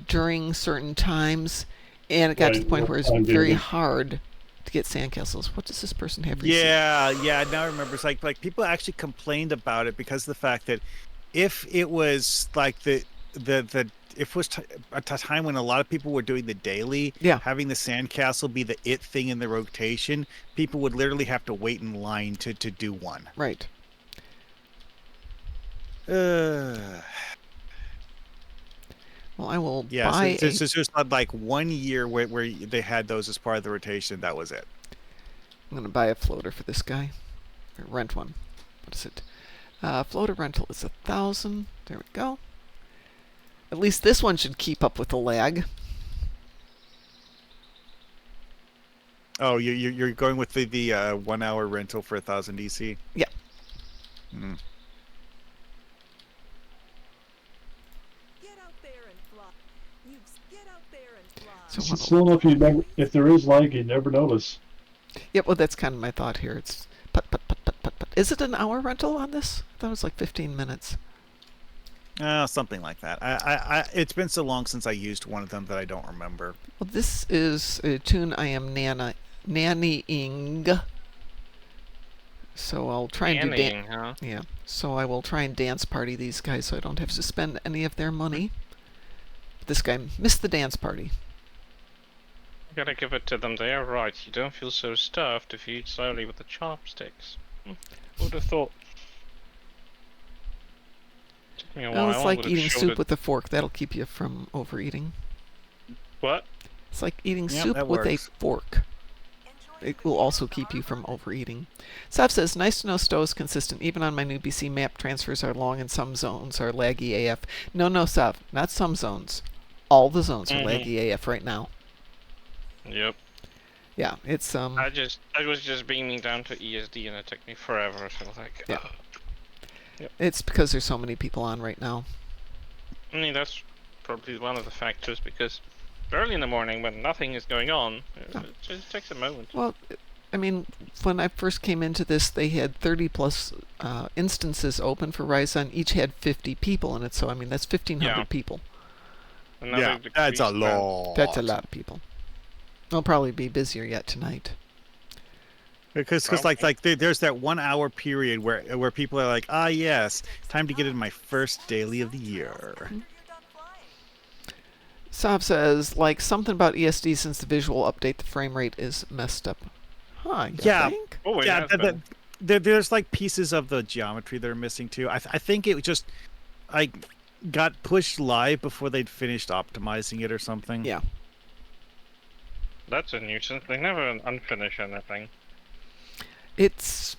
[SPEAKER 1] during certain times. And it got to the
[SPEAKER 5] Right,
[SPEAKER 1] point where it's
[SPEAKER 5] I get
[SPEAKER 1] very
[SPEAKER 5] it.
[SPEAKER 1] hard to get sandcastles. What does this person have recently?
[SPEAKER 3] Yeah, yeah. Now I remember. It's like people actually complained about it because of the fact that if it was like the if it was a time when a lot of people were doing the daily,
[SPEAKER 1] Yeah.
[SPEAKER 3] having the sandcastle be the it thing in the rotation, people would literally have to wait in line to do one.
[SPEAKER 1] Right.
[SPEAKER 3] Uh,
[SPEAKER 1] Well, I will
[SPEAKER 3] yeah,
[SPEAKER 1] buy
[SPEAKER 3] so
[SPEAKER 1] a...
[SPEAKER 3] it's just like 1 year where they had those as part of the rotation. That was it.
[SPEAKER 1] I'm going to buy a floater for this guy. Or rent one. What is it? Floater rental is 1,000. There we go. At least this one should keep up with the lag.
[SPEAKER 3] Oh, you're going with the 1 hour rental for 1,000 DC?
[SPEAKER 1] Yeah.
[SPEAKER 3] Mm.
[SPEAKER 7] Get out there and fly. You get out there and fly.
[SPEAKER 1] So
[SPEAKER 5] It's
[SPEAKER 1] what-
[SPEAKER 5] slow enough, if there is lag, you never notice.
[SPEAKER 1] Yep, well, that's kind of my thought here. It's put, put, put, put, put, put. Is it an hour rental on this? I thought it was like 15 minutes.
[SPEAKER 3] Something like that. It's been so long since I used one of them that I don't remember.
[SPEAKER 1] Well, this is a tune I am nannying. So I'll try and do
[SPEAKER 4] Nannying, huh?
[SPEAKER 1] Yeah. So I will try and dance party these guys so I don't have to spend any of their money. This guy missed the dance party.
[SPEAKER 4] Gotta give it to them. They are right. You don't feel so stuffed if you eat slowly with the chopsticks. Would have thought. Took me a
[SPEAKER 1] Well,
[SPEAKER 4] while.
[SPEAKER 1] it's
[SPEAKER 4] I
[SPEAKER 1] like
[SPEAKER 4] would've
[SPEAKER 1] eating
[SPEAKER 4] showed
[SPEAKER 1] soup
[SPEAKER 4] it-
[SPEAKER 1] with a fork. That'll keep you from overeating.
[SPEAKER 4] What?
[SPEAKER 1] It's like eating
[SPEAKER 3] Yep,
[SPEAKER 1] soup
[SPEAKER 3] that
[SPEAKER 1] with a
[SPEAKER 3] works.
[SPEAKER 1] fork. It will also keep you from overeating. Sav says, nice to know Stowe is consistent. Even on my new BC map, transfers are long and some zones are laggy AF. No, Sav, not some zones. All the zones are laggy AF right now.
[SPEAKER 4] Yep.
[SPEAKER 1] Yeah, it's
[SPEAKER 4] I was just beaming down to ESD and it took me forever. So like.
[SPEAKER 1] Yeah. It's because there's so many people on right now.
[SPEAKER 4] I mean that's probably one of the factors because early in the morning when nothing is going on,
[SPEAKER 1] Oh.
[SPEAKER 4] it just takes a moment.
[SPEAKER 1] Well, I mean, when I first came into this, they had 30 plus instances open for Ryzen. Each had 50 people in it, so I mean that's 1,500
[SPEAKER 4] Yeah.
[SPEAKER 1] people.
[SPEAKER 4] And now
[SPEAKER 3] Yeah,
[SPEAKER 4] they've
[SPEAKER 3] that's a
[SPEAKER 4] decreased that.
[SPEAKER 3] lot.
[SPEAKER 1] That's a lot of people. They'll probably be busier yet tonight.
[SPEAKER 3] Because
[SPEAKER 4] Well,
[SPEAKER 3] there's that 1 hour period where people are like, ah yes, time to get in my first daily of the year.
[SPEAKER 7] After you're done flying.
[SPEAKER 1] Sav says, like something about ESD since the visual update, the frame rate is messed up. Huh? You
[SPEAKER 3] Yeah.
[SPEAKER 1] think?
[SPEAKER 4] Oh, it
[SPEAKER 3] Yeah,
[SPEAKER 4] has been.
[SPEAKER 3] there's like pieces of the geometry that are missing too. I think it just got pushed live before they'd finished optimizing it or something.
[SPEAKER 1] Yeah.
[SPEAKER 4] That's a nuisance. They never unfinish anything.
[SPEAKER 1] It's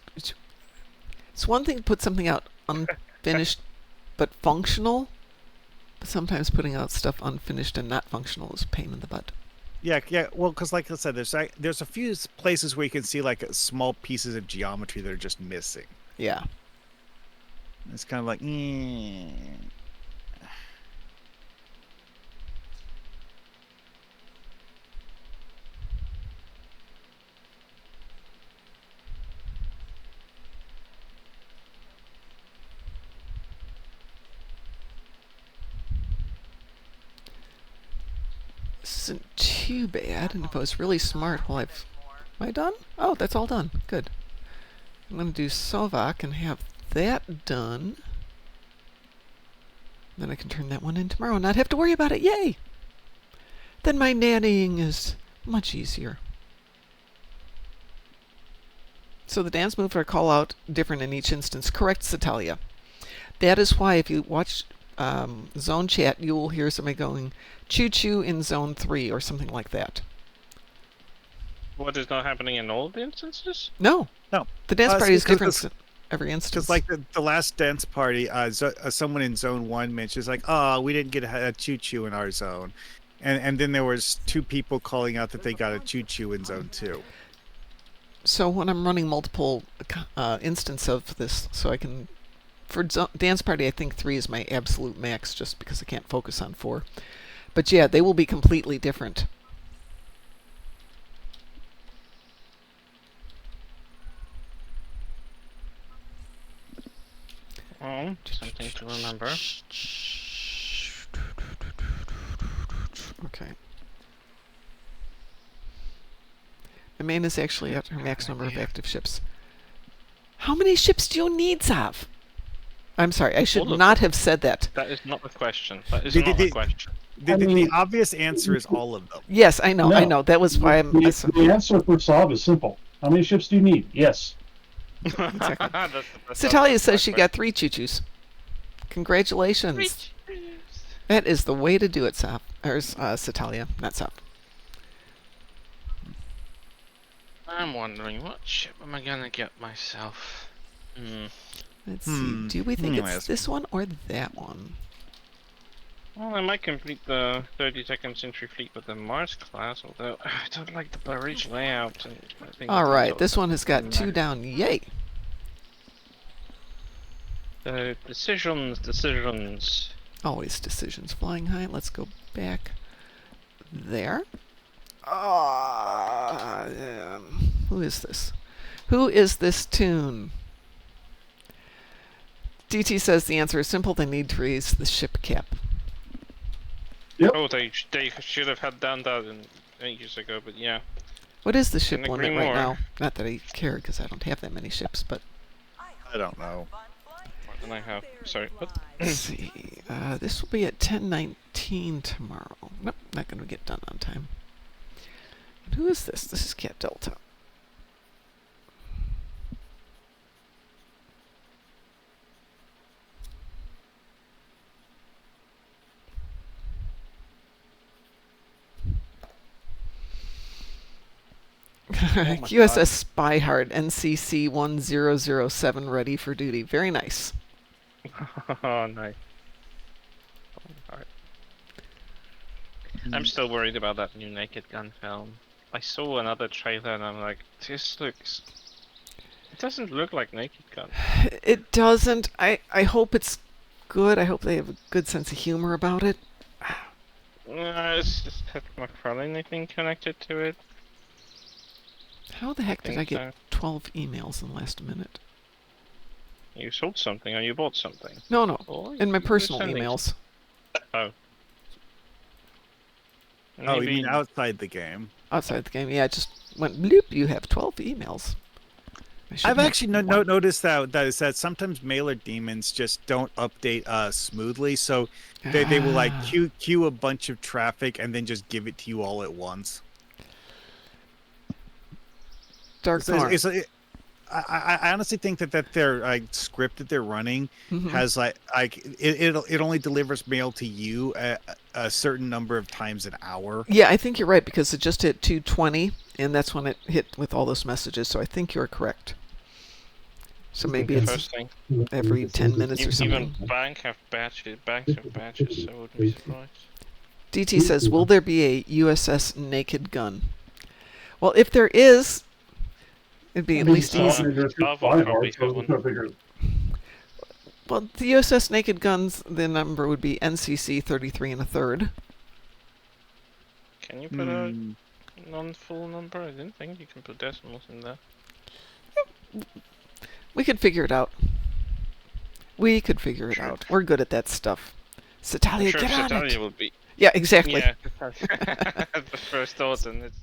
[SPEAKER 1] one thing to put something out unfinished but functional, But sometimes putting out stuff unfinished and not functional is a pain in the butt.
[SPEAKER 3] Yeah, yeah. Well, because like I said, there's a few places where you can see like small pieces of geometry that are just missing.
[SPEAKER 1] Yeah.
[SPEAKER 3] It's kind of like,
[SPEAKER 1] This isn't too bad, and if I was really smart, well, am I done? Oh, that's all done. Good. I'm going to do Sovak and have that done. Then I can turn that one in tomorrow and not have to worry about it. Yay! Then my nannying is much easier. So the dance move or call out different in each instance. Correct, Satalia. That is why if you watch zone chat, you will hear somebody going choo-choo in zone 3 or something like that.
[SPEAKER 4] What is not happening in all the instances?
[SPEAKER 1] No.
[SPEAKER 3] No.
[SPEAKER 1] The dance party is
[SPEAKER 3] because
[SPEAKER 1] different every instance.
[SPEAKER 3] Because like the last dance party, someone in zone 1 mentions like, "Oh, we didn't get a choo-choo in our zone," and then there was 2 people calling out that they got a choo-choo in zone 2.
[SPEAKER 1] So when I'm running multiple instance of this, so I can, for dance party, I think 3 is my absolute max, just because I can't focus on 4. But yeah, they will be completely different.
[SPEAKER 4] Oh, something to remember.
[SPEAKER 1] Okay. My main is actually at her max number of active ships. How many ships do you need, Zav? I'm sorry, I should
[SPEAKER 4] All of
[SPEAKER 1] not have said that.
[SPEAKER 4] That is not the question. That is
[SPEAKER 3] The-
[SPEAKER 4] not
[SPEAKER 3] the-
[SPEAKER 4] the question.
[SPEAKER 3] The obvious answer is all of them.
[SPEAKER 1] Yes, I know, I
[SPEAKER 5] No.
[SPEAKER 1] know. That was why I'm...
[SPEAKER 5] The answer for Saab is simple. How many ships do you need? Yes.
[SPEAKER 1] Satalia says she got 3 choo-choos. Congratulations. That is the way to do it, Sav. Or Satalia, not Sav.
[SPEAKER 4] I'm wondering what ship am I gonna get myself?
[SPEAKER 1] Let's see. Do we think it's
[SPEAKER 3] Yes.
[SPEAKER 1] this one or that one?
[SPEAKER 4] Well, I might complete the 32nd Century Fleet with the Mars class, although I don't like the Blue Ridge layout. And I think
[SPEAKER 1] All right,
[SPEAKER 4] the-
[SPEAKER 1] this one has got 2 down. Yay!
[SPEAKER 4] The decisions.
[SPEAKER 1] Always decisions flying high. Let's go back there. Who is this? Who is this tune? DT says the answer is simple. They need to raise the ship cap.
[SPEAKER 4] Oh, they should have had done that ages ago, but yeah.
[SPEAKER 1] What is the ship
[SPEAKER 4] Couldn't
[SPEAKER 1] limit
[SPEAKER 4] agree
[SPEAKER 1] right
[SPEAKER 4] more.
[SPEAKER 1] now? Not that I care, because I don't have that many ships, but
[SPEAKER 3] I don't know.
[SPEAKER 4] More than I have. Sorry, what?
[SPEAKER 1] let's see. This will be at 10:19 tomorrow. Nope, not going to get done on time. And who is this? This is Cat Delta. USS Spyhard, NCC 1007, ready for duty. Very nice.
[SPEAKER 4] Oh, nice. Alright. I'm still worried about that new Naked Gun film. I saw another trailer and I'm like, this looks... It doesn't look like Naked Gun.
[SPEAKER 1] It doesn't. I hope it's good. I hope they have a good sense of humor about it.
[SPEAKER 4] It's just Ted McFarlane, I think, connected to it.
[SPEAKER 1] How the heck did I
[SPEAKER 4] think
[SPEAKER 1] get 12 emails in the last minute?
[SPEAKER 4] You sold something or you bought something.
[SPEAKER 1] No,
[SPEAKER 4] Or
[SPEAKER 1] in my
[SPEAKER 4] you were
[SPEAKER 1] personal
[SPEAKER 4] sending
[SPEAKER 1] emails.
[SPEAKER 4] Oh.
[SPEAKER 3] Oh, you
[SPEAKER 4] Maybe-
[SPEAKER 3] mean outside the game?
[SPEAKER 1] Outside the game, yeah, it just went bloop. You have 12 emails. I should
[SPEAKER 3] I've
[SPEAKER 1] have
[SPEAKER 3] actually
[SPEAKER 1] one.
[SPEAKER 3] noticed that sometimes mailer demons just don't update smoothly, so they will like queue a bunch of traffic and then just give it to you all at once.
[SPEAKER 1] Dark Thorn.
[SPEAKER 3] I honestly think that their script that they're running
[SPEAKER 1] Mhm.
[SPEAKER 3] has it only delivers mail to you a certain number of times an hour.
[SPEAKER 1] Yeah, I think you're right because it just hit 220, and that's when it hit with all those messages. So I think you're correct. So maybe
[SPEAKER 5] Okay.
[SPEAKER 1] it's
[SPEAKER 4] First thing.
[SPEAKER 1] every 10 minutes or
[SPEAKER 4] Even
[SPEAKER 1] something.
[SPEAKER 4] banks have batches, so I wouldn't be surprised.
[SPEAKER 1] DT says, will there be a USS Naked Gun? Well, if there is, it'd be at least easy.
[SPEAKER 5] There's
[SPEAKER 4] Bob will
[SPEAKER 5] fly
[SPEAKER 4] probably
[SPEAKER 5] hard, so
[SPEAKER 4] have
[SPEAKER 5] I'm
[SPEAKER 4] one.
[SPEAKER 5] trying to figure.
[SPEAKER 1] Well, the USS Naked Guns, the number would be NCC 33 and a third.
[SPEAKER 4] Can you put a
[SPEAKER 3] Hmm.
[SPEAKER 4] non-full number? I didn't think you can put decimals in there.
[SPEAKER 1] We could figure it out. We could figure it
[SPEAKER 4] Sure.
[SPEAKER 1] out. We're good at that stuff. Satalia,
[SPEAKER 4] Sure,
[SPEAKER 1] get on
[SPEAKER 4] Satalia
[SPEAKER 1] it.
[SPEAKER 4] will be.
[SPEAKER 1] Yeah, exactly.
[SPEAKER 4] Yeah, the first thought, and it's.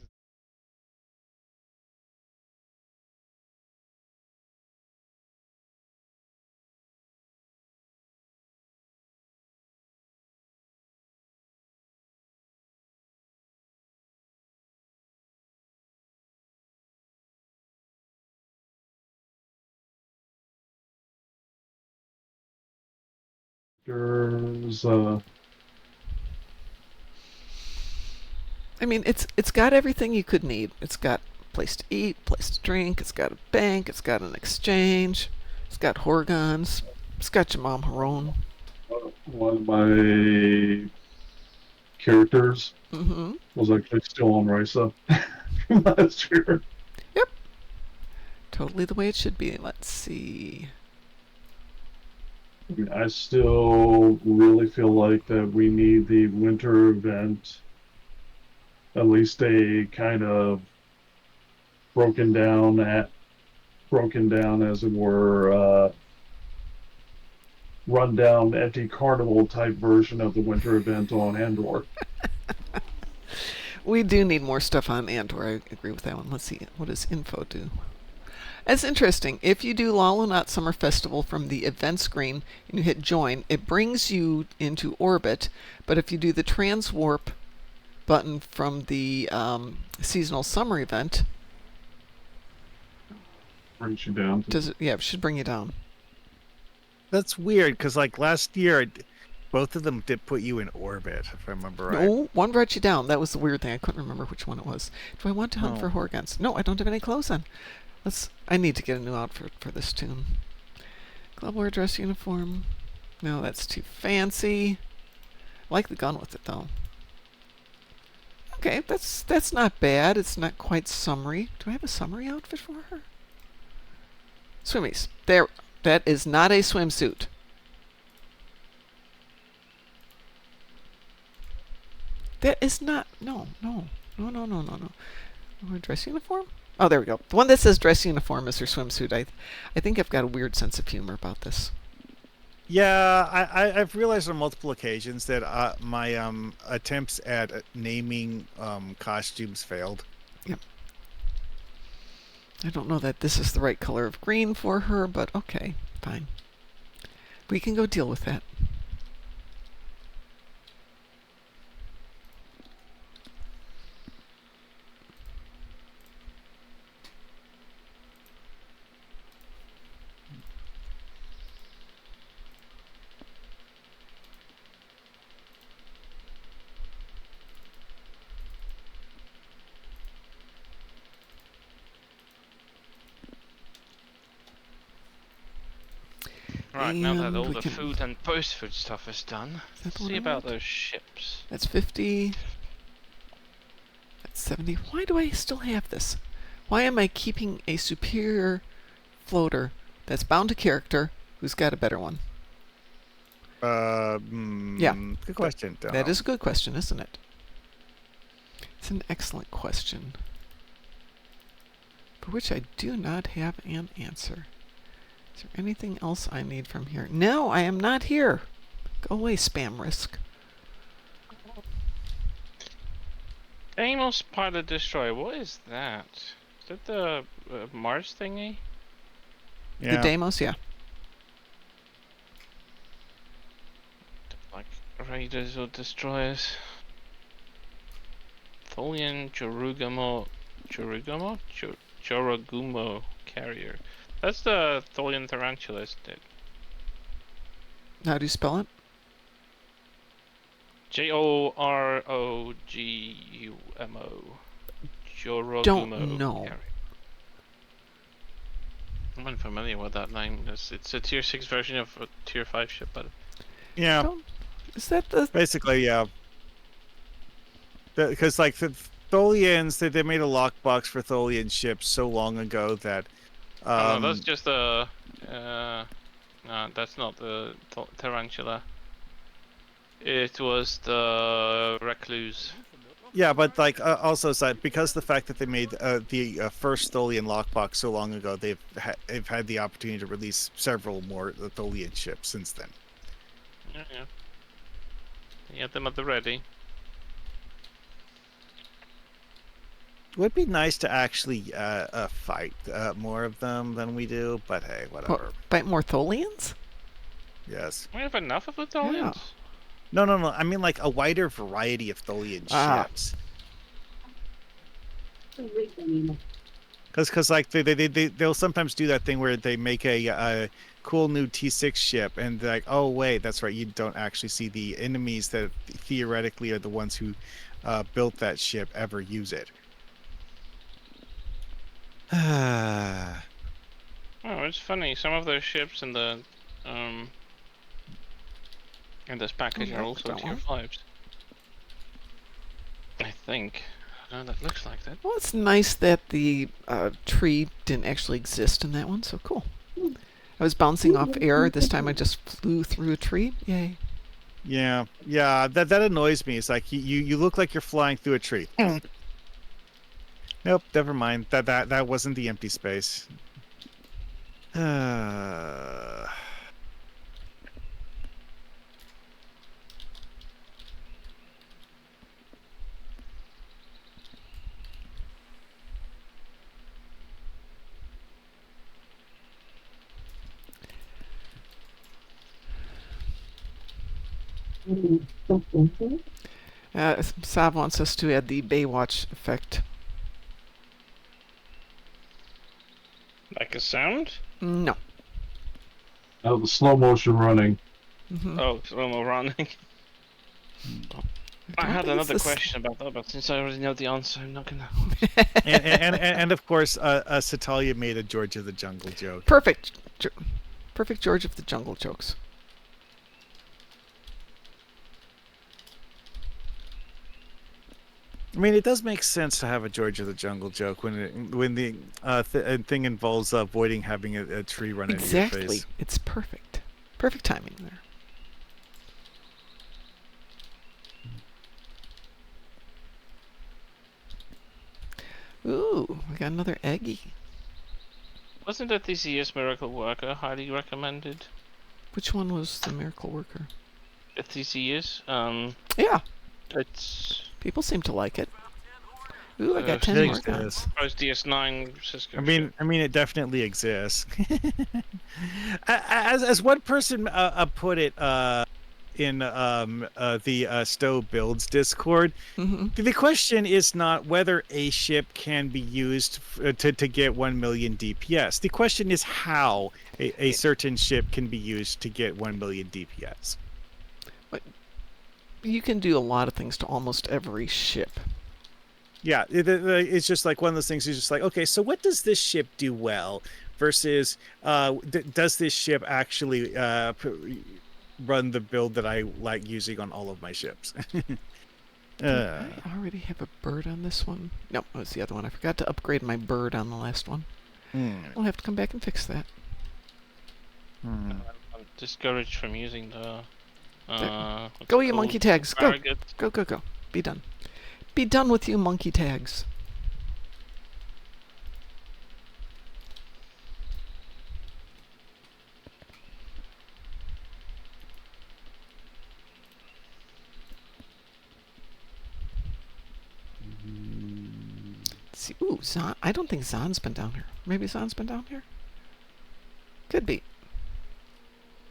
[SPEAKER 5] There's
[SPEAKER 1] I mean, it's got everything you could need. It's got a place to eat, place to drink. It's got a bank. It's got an exchange. It's got Horgons. It's got your mom Haron.
[SPEAKER 5] one of my characters
[SPEAKER 1] Mm-hmm.
[SPEAKER 5] was actually still on Risa from last year.
[SPEAKER 1] Totally the way it should be. Let's see.
[SPEAKER 5] I mean, I still really feel like that we need the winter event, at least a kind of broken down as it were, rundown empty carnival type version of the winter event on Andor.
[SPEAKER 1] We do need more stuff on Andor. I agree with that one. Let's see. What does info do? It's interesting. If you do Lalaunot Summer Festival from the event screen and you hit join, it brings you into orbit. But if you do the transwarp button from the seasonal summer event,
[SPEAKER 5] Brings you down.
[SPEAKER 1] does it? Yeah, it should bring you down.
[SPEAKER 3] That's weird because like last year, both of them did put you in orbit, if I remember right.
[SPEAKER 1] No, one brought you down. That was the weird thing. I couldn't remember which one it was. Do I want to hunt
[SPEAKER 3] Oh.
[SPEAKER 1] for Horgons? No, I don't have any clothes on. I need to get a new outfit for this tune. Club wear dress uniform. No, that's too fancy. I like the gun with it though. Okay, that's not bad. It's not quite summery. Do I have a summery outfit for her? Swimmies. There. That is not a swimsuit. That is not. No. Or dress uniform? Oh, there we go. The one that says dress uniform is her swimsuit. I think I've got a weird sense of humor about this.
[SPEAKER 3] Yeah, I've realized on multiple occasions that my attempts at naming costumes failed.
[SPEAKER 1] I don't know that this is the right color of green for her, but okay, fine. We can go deal with that.
[SPEAKER 4] Right, now that
[SPEAKER 1] And
[SPEAKER 4] all
[SPEAKER 1] we
[SPEAKER 4] the
[SPEAKER 1] can-
[SPEAKER 4] food and post-food stuff is done,
[SPEAKER 1] that
[SPEAKER 4] let's
[SPEAKER 1] the one
[SPEAKER 4] see
[SPEAKER 1] I
[SPEAKER 4] about
[SPEAKER 1] want?
[SPEAKER 4] those ships.
[SPEAKER 1] That's 50. That's 70. Why do I still have this? Why am I keeping a superior floater that's bound to character who's got a better one? Yeah.
[SPEAKER 3] Good question.
[SPEAKER 1] That is a good question, isn't it? It's an excellent question, for which I do not have an answer. Is there anything else I need from here? No, I am not here. Go away, spam risk.
[SPEAKER 4] Amos Pilot Destroyer, what is that? Is that the Mars thingy?
[SPEAKER 3] Yeah.
[SPEAKER 1] The Deimos, yeah.
[SPEAKER 4] Like raiders or destroyers? Tholian Joragumo carrier. That's the Tholian Tarantula, isn't it?
[SPEAKER 1] How do you spell it?
[SPEAKER 4] Jorogumo. Joragumo
[SPEAKER 1] Don't know.
[SPEAKER 4] carrier. I'm unfamiliar with that name. It's a tier 6 version of a tier 5 ship, but
[SPEAKER 3] Yeah,
[SPEAKER 1] Don't- Is that the
[SPEAKER 3] basically, yeah. Because like the Tholians, they made a lockbox for Tholian ships so long ago that.
[SPEAKER 4] oh no, that's just the. No, that's not the Tarantula. It was the Recluse.
[SPEAKER 3] Yeah, but like also so because the fact that they made the first Tholian lockbox so long ago, they've had the opportunity to release several more Tholian ships since then.
[SPEAKER 4] Yeah, yeah. You had them at the ready.
[SPEAKER 3] It would be nice to actually fight more of them than we do, but hey, whatever.
[SPEAKER 1] bite more Tholians?
[SPEAKER 3] Yes.
[SPEAKER 4] We have enough of the Tholians.
[SPEAKER 3] No. I mean like a wider variety of Tholian
[SPEAKER 1] Ah.
[SPEAKER 3] ships.
[SPEAKER 6] Everything.
[SPEAKER 3] Because like they'll sometimes do that thing where they make a cool new T6 ship and they're like, oh wait, that's right, you don't actually see the enemies that theoretically are the ones who built that ship ever use it.
[SPEAKER 4] Oh, it's funny. Some of those ships in this package
[SPEAKER 1] Oh,
[SPEAKER 4] are
[SPEAKER 1] look,
[SPEAKER 4] also
[SPEAKER 1] that
[SPEAKER 4] tier
[SPEAKER 1] one.
[SPEAKER 4] 5s. I think. No, that looks like that.
[SPEAKER 1] Well, it's nice that the tree didn't actually exist in that one, so cool. I was bouncing off air. This time I just flew through a tree. Yay.
[SPEAKER 3] Yeah, that annoys me. It's like you look like you're flying through a tree. Nope, never mind. That wasn't the empty space.
[SPEAKER 1] Sav wants us to add the Baywatch effect.
[SPEAKER 4] Like a sound?
[SPEAKER 1] No.
[SPEAKER 5] Now the slow motion running.
[SPEAKER 1] Mhm.
[SPEAKER 4] Oh, slow-mo running. I
[SPEAKER 1] don't
[SPEAKER 4] had
[SPEAKER 1] think it's
[SPEAKER 4] another
[SPEAKER 1] this-
[SPEAKER 4] question about that, but since I already know the answer, I'm not gonna.
[SPEAKER 3] and of course, Satalia made a George of the Jungle joke.
[SPEAKER 1] Perfect. Perfect George of the Jungle jokes.
[SPEAKER 3] I mean, it does make sense to have a George of the Jungle joke when the thing involves avoiding having a tree run into your
[SPEAKER 1] Exactly.
[SPEAKER 3] face.
[SPEAKER 1] It's perfect. Perfect timing there. Ooh, we got another eggy.
[SPEAKER 4] Wasn't that TCS Miracle Worker highly recommended?
[SPEAKER 1] Which one was the miracle worker?
[SPEAKER 4] TCS.
[SPEAKER 1] Yeah,
[SPEAKER 4] It's.
[SPEAKER 1] people seem to like it. Ooh, I got 10
[SPEAKER 3] Thanks,
[SPEAKER 1] more guns.
[SPEAKER 3] guys.
[SPEAKER 4] Suppose DS9
[SPEAKER 3] I
[SPEAKER 4] subscription.
[SPEAKER 3] mean, it definitely exists. as one person put it in the Stowe Builds Discord,
[SPEAKER 1] Hmm.
[SPEAKER 3] the question is not whether a ship can be used to get 1 million DPS. The question is how a certain ship can be used to get 1 million DPS.
[SPEAKER 1] You can do a lot of things to almost every ship.
[SPEAKER 3] Yeah, it's just like one of those things. Is just like, okay, so what does this ship do well versus does this ship actually run the build that I like using on all of my ships?
[SPEAKER 1] Did I already have a bird on this one? No, it was the other one. I forgot to upgrade my bird on the last one. I'll have to come back and fix that.
[SPEAKER 4] I'm discouraged from using the. what's
[SPEAKER 1] Go,
[SPEAKER 4] it
[SPEAKER 1] you
[SPEAKER 4] called?
[SPEAKER 1] monkey tags. Go.
[SPEAKER 4] Farragut.
[SPEAKER 1] Go, go, go. Be done. Be done with you monkey tags. Let's see. Ooh, Zon. I don't think Zon's been down here. Maybe Zon's been down here? Could be.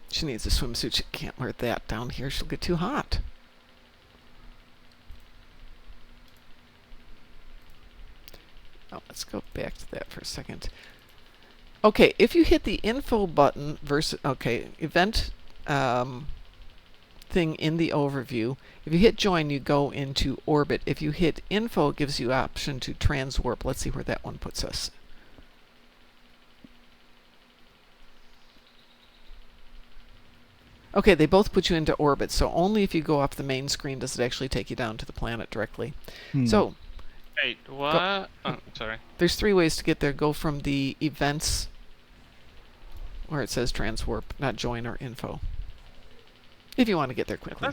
[SPEAKER 1] She needs a swimsuit. She can't wear that down here. She'll get too hot. Oh, let's go back to that for a second. Okay, if you hit the info button versus event thing in the overview, if you hit join, you go into orbit. If you hit info, it gives you option to transwarp. Let's see where that one puts us. Okay, they both put you into orbit, so only if you go off the main screen does it actually take you down to the planet directly. So
[SPEAKER 4] Wait, what? Oh, sorry.
[SPEAKER 1] there's 3 ways to get there. Go from the events where it says transwarp, not join or info. If you want to get there quickly.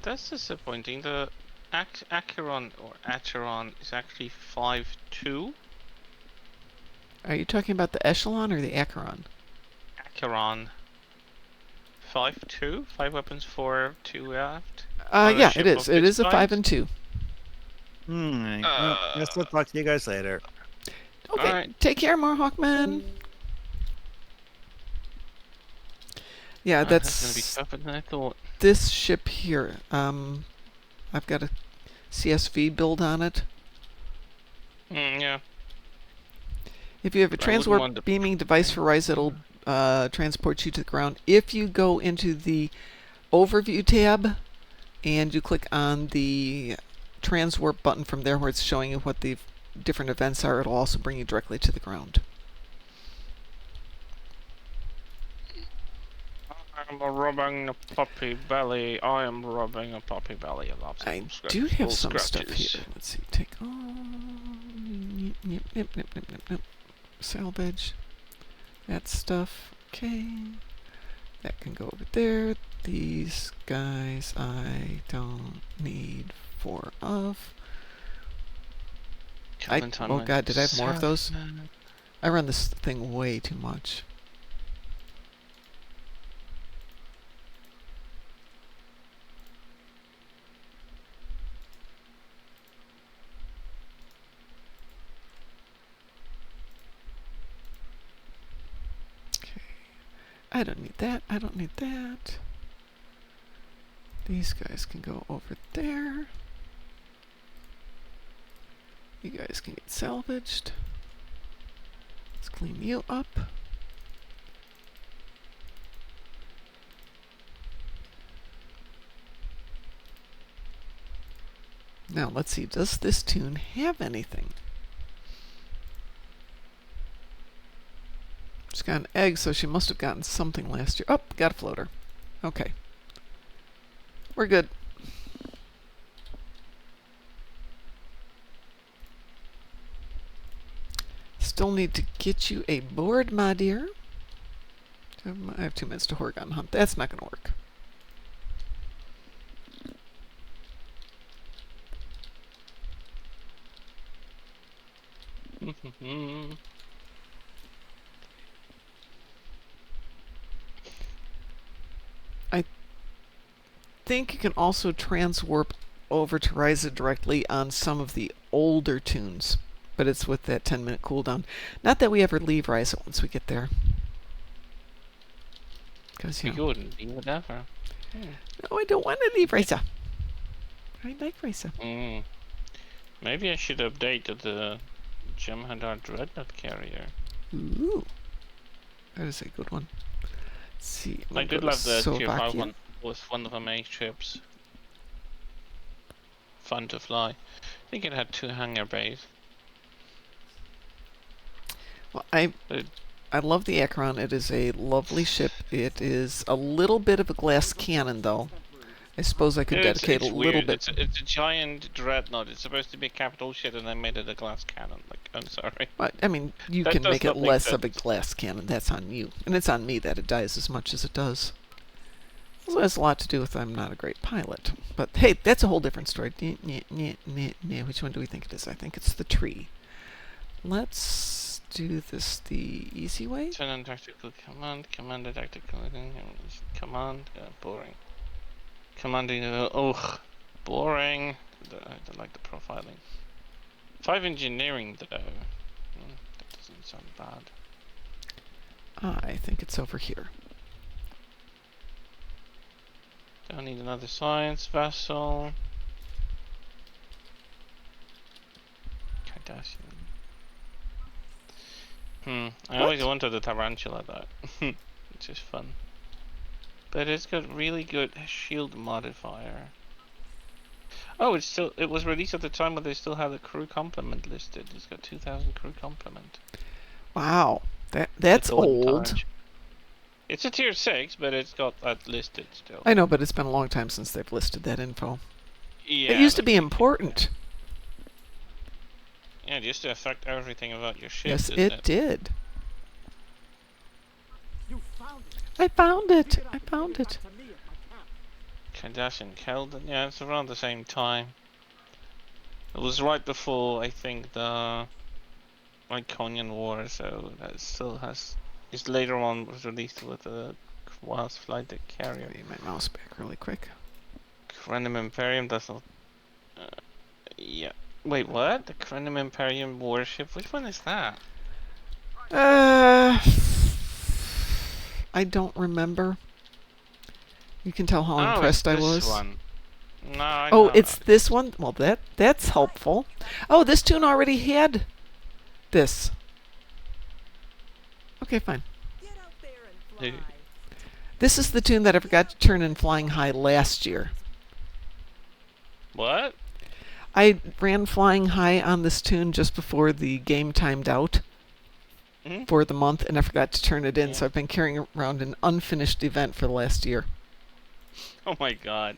[SPEAKER 4] That's disappointing. The Acheron or Acheron is actually 5-2.
[SPEAKER 1] Are you talking about the Echelon or the Acheron?
[SPEAKER 4] Acheron 5-2. 5 weapons, 4-2 aft.
[SPEAKER 1] Yeah,
[SPEAKER 4] ship
[SPEAKER 1] it is.
[SPEAKER 4] of
[SPEAKER 1] It
[SPEAKER 4] its
[SPEAKER 1] is a 5
[SPEAKER 4] kind?
[SPEAKER 1] and 2.
[SPEAKER 3] Well, guess I'll talk to you guys later.
[SPEAKER 1] Okay,
[SPEAKER 4] Alright.
[SPEAKER 1] take care, more Hawkman. Yeah,
[SPEAKER 4] That's gonna be
[SPEAKER 1] that's
[SPEAKER 4] tougher than I thought.
[SPEAKER 1] this ship here. I've got a CSV build on it.
[SPEAKER 4] Yeah.
[SPEAKER 1] If you have a
[SPEAKER 4] I wouldn't want
[SPEAKER 1] transwarp
[SPEAKER 4] to-
[SPEAKER 1] beaming device for Rise, it'll transport you to the ground. If you go into the Overview tab and you click on the transwarp button from there where it's showing you what the different events are, it'll also bring you directly to the ground.
[SPEAKER 4] I'm rubbing a puppy belly. I am rubbing a puppy belly. I love
[SPEAKER 1] I
[SPEAKER 4] some
[SPEAKER 1] do have
[SPEAKER 4] scratches,
[SPEAKER 1] some stuff
[SPEAKER 4] scratches.
[SPEAKER 1] here. Let's see. Take on. Yep. Salvage. That stuff. Okay. That can go over there. These guys I don't need 4 of.
[SPEAKER 4] Clementine
[SPEAKER 1] oh
[SPEAKER 4] went
[SPEAKER 1] god, did I have more of those?
[SPEAKER 4] south.
[SPEAKER 1] I run this thing way too much. Okay. I don't need that. I don't need that. These guys can go over there. You guys can get salvaged. Let's clean you up. Now let's see, does this tune have anything? She's got an egg, so she must have gotten something last year. Oh, got a floater. Okay. We're good. Still need to get you a board, my dear. I have 2 minutes to Horgon hunt. That's not going to work. I think you can also transwarp over to Ryza directly on some of the older tunes, but it's with that 10-minute cooldown. Not that we ever leave Ryza once we get there. Because,
[SPEAKER 4] You wouldn't be whatever.
[SPEAKER 1] no, I don't want to leave Ryza. I like Ryza.
[SPEAKER 4] Maybe I should update the Jem'Hadar Dreadnought carrier.
[SPEAKER 1] Ooh. That is a good one. Let's see. I'm
[SPEAKER 4] I
[SPEAKER 1] gonna
[SPEAKER 4] did
[SPEAKER 1] go
[SPEAKER 4] love
[SPEAKER 1] to
[SPEAKER 4] the Tier 5
[SPEAKER 1] Slovakia.
[SPEAKER 4] one. Was one of the main ships. Fun to fly. I think it had 2 hangar bays.
[SPEAKER 1] Well, I love the Acheron. It is a lovely ship. It is a little bit of a glass cannon, though. I suppose I could dedicate a little
[SPEAKER 4] weird.
[SPEAKER 1] bit.
[SPEAKER 4] It's a giant dreadnought. It's supposed to be a capital ship, and they made it a glass cannon. Like, I'm sorry.
[SPEAKER 1] But, I mean, you
[SPEAKER 4] That
[SPEAKER 1] can
[SPEAKER 4] does
[SPEAKER 1] make it
[SPEAKER 4] not make
[SPEAKER 1] less of a
[SPEAKER 4] sense.
[SPEAKER 1] glass cannon. That's on you. And it's on me that it dies as much as it does. Also has a lot to do with I'm not a great pilot. But hey, that's a whole different story. Which one do we think it is? I think it's the tree. Let's do this the easy way.
[SPEAKER 4] Turn on tactical command. Commander tactical command. Boring. Commanding. Boring. I don't like the profiling. 5 engineering though. That doesn't sound bad.
[SPEAKER 1] I think it's over here.
[SPEAKER 4] Don't need another science vessel. Cardassian. I always wanted a tarantula though, which is fun. But it's got really good shield modifier. Oh, it was released at the time when they still had a crew complement listed. It's got 2,000 crew complement.
[SPEAKER 1] Wow, that's
[SPEAKER 4] It's all in
[SPEAKER 1] old.
[SPEAKER 4] Targe. It's a tier 6, but it's got that listed still.
[SPEAKER 1] I know, but it's been a long time since they've listed that info.
[SPEAKER 4] Yeah,
[SPEAKER 1] It used to
[SPEAKER 4] but
[SPEAKER 1] be important.
[SPEAKER 4] Yeah, it used to affect everything about your ship.
[SPEAKER 1] Yes,
[SPEAKER 4] didn't
[SPEAKER 1] it did.
[SPEAKER 2] You found it.
[SPEAKER 1] I found it.
[SPEAKER 2] Pick it up
[SPEAKER 1] I
[SPEAKER 2] and
[SPEAKER 1] found
[SPEAKER 2] give
[SPEAKER 1] it.
[SPEAKER 2] back to me at my camp.
[SPEAKER 4] Kardashian Keldon, yeah, it's around the same time. It was right before, I think, the Iconian War, so that still has. It's later on was released with the Wild Flight Deck Carrier.
[SPEAKER 1] Need my mouse back really quick.
[SPEAKER 4] Random Imperium, that's not. Yeah. Wait, what? The Random Imperium warship? Which one is that?
[SPEAKER 1] I don't remember. You can tell how
[SPEAKER 4] Oh,
[SPEAKER 1] impressed I
[SPEAKER 4] it's this
[SPEAKER 1] was.
[SPEAKER 4] one. No, I
[SPEAKER 1] Oh,
[SPEAKER 4] know.
[SPEAKER 1] it's this one? Well, that's helpful. Oh, this tune already had this. Okay, fine.
[SPEAKER 7] Get out there and
[SPEAKER 4] Dude.
[SPEAKER 7] fly.
[SPEAKER 1] This is the tune that I forgot to turn in Flying High last year.
[SPEAKER 4] What?
[SPEAKER 1] I ran Flying High on this tune just before the game timed out
[SPEAKER 4] Mhm.
[SPEAKER 1] for the month, and I forgot to turn it in,
[SPEAKER 4] Yeah.
[SPEAKER 1] so I've been carrying around an unfinished event for the last year.
[SPEAKER 4] Oh my god.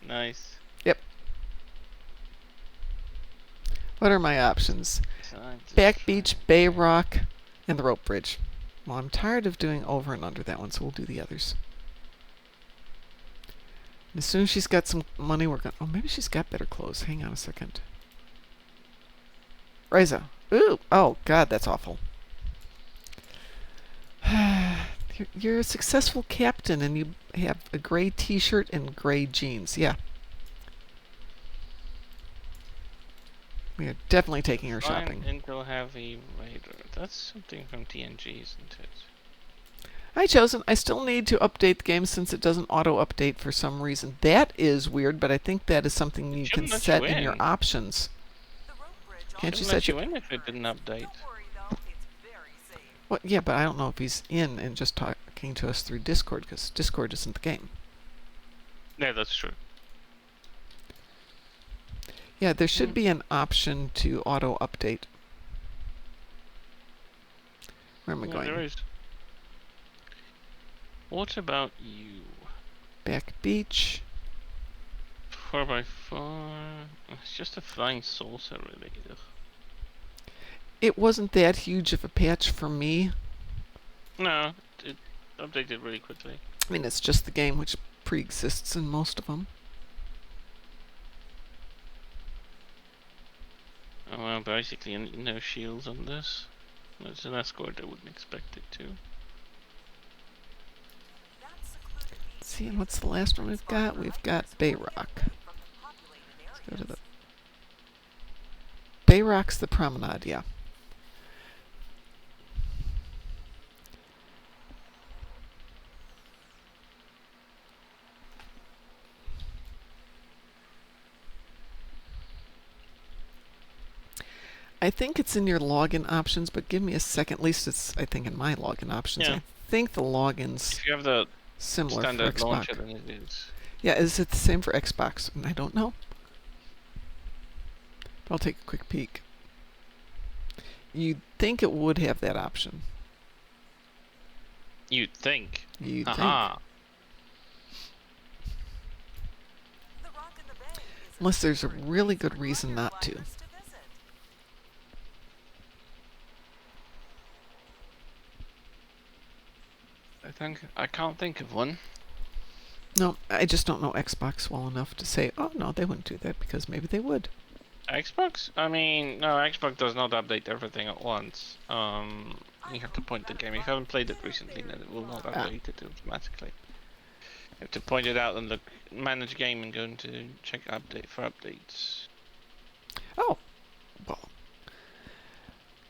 [SPEAKER 4] Nice.
[SPEAKER 1] What are my options?
[SPEAKER 4] Science
[SPEAKER 1] Back
[SPEAKER 4] is
[SPEAKER 1] Beach,
[SPEAKER 4] fine.
[SPEAKER 1] Bay Rock, and the Rope Bridge. Well, I'm tired of doing over and under that one, so we'll do the others. And as soon as she's got some money, we're going. Oh, maybe she's got better clothes. Hang on a second. Riza. Ooh. Oh, God, that's awful. You're a successful captain, and you have a gray T-shirt and gray jeans. Yeah. We are definitely taking her
[SPEAKER 4] Fine
[SPEAKER 1] shopping.
[SPEAKER 4] Intel Heavy Raider. That's something from TNG, isn't it?
[SPEAKER 1] Hi, Chosen. I still need to update the game since it doesn't auto-update for some reason. That is weird, but I think that is something you can
[SPEAKER 4] shouldn't let
[SPEAKER 1] set
[SPEAKER 4] you
[SPEAKER 1] in your
[SPEAKER 4] in.
[SPEAKER 1] options.
[SPEAKER 7] The rope bridge
[SPEAKER 1] Can't you
[SPEAKER 4] Shouldn't
[SPEAKER 1] set
[SPEAKER 4] let you
[SPEAKER 1] your...
[SPEAKER 4] in if it didn't update.
[SPEAKER 7] Don't worry though, it's very safe.
[SPEAKER 1] Well, yeah, but I don't know if he's in and just talking to us through Discord, because Discord isn't the game.
[SPEAKER 4] Yeah, that's true.
[SPEAKER 1] Yeah, there should be an option to auto-update. Where am I
[SPEAKER 4] Yeah,
[SPEAKER 1] going?
[SPEAKER 4] there is. What about you?
[SPEAKER 1] Back Beach.
[SPEAKER 4] 4x4. It's just a flying saucer, really. Ugh.
[SPEAKER 1] It wasn't that huge of a patch for me.
[SPEAKER 4] No, it updated really quickly.
[SPEAKER 1] I mean, it's just the game, which pre-exists in most of them.
[SPEAKER 4] Oh, well, basically no shields on this. It's an escort, I wouldn't expect it to.
[SPEAKER 7] That secluded beach
[SPEAKER 1] See, and what's the last one we've got? We've got Bay Rock.
[SPEAKER 7] from the populated
[SPEAKER 1] Let's go to
[SPEAKER 7] areas.
[SPEAKER 1] the... Bay Rock's the promenade, yeah. I think it's in your login options, but give me a second. At least it's, I think, in my login options.
[SPEAKER 4] Yeah.
[SPEAKER 1] I think the login's
[SPEAKER 4] If you have the
[SPEAKER 1] similar for
[SPEAKER 4] standard
[SPEAKER 1] Xbox.
[SPEAKER 4] launcher, then it is.
[SPEAKER 1] Yeah, is it the same for Xbox? I don't know. But I'll take a quick peek. You'd think it would have that option.
[SPEAKER 4] You'd think.
[SPEAKER 1] You'd
[SPEAKER 4] Haha.
[SPEAKER 1] think.
[SPEAKER 7] The Rock in the Bay is
[SPEAKER 1] Unless there's a
[SPEAKER 7] great
[SPEAKER 1] really
[SPEAKER 7] place
[SPEAKER 1] good
[SPEAKER 7] for
[SPEAKER 1] reason not to.
[SPEAKER 7] wanderlust visit.
[SPEAKER 4] I can't think of one.
[SPEAKER 1] No, I just don't know Xbox well enough to say, oh no, they wouldn't do that, because maybe they would.
[SPEAKER 4] Xbox? I mean, no, Xbox does not update everything at once. You have to point the game. If you haven't played it recently, then it will not update it automatically. You have to point it out and look, manage game, and go into check update for updates.
[SPEAKER 1] Oh, well.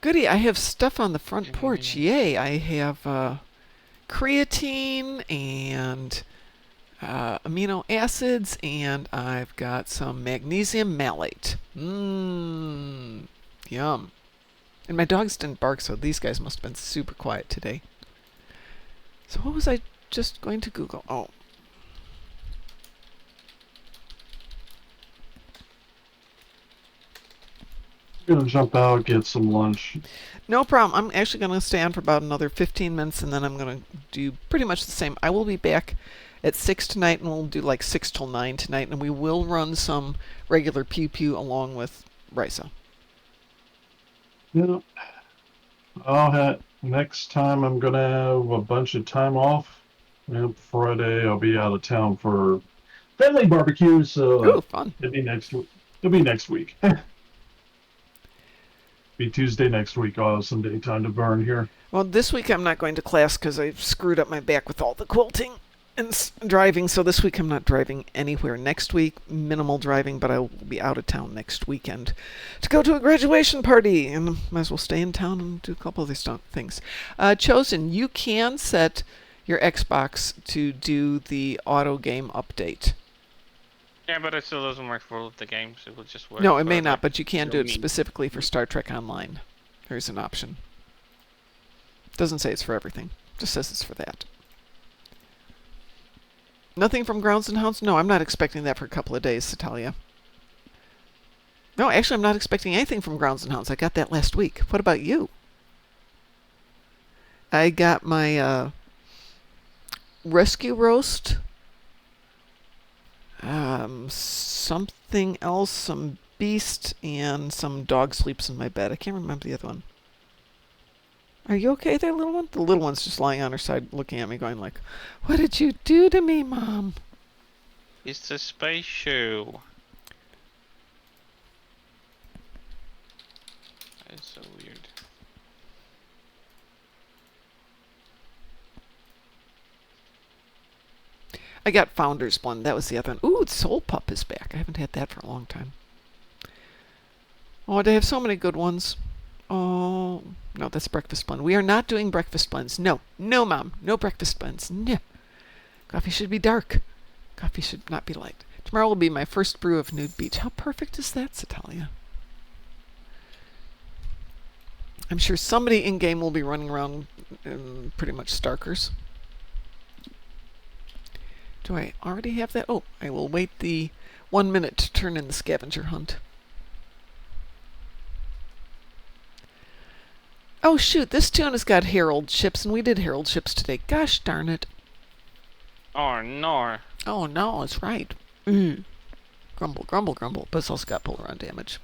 [SPEAKER 1] Goody, I have stuff on the front porch. Yay, I have creatine and amino acids, and I've got some magnesium malate. Mmm, yum. And my dogs didn't bark, so these guys must have been super quiet today. So what was I just going to Google? Oh.
[SPEAKER 5] I'm gonna jump out, get some lunch.
[SPEAKER 1] No problem. I'm actually going to stay on for about another 15 minutes, and then I'm going to do pretty much the same. I will be back at 6 tonight, and we'll do like 6 till 9 tonight, and we will run some regular Pew Pew along with Risa.
[SPEAKER 5] Yeah. Next time I'm gonna have a bunch of time off. And Friday I'll be out of town for family barbecue, so
[SPEAKER 1] Ooh, fun.
[SPEAKER 5] it'll be next week. It'll be next week. Be Tuesday next week. I'll have some daytime to burn here.
[SPEAKER 1] Well, this week I'm not going to class because I screwed up my back with all the quilting and driving, so this week I'm not driving anywhere. Next week, minimal driving, but I will be out of town next weekend to go to a graduation party, and might as well stay in town and do a couple of these things. Chosen, you can set your Xbox to do the auto game update.
[SPEAKER 4] Yeah, but it still doesn't work for all of the games. It will just work.
[SPEAKER 1] No, it
[SPEAKER 4] for
[SPEAKER 1] may
[SPEAKER 4] the-
[SPEAKER 1] not, but you can do it
[SPEAKER 4] me.
[SPEAKER 1] specifically for Star Trek Online. There's an option. Doesn't say it's for everything. Just says it's for that. Nothing from Grounds and Hounds? No, I'm not expecting that for a couple of days, Satalia. No, actually, I'm not expecting anything from Grounds and Hounds. I got that last week. What about you? I got my rescue roast. Something else, some beast, and some dog sleeps in my bed. I can't remember the other one. Are you okay there, little one? The little one's just lying on her side looking at me going like, "What did you do to me, Mom?"
[SPEAKER 4] It's the space shoe. It's so weird.
[SPEAKER 1] I got Founder's Blend. That was the other one. Ooh, Soul Pup is back. I haven't had that for a long time. Oh, they have so many good ones. Oh, no, that's Breakfast Blend. We are not doing Breakfast Blends. No. No, Mom. No Breakfast Blends. No. Coffee should be dark. Coffee should not be light. Tomorrow will be my first brew of Nude Beach. How perfect is that, Satalia? I'm sure somebody in-game will be running around in pretty much Starkers. Do I already have that? Oh, I will wait the 1 minute to turn in the scavenger hunt. Oh shoot, this tune has got Herald ships, and we did Herald ships today. Gosh darn it.
[SPEAKER 4] Oh no.
[SPEAKER 1] Oh no, it's right. Grumble, grumble, grumble. But it's also got Polaron damage.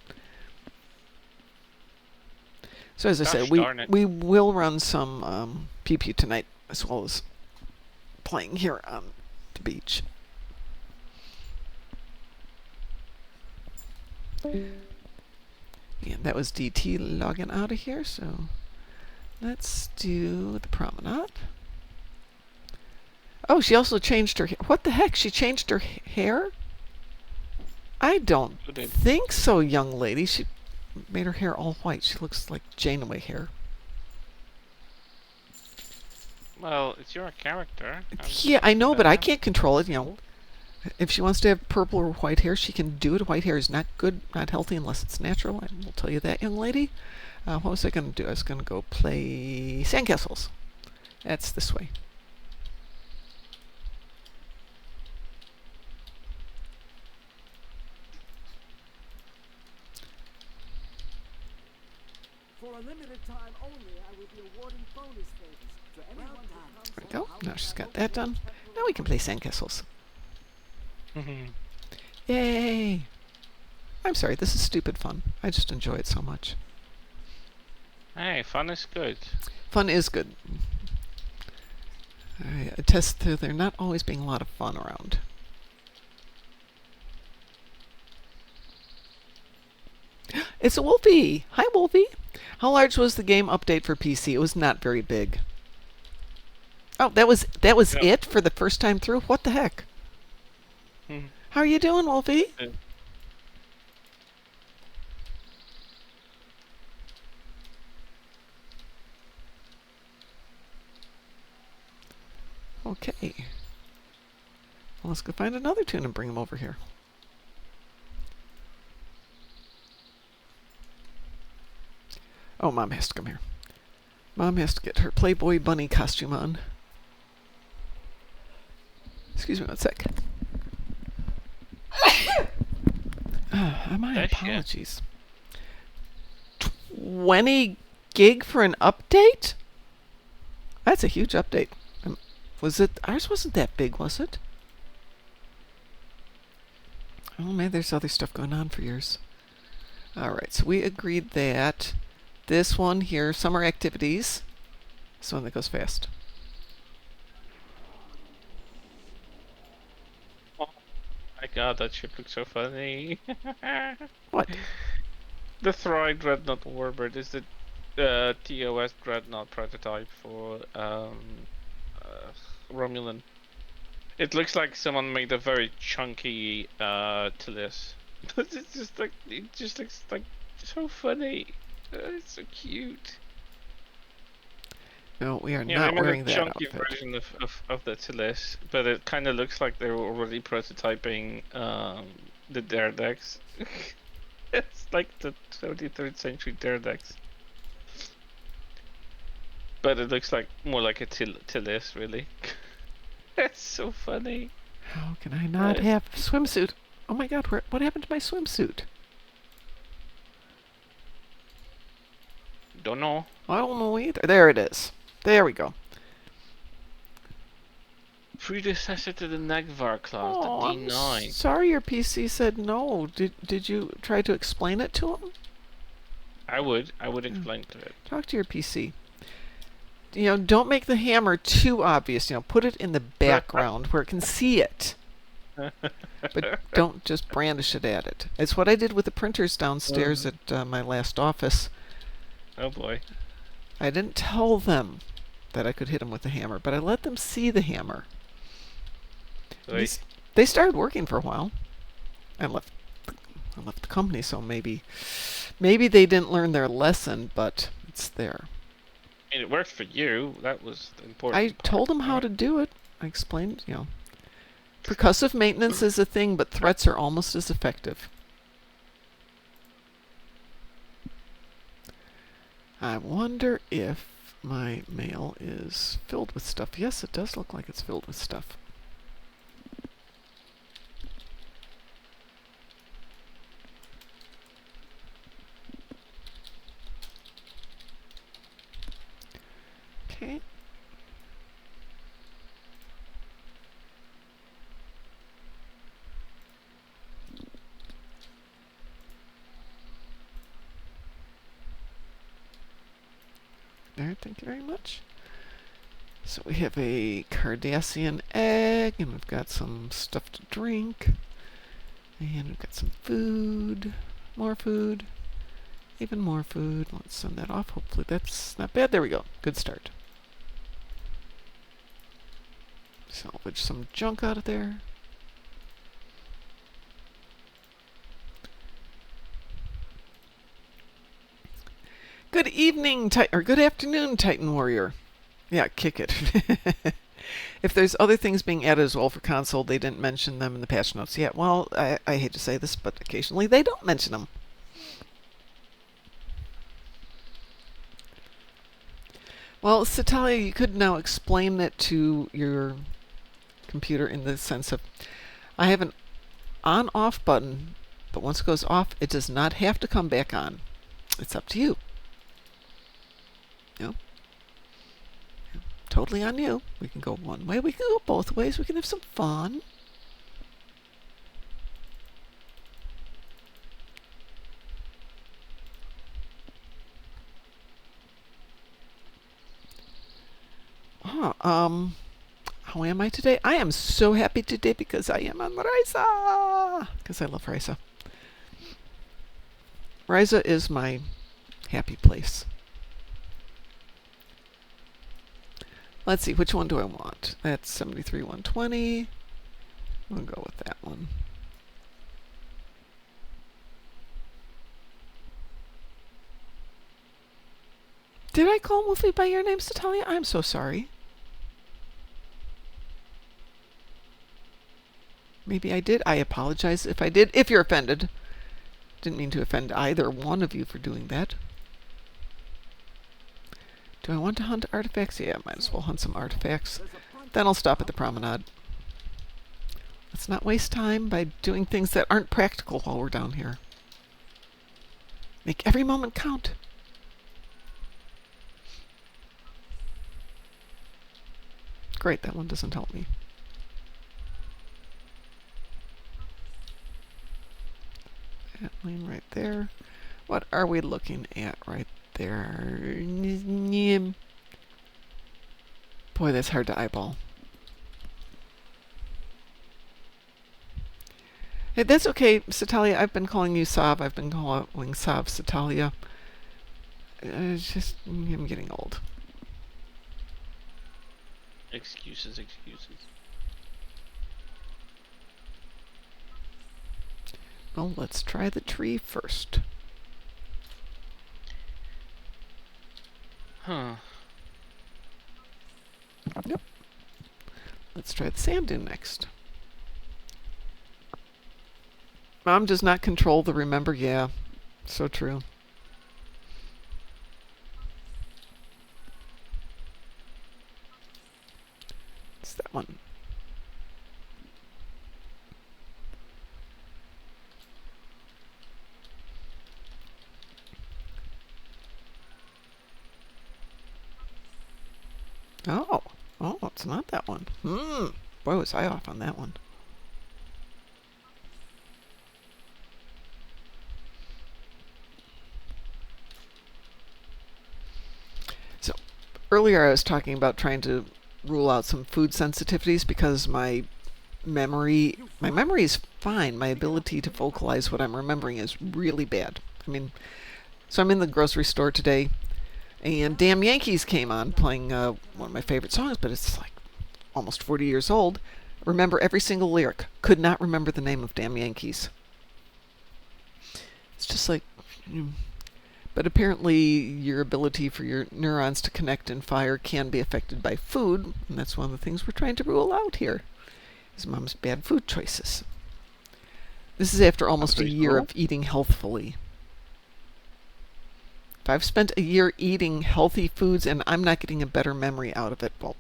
[SPEAKER 1] So as I said,
[SPEAKER 4] Gosh darn it.
[SPEAKER 1] we will run some PP tonight, as well as playing here on the beach. And that was DT logging out of here, so let's do the promenade. Oh, she also changed her. What the heck? She changed her hair? I don't
[SPEAKER 4] Who did?
[SPEAKER 1] think so, young lady. She made her hair all white. She looks like Janeway hair.
[SPEAKER 4] Well, it's your character.
[SPEAKER 1] Yeah, I know, but I can't control it. You know, if she wants to have purple or white hair, she can do it. White hair is not good, not healthy unless it's natural. I will tell you that, young lady. What was I going to do? I was going to go play Sandcastles. That's this way.
[SPEAKER 7] For a limited time only, I will be awarding bonus favors to anyone who comes
[SPEAKER 1] There we go.
[SPEAKER 7] home
[SPEAKER 1] Now she's got
[SPEAKER 7] out
[SPEAKER 1] that done. Now we can play Sandcastles.
[SPEAKER 4] Mhm.
[SPEAKER 1] Yay! I'm sorry, this is stupid fun. I just enjoy it so much.
[SPEAKER 4] Hey, fun is good.
[SPEAKER 1] Fun is good. I attest to there not always being a lot of fun around. It's a Wolfie! Hi, Wolfie! How large was the game update for PC? It was not very big. Oh, that was
[SPEAKER 4] Yeah.
[SPEAKER 1] it for the first time through? What the heck?
[SPEAKER 4] Mhm.
[SPEAKER 1] How are you doing, Wolfie?
[SPEAKER 4] Good.
[SPEAKER 1] Okay. Well, let's go find another tune and bring him over here. Oh, Mom has to come here. Mom has to get her Playboy bunny costume on. Excuse me one sec. My
[SPEAKER 4] Bless ya.
[SPEAKER 1] apologies. 20 gig for an update? That's a huge update. Was it? Ours wasn't that big, was it? Oh, maybe there's other stuff going on for yours. All right, so we agreed that this one here, summer activities, this one that goes fast.
[SPEAKER 4] My god, that ship looks so funny.
[SPEAKER 1] What?
[SPEAKER 4] The Thride Dreadnought Warbird is the TOS Dreadnought prototype for Romulan. It looks like someone made a very chunky Tillis. But it's just like, it just looks like so funny. It's so cute.
[SPEAKER 1] No, we are
[SPEAKER 4] Yeah,
[SPEAKER 1] not
[SPEAKER 4] they made
[SPEAKER 1] wearing
[SPEAKER 4] a
[SPEAKER 1] that
[SPEAKER 4] chunky
[SPEAKER 1] outfit.
[SPEAKER 4] version of the Tillis, but it kind of looks like they were already prototyping the Derdex. It's like the 23rd century Derdex. But it looks like more like a Tillis, really. It's so funny.
[SPEAKER 1] How can I not have a swimsuit? Oh my god, what happened to my swimsuit?
[SPEAKER 4] Don't know.
[SPEAKER 1] I don't know either. There it is. There we go.
[SPEAKER 4] Predecessor to the Nagvar class,
[SPEAKER 1] Oh,
[SPEAKER 4] the
[SPEAKER 1] I'm
[SPEAKER 4] D9.
[SPEAKER 1] sorry your PC said no. Did you try to explain it to him?
[SPEAKER 4] I would explain to it.
[SPEAKER 1] Talk to your PC. You know, don't make the hammer too obvious. You know, put it in the background where it can see it. But don't just brandish it at it. It's what I did with the printers downstairs at my last office.
[SPEAKER 4] Oh boy.
[SPEAKER 1] I didn't tell them that I could hit them with the hammer, but I let them see the hammer.
[SPEAKER 4] Wait.
[SPEAKER 1] They started working for a while. I left the company, so maybe they didn't learn their lesson, but it's there.
[SPEAKER 4] I mean, it worked for you. That was the important
[SPEAKER 1] I
[SPEAKER 4] part,
[SPEAKER 1] told them how
[SPEAKER 4] right?
[SPEAKER 1] to do it. I explained, you know. Percussive maintenance is a thing, but threats are almost as effective. I wonder if my mail is filled with stuff. Yes, it does look like it's filled with stuff. Okay. There, thank you very much. So we have a Cardassian egg, and we've got some stuff to drink, and we've got some food, more food, even more food. Let's send that off. Hopefully that's not bad. There we go. Good start. Salvage some junk out of there. Good evening, or good afternoon, Titan Warrior. Yeah, kick it. If there's other things being added as well for console, they didn't mention them in the patch notes yet. Well, I hate to say this, but occasionally they don't mention them. Well, Satalia, you could now explain it to your computer in the sense of, I have an on-off button, but once it goes off, it does not have to come back on. It's up to you. You know? Totally on you. We can go one way, we can go both ways, we can have some fun. How am I today? I am so happy today because I am on Risa! Because I love Risa. Risa is my happy place. Let's see, which one do I want? That's 73-120. We'll go with that one. Did I call Wolfie by your name, Satalia? I'm so sorry. Maybe I did. I apologize if I did. If you're offended. Didn't mean to offend either one of you for doing that. Do I want to hunt artifacts? Yeah, might as well hunt some artifacts. Then I'll stop at the promenade. Let's not waste time by doing things that aren't practical while we're down here. Make every moment count. Great, that one doesn't help me. That lane right there. What are we looking at right there? Boy, that's hard to eyeball. Hey, that's okay, Satalia. I've been calling you Sav. I've been calling Sav Satalia. It's just, I'm getting old.
[SPEAKER 4] Excuses, excuses.
[SPEAKER 1] Well, let's try the tree first.
[SPEAKER 4] Huh.
[SPEAKER 1] Yep. Let's try the sand dune next. Mom does not control the remember. Yeah, so true. It's that one. Oh, it's not that one. Boy, was I off on that one. So, earlier I was talking about trying to rule out some food sensitivities because my memory is fine. My ability to vocalize what I'm remembering is really bad. I mean, so I'm in the grocery store today, and Damn Yankees came on playing one of my favorite songs, but it's like almost 40 years old. Remember every single lyric. Could not remember the name of Damn Yankees. It's just like... But apparently your ability for your neurons to connect and fire can be affected by food, and that's one of the things we're trying to rule out here, is Mom's bad food choices. This is after almost a year of eating healthfully. If I've spent a year eating healthy foods and I'm not getting a better memory out of it, well,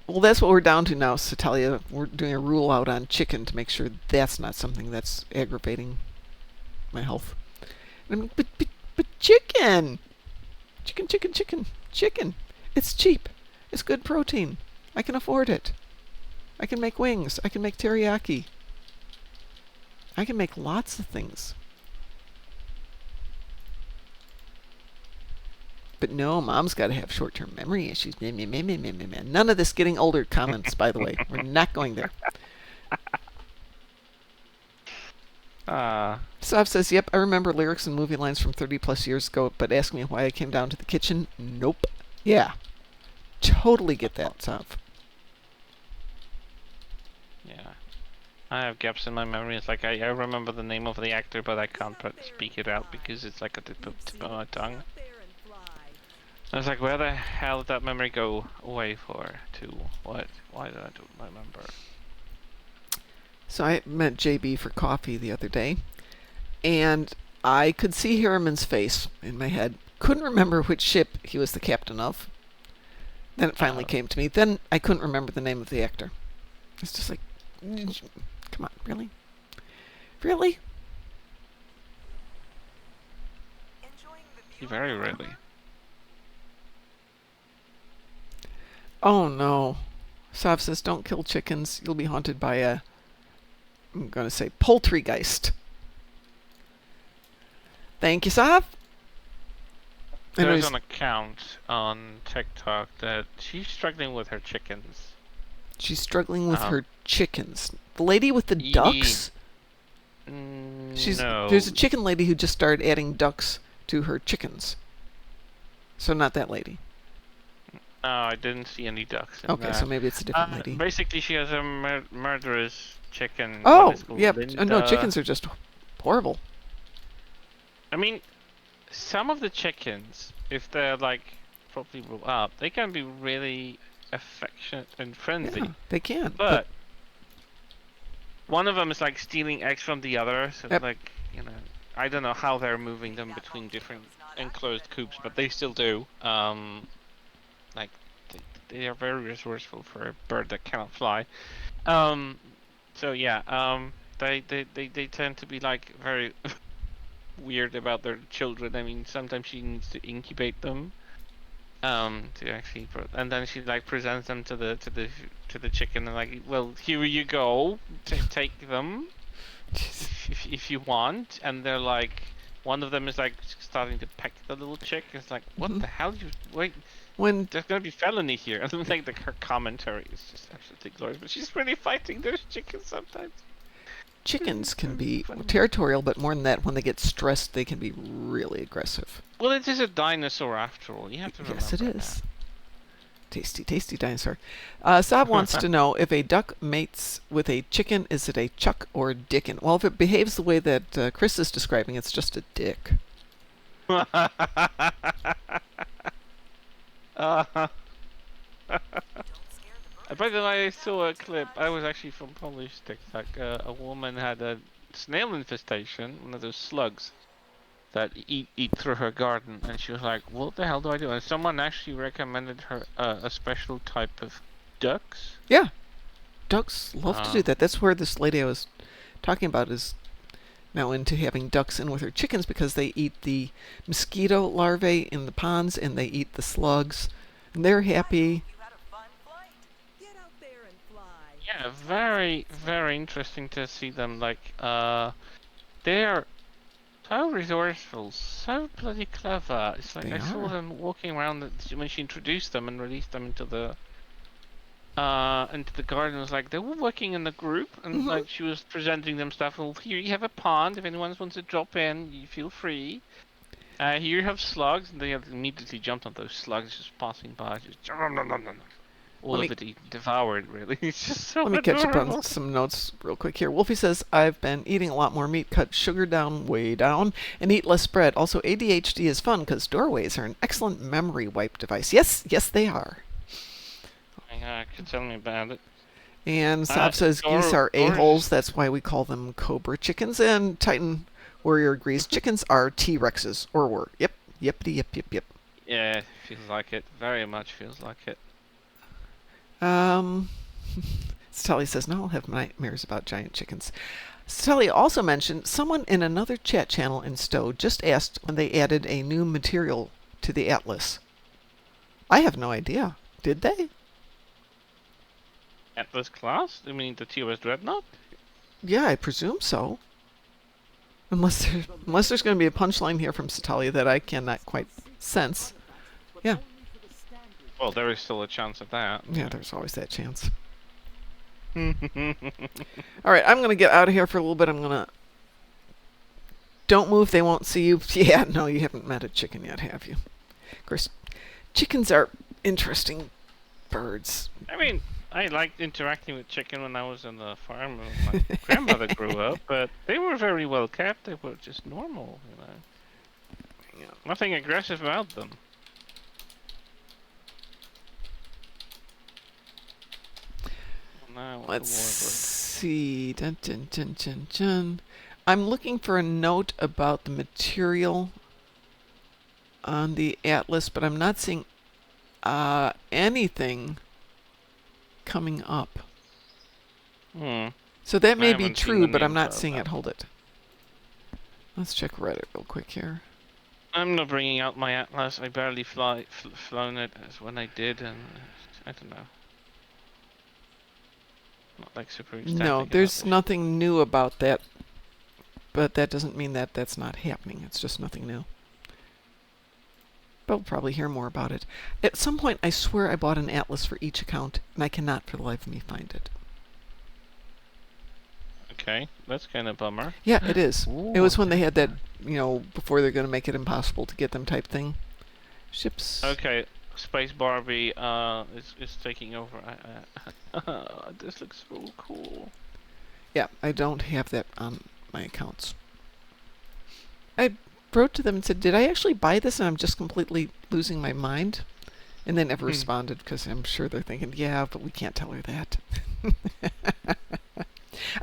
[SPEAKER 1] well, that's what we're down to now, Satalia. We're doing a rule out on chicken to make sure that's not something that's aggravating my health. I mean, but chicken! Chicken! It's cheap. It's good protein. I can afford it. I can make wings. I can make teriyaki. I can make lots of things. But no, Mom's got to have short-term memory issues. None of this getting older comments, by the way. We're not going there. Sav says, yep, I remember lyrics and movie lines from 30 plus years ago, but ask me why I came down to the kitchen. Nope. Yeah. Totally get that, Sav.
[SPEAKER 4] Yeah. I have gaps in my memory. It's like I remember the name of the actor, but I can't speak it out because it's like a tip of my tongue. I was like, where the hell did that memory go away for? To what? Why did I don't remember?
[SPEAKER 1] So I met JB for coffee the other day, and I could see Harriman's face in my head. Couldn't remember which ship he was the captain of. Then it finally came to me. Then I couldn't remember the name of the actor. It's just like, come on, really? Really?
[SPEAKER 4] Very rarely.
[SPEAKER 1] Oh no. Sav says, don't kill chickens. You'll be haunted by a, I'm going to say, poultrygeist. Thank you, Sav.
[SPEAKER 4] There's an account on TikTok that she's struggling with her chickens.
[SPEAKER 1] She's struggling with her chickens. The lady with the ducks?
[SPEAKER 4] No.
[SPEAKER 1] There's a chicken lady who just started adding ducks to her chickens. So not that lady.
[SPEAKER 4] No, I didn't see any ducks in
[SPEAKER 1] Okay,
[SPEAKER 4] that.
[SPEAKER 1] so maybe it's a different lady.
[SPEAKER 4] Basically, she has a murderous chicken.
[SPEAKER 1] Oh, yeah. No, chickens are just horrible.
[SPEAKER 4] I mean, some of the chickens, if they're like properly brought up, they can be really affectionate and friendly.
[SPEAKER 1] Yeah, they can.
[SPEAKER 4] But one of them is like stealing eggs from the other. So
[SPEAKER 1] Yep.
[SPEAKER 4] like, you know, I don't know how they're moving them between different enclosed coops, but they still do. Like they are very resourceful for a bird that cannot fly. So yeah, they tend to be like very weird about their children. I mean, sometimes she needs to incubate them. To actually, and then she like presents them to the chicken and like, well, here you go, take them if you want. And they're like, one of them is like starting to peck the little chick. It's like, what the hell? You wait.
[SPEAKER 1] When
[SPEAKER 4] There's gonna be felony here. And then like her commentary is just absolutely glorious. But she's really fighting those chickens sometimes.
[SPEAKER 1] chickens can be territorial, but more than that, when they get stressed, they can be really aggressive.
[SPEAKER 4] Well, it is a dinosaur after all. You have to remember.
[SPEAKER 1] Yes, it is. Tasty, tasty dinosaur. Saab wants to know if a duck mates with a chicken, is it a chuck or dickin? Well, if it behaves the way that Chris is describing, it's just a dick.
[SPEAKER 4] By the way, I saw a clip. I was actually from Polish TikTok. A woman had a snail infestation, one of those slugs that eat through her garden, and she was like, "What the hell do I do?" And someone actually recommended her a special type of ducks.
[SPEAKER 1] Yeah, ducks love to do that. That's where this lady I was talking about is now into having ducks in with her chickens because they eat the mosquito larvae in the ponds and they eat the slugs, and they're happy.
[SPEAKER 7] You had a fun flight. Get out there and fly.
[SPEAKER 4] Yeah, very, very interesting to see them. Like, they're so resourceful, so bloody clever. It's like
[SPEAKER 1] They
[SPEAKER 4] I saw
[SPEAKER 1] are.
[SPEAKER 4] them walking around when she introduced them and released them into the garden. It was like they were working in a group, and like she was presenting them stuff. Well, here you have a pond. If anyone wants to drop in, you feel free. Here you have slugs, and they have immediately jumped on those slugs just passing by. Just all
[SPEAKER 1] Let
[SPEAKER 4] of it devoured, really. It's just so
[SPEAKER 1] Let me catch up
[SPEAKER 4] adorable.
[SPEAKER 1] on some notes real quick here. Wolfie says, I've been eating a lot more meat, cut sugar down, way down, and eat less bread. Also, ADHD is fun because doorways are an excellent memory wipe device. Yes, yes, they are.
[SPEAKER 4] Yeah, could tell me about it.
[SPEAKER 1] And Saab says geese are a-holes. That's why we call them cobra chickens. And Titan Warrior agrees chickens are T-Rexes. Or were. Yep. Yepity yep yep yep.
[SPEAKER 4] Yeah, feels like it. Very much feels like it.
[SPEAKER 1] Stelly says, no, I'll have nightmares about giant chickens. Stelly also mentioned someone in another chat channel in Stowe just asked when they added a new material to the Atlas. I have no idea. Did they?
[SPEAKER 4] Atlas class? You mean the TOS Dreadnought?
[SPEAKER 1] Yeah, I presume so. Unless there's going to be a punchline here from Satalia that I cannot quite sense. Yeah.
[SPEAKER 4] Well, there is still a chance of that.
[SPEAKER 1] Yeah, there's always that chance. All right, I'm going to get out of here for a little bit. I'm going to... Don't move, they won't see you. Yeah, no, you haven't met a chicken yet, have you? Of course, chickens are interesting birds.
[SPEAKER 4] I mean, I liked interacting with chicken when I was on the farm when my grandmother grew up, but they were very well kept. They were just normal, you know.
[SPEAKER 1] Yeah.
[SPEAKER 4] Nothing aggressive about them. Now,
[SPEAKER 1] Let's see. Dun, dun, dun, dun, dun. I'm looking for a note about the material on the Atlas, but I'm not seeing anything coming up. So that may be
[SPEAKER 4] haven't seen
[SPEAKER 1] true,
[SPEAKER 4] the
[SPEAKER 1] but I'm
[SPEAKER 4] names
[SPEAKER 1] not
[SPEAKER 4] of
[SPEAKER 1] seeing
[SPEAKER 4] them.
[SPEAKER 1] it. Hold it. Let's check Reddit real quick here.
[SPEAKER 4] I'm not bringing out my Atlas. I barely flown it as when I did, and I don't know. Not like super ecstatic
[SPEAKER 1] No,
[SPEAKER 4] about
[SPEAKER 1] there's
[SPEAKER 4] it.
[SPEAKER 1] nothing new about that, but that doesn't mean that that's not happening. It's just nothing new. But we'll probably hear more about it. At some point, I swear I bought an Atlas for each account, and I cannot for the life of me find it.
[SPEAKER 4] Okay, that's kind of bummer.
[SPEAKER 1] Yeah, it is.
[SPEAKER 4] Ooh,
[SPEAKER 1] It was when they had that, you know, before they're going to make it impossible to get them type thing. Ships.
[SPEAKER 4] Okay, Space Barbie is taking over. This looks so cool.
[SPEAKER 1] Yeah, I don't have that on my accounts. I wrote to them and said, did I actually buy this and I'm just completely losing my mind? And they never responded because I'm sure they're thinking, yeah, but we can't tell her that.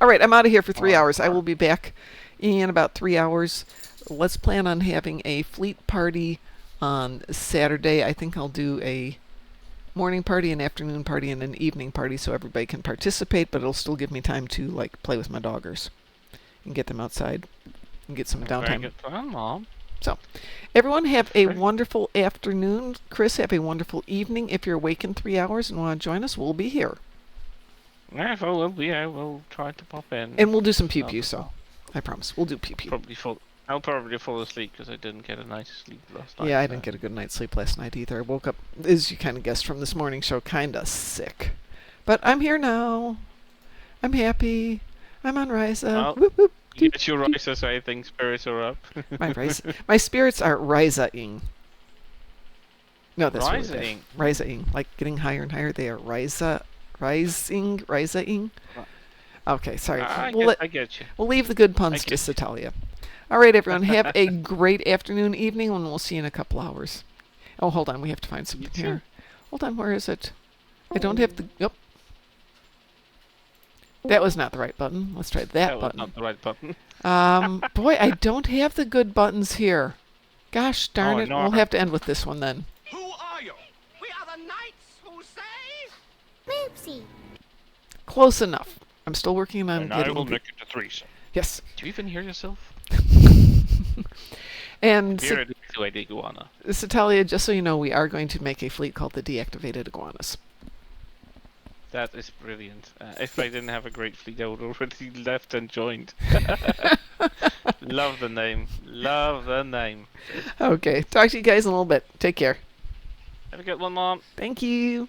[SPEAKER 1] All right, I'm out of here for 3 hours. I will be back in about 3 hours. Let's plan on having a fleet party on Saturday. I think I'll do a morning party, an afternoon party, and an evening party so everybody can participate, but it'll still give me time to like play with my doggers and get them outside and get some
[SPEAKER 4] Very
[SPEAKER 1] downtime.
[SPEAKER 4] good plan, Mom.
[SPEAKER 1] So, everyone have a wonderful afternoon. Chris, have a wonderful evening. If you're awake in 3 hours and want to join us, we'll be here.
[SPEAKER 4] Yeah, if I will be, I will try to pop in.
[SPEAKER 1] And we'll do some pew pew, so I promise. We'll do pew pew.
[SPEAKER 4] I'll probably fall asleep because I didn't get a nice sleep last night.
[SPEAKER 1] Yeah, I didn't get a good night's sleep last night either. I woke up, as you kind of guessed from this morning show, kind of sick. But I'm here now. I'm happy. I'm on Risa.
[SPEAKER 4] Well,
[SPEAKER 1] Whoop, whoop.
[SPEAKER 4] You get your Risa, so I think spirits are up.
[SPEAKER 1] My spirits are rising. No, that's really
[SPEAKER 4] Rising?
[SPEAKER 1] bad. Rising, like getting higher and higher. They are rising. Okay, sorry.
[SPEAKER 4] I get you.
[SPEAKER 1] We'll leave the good puns to
[SPEAKER 4] get
[SPEAKER 1] Satalia. All right, everyone. Have a great afternoon, evening, and we'll see you in a couple hours. Oh, hold on. We have to find something
[SPEAKER 4] too.
[SPEAKER 1] here. Hold on. Where is it? I don't have the... Yep. That was not the right button. Let's try that
[SPEAKER 4] That was
[SPEAKER 1] button.
[SPEAKER 4] not the right button.
[SPEAKER 1] Boy, I don't have the good buttons here. Gosh darn
[SPEAKER 4] Oh,
[SPEAKER 1] it.
[SPEAKER 4] no.
[SPEAKER 1] We'll have to end with this one then.
[SPEAKER 2] Who are you?
[SPEAKER 7] We are the knights who say.
[SPEAKER 8] Moopsy.
[SPEAKER 1] Close enough. I'm still working on
[SPEAKER 4] And I
[SPEAKER 1] getting
[SPEAKER 4] will
[SPEAKER 1] the...
[SPEAKER 4] make it a threesome.
[SPEAKER 1] Yes.
[SPEAKER 4] Do you even hear yourself?
[SPEAKER 1] And
[SPEAKER 4] Here it is the way the iguana.
[SPEAKER 1] Satalia, just so you know, we are going to make a fleet called the Deactivated Iguanas.
[SPEAKER 4] That is brilliant. If I didn't have a great fleet, I would already left and joined. Love the name. Love the name.
[SPEAKER 1] Okay. Talk to you guys in a little bit. Take care.
[SPEAKER 4] Have a good one, Mom.
[SPEAKER 1] Thank you.